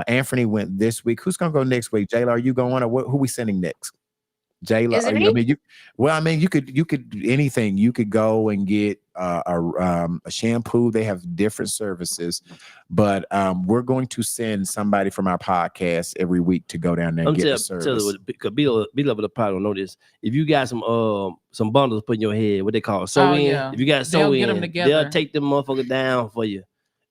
Anthony went this week. Who's gonna go next week? Jayla, are you going, or who we sending next? Jayla, you could anything. You could go and get a shampoo. They have different services, but we're going to send somebody from our podcast every week to go down there and get the service. Be-Love the Pod don't know this. If you got some bundles put in your head, what they call sew-in. If you got sew-in, they'll take them motherfucker down for you.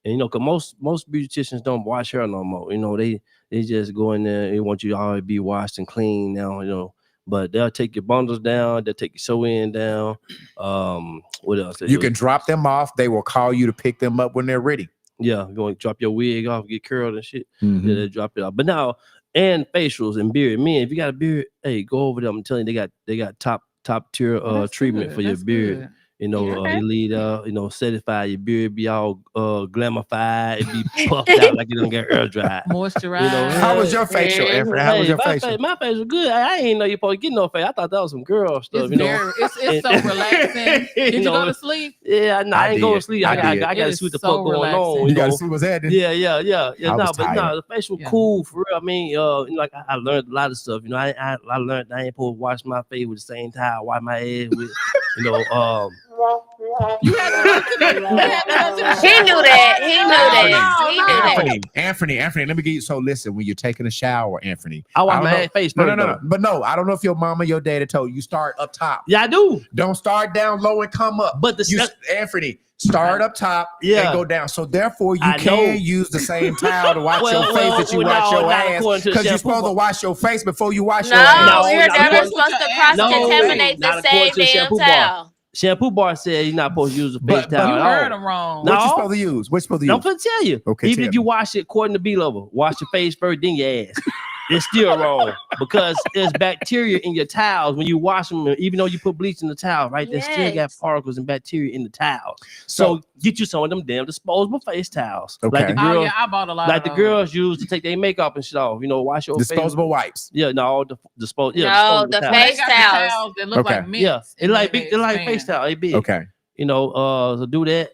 And cause most beauticians don't wash hair no more. They just go in there. They want you to always be washed and clean now. but they'll take your bundles down. They'll take your sew-in down. What else? You can drop them off. They will call you to pick them up when they're ready. Yeah, you want to drop your wig off, get curled and shit. Mhm. Yeah, they drop it off. But now, and facials and beard. Man, if you got a beard, hey, go over them. I'm telling you, they got top tier treatment for your beard. Good. You know, Okay. it lead certify your beard be all glamified, it be puffed out like you don't get air dry. Moisturize. How was your facial, Efren? How was your facial? My face was good. I ain't know you supposed to get no face. I thought that was some girl stuff. It's so relaxing. Did you go to sleep? Yeah, no, I ain't go to sleep. I did. got It to is see what the so fuck going relaxing. on. You got to see what's happening. Yeah. I was But tired. the facial Yeah. cool for real. I mean, like I learned a lot of stuff. You know, I learned I ain't supposed to wash my face with the same towel, wipe my ass with, You had to go to the He knew that. He knew that. He knew that. Anthony, let me get you. So listen, when you're taking a shower, Anthony, I wash don't my know- face No, first. no. though. But no, I don't know if your mama, your daddy told you start up top. Yeah, I do. Don't start down low and come up. But Anthony, start up top Yeah. and go down. So therefore, you I can know. use the same towel to wash Well, your face well, that you well, wash no, your not ass according to the because you're shampoo supposed to bar. wash your face before you wash your ass. No, No, you're not never according- supposed to No, cross-contaminate not the according same to the damn shampoo bar. towel. Shampoo bar said you're not supposed to use a face But towel You at heard all. him wrong. No. What you supposed to use? What you supposed to I'm use? gonna tell you. Okay, Even tell if you me. wash it according to B level, wash your face first, then your ass. It's still wrong because there's bacteria in your towels when you wash them. Even though you put bleach in the towel, right? They still got Yes. particles and bacteria in the towels. So get you some of them damn disposable face towels, like Okay. the Oh girls, yeah, I bought a lot. like of the those. girls use to take their makeup and shit off. You know, wash your face. Disposable wipes. Yeah, no, the disposable. Yeah, No, disposable the towels. They face got the towels. towels that look Okay. like mints. Yeah, it and like then big, they it like expand. face towel. They big. Okay. You know, so do that.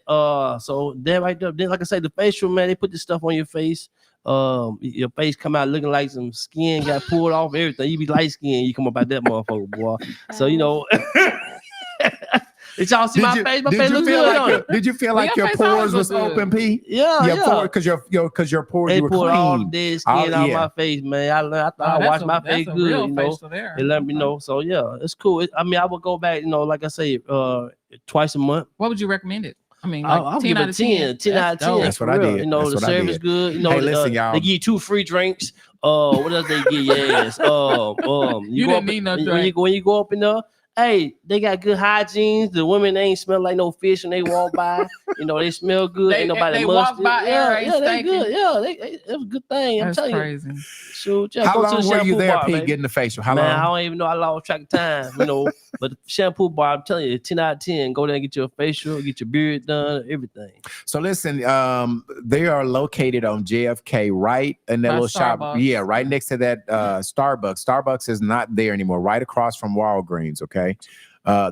So that right there. Then, like I say, the facial, man, they put this stuff on your face. Your face come out looking like some skin got pulled off, everything. You be light skinned, you come up out that motherfucker, boy. So you know, did y'all see my face? My face looks good. Don't it? Did you feel Well, like your your face always pores was look good. open, P? Yeah, yeah. Because your pores They you were pulled all the clean. dead skin out yeah. my face, man. I learned. I thought Oh, I that's washed a- my that's face a good. real You know, facial there. they let me Okay. know. So yeah, it's cool. I mean, I would go back. You know, like I say, twice a month. What would you recommend it? I mean, I'll like give 10 it out of 10. 10 out of 10. That's what for I real. did. You know, That's the what I service did. good. You know, Hey, listen, y'all. they give you 2 free drinks. What else they give your ass? You go didn't up need no when drink. when you go up in there, hey, they got good hygiene. The women ain't smell like no fish when they walk by. You know, they smell good. Ain't nobody they musty. walk by air, ain't yeah, they stinking. good. Yeah, it was a good thing. I'm That's telling crazy. you. Shoot, yeah, How go to long the were you shampoo there, bar, P, baby. getting the facial? How Man, I long? don't even know. I lost track of time, you know. But the shampoo bar, I'm telling you, 10 out of 10. Go there and get your facial, get your beard done, everything. So listen, they are located on JFK, right in that By little shop. Starbucks. Yeah, right next to that Starbucks. Starbucks is not there anymore. Right across from Walgreens. Okay.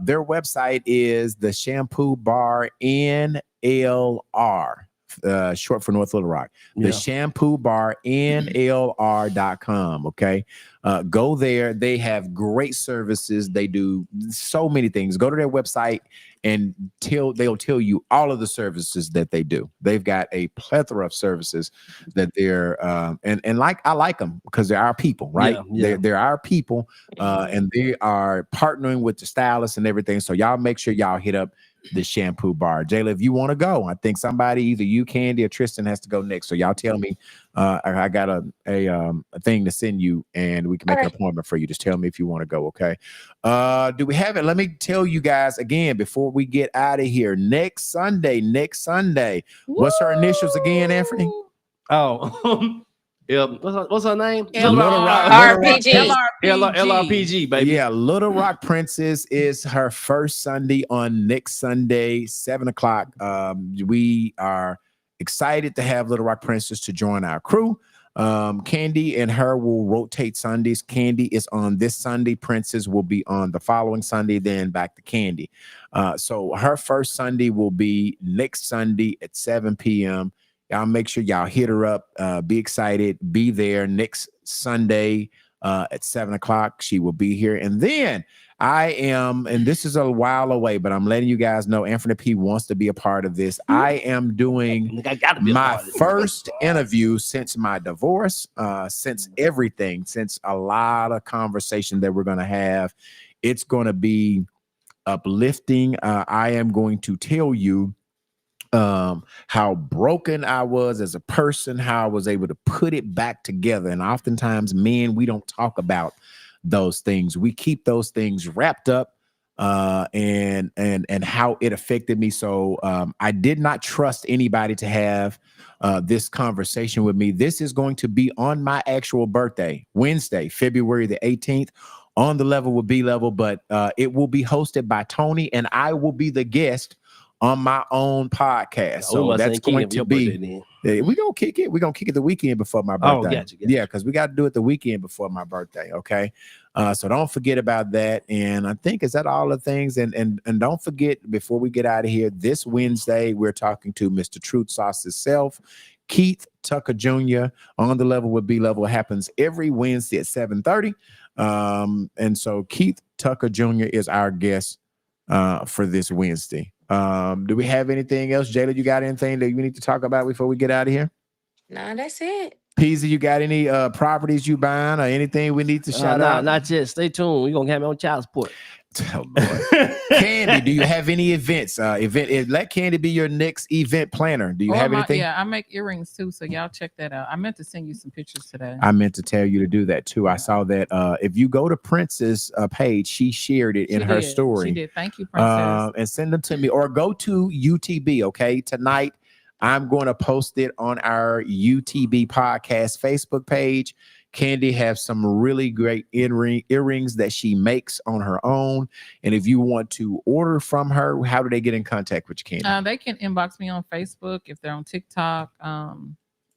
Their website is the Shampoo Bar NLR. Short for North Little Rock. The Yeah. Shampoo Bar NLR.com. Okay. Go there. They have great services. They do so many things. Go to their website and they'll tell you all of the services that they do. They've got a plethora of services that they're and like I like them because they're our people, right? Yeah. They're our people, and they are partnering with the stylists and everything. So y'all make sure y'all hit up the Shampoo Bar. Jayla, if you want to go, I think somebody, either you, Candy, or Tristan, has to go next. So y'all tell me. I got a thing to send you, and we can make an appointment for you. Just tell me if you want to go. Okay. Do we have it? Let me tell you guys again before we get out of here. Next Sunday. What's her initials again, Anthony? Oh, yeah. What's her name? RPG. LRPG, baby. Yeah, Little Rock Princess is her first Sunday on next Sunday, 7:00. We are excited to have Little Rock Princess to join our crew. Candy and her will rotate Sundays. Candy is on this Sunday. Princess will be on the following Sunday, then back to Candy. So her first Sunday will be next Sunday at 7 p.m. Y'all make sure y'all hit her up. Be excited. Be there next Sunday at 7:00. She will be here. And then I am, and this is a while away, but I'm letting you guys know Anthony P wants to be a part of this. I am doing my first interview since my divorce, since everything, since a lot of conversation that we're going to have. It's going to be uplifting. I am going to tell you how broken I was as a person, how I was able to put it back together. And oftentimes, men, we don't talk about those things. We keep those things wrapped up and how it affected me. So I did not trust anybody to have this conversation with me. This is going to be on my actual birthday, Wednesday, February the 18th, on the Level with B Level, but it will be hosted by Tony, and I will be the guest on my own podcast. So that's going to be. We're gonna kick it. We're gonna kick it the weekend before my birthday. Gotcha. Yeah, because we got to do it the weekend before my birthday. Okay. So don't forget about that. And I think is that all the things. And don't forget, before we get out of here, this Wednesday we're talking to Mr. Truth Sauce himself, Keith Tucker Jr. on the Level with B Level. It happens every Wednesday at 7:30. And so Keith Tucker Jr. is our guest for this Wednesday. Do we have anything else? Jayla, you got anything that we need to talk about before we get out of here? No, that's it. Peasy, you got any properties you buying or anything we need to shout out? Not yet. Stay tuned. We're gonna have me on child support. Oh, Lord. Candy, do you have any events? Let Candy be your next event planner. Do you have anything? Yeah, I make earrings too, so y'all check that out. I meant to send you some pictures today. I meant to tell you to do that too. I saw that if you go to Prince's page, she shared it in her story. She did. Thank you, Princess. And send them to me, or go to UTB. Okay, tonight I'm going to post it on our UTB podcast Facebook page. Candy has some really great earrings that she makes on her own. And if you want to order from her, how do they get in contact with you, Candy? They can inbox me on Facebook if they're on TikTok,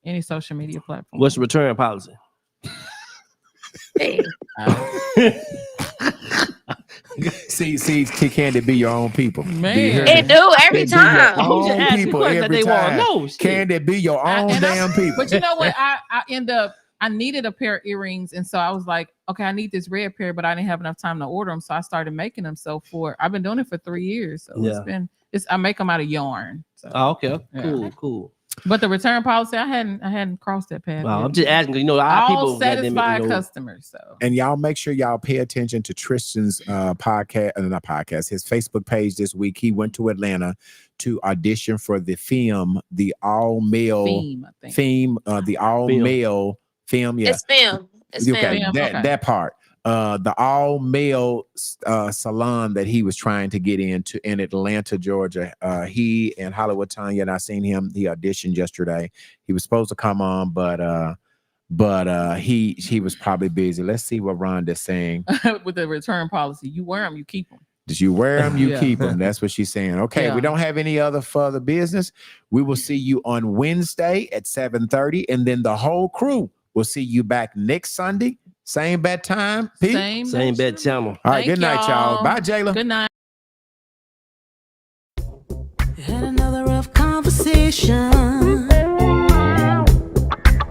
any social media platform. What's the return policy? Hey. See, Candy be your own people. Man. It do every time. Own people every time. Candy be your own damn people. But you know what? I needed a pair of earrings, and so I was like, okay, I need this red pair, but I didn't have enough time to order them, so I started making them. So I've been doing it for 3 years. So I make them out of yarn. So, okay, cool. But the return policy, I hadn't crossed that path. Well, I'm just asking, you know, our people satisfied customers. So, and y'all make sure y'all pay attention to Tristan's not podcast, his Facebook page this week. He went to Atlanta to audition for the film, the all male theme, the all male film. Yeah, it's film. It's film. That part. The all male salon that he was trying to get into in Atlanta, Georgia. He and Hollywood Tanya, and I seen him. He auditioned yesterday. He was supposed to come on, but he was probably busy. Let's see what Rhonda's saying. With the return policy, you wear them, you keep them. Did you wear them? You keep them. That's what she's saying. Okay, we don't have any other further business. We will see you on Wednesday at 7:30, and then the whole crew will see you back next Sunday. Same bad time, Pete? Same bad channel. All right, good night, y'all. Bye, Jayla. Good night. Had another rough conversation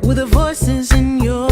with the voices in your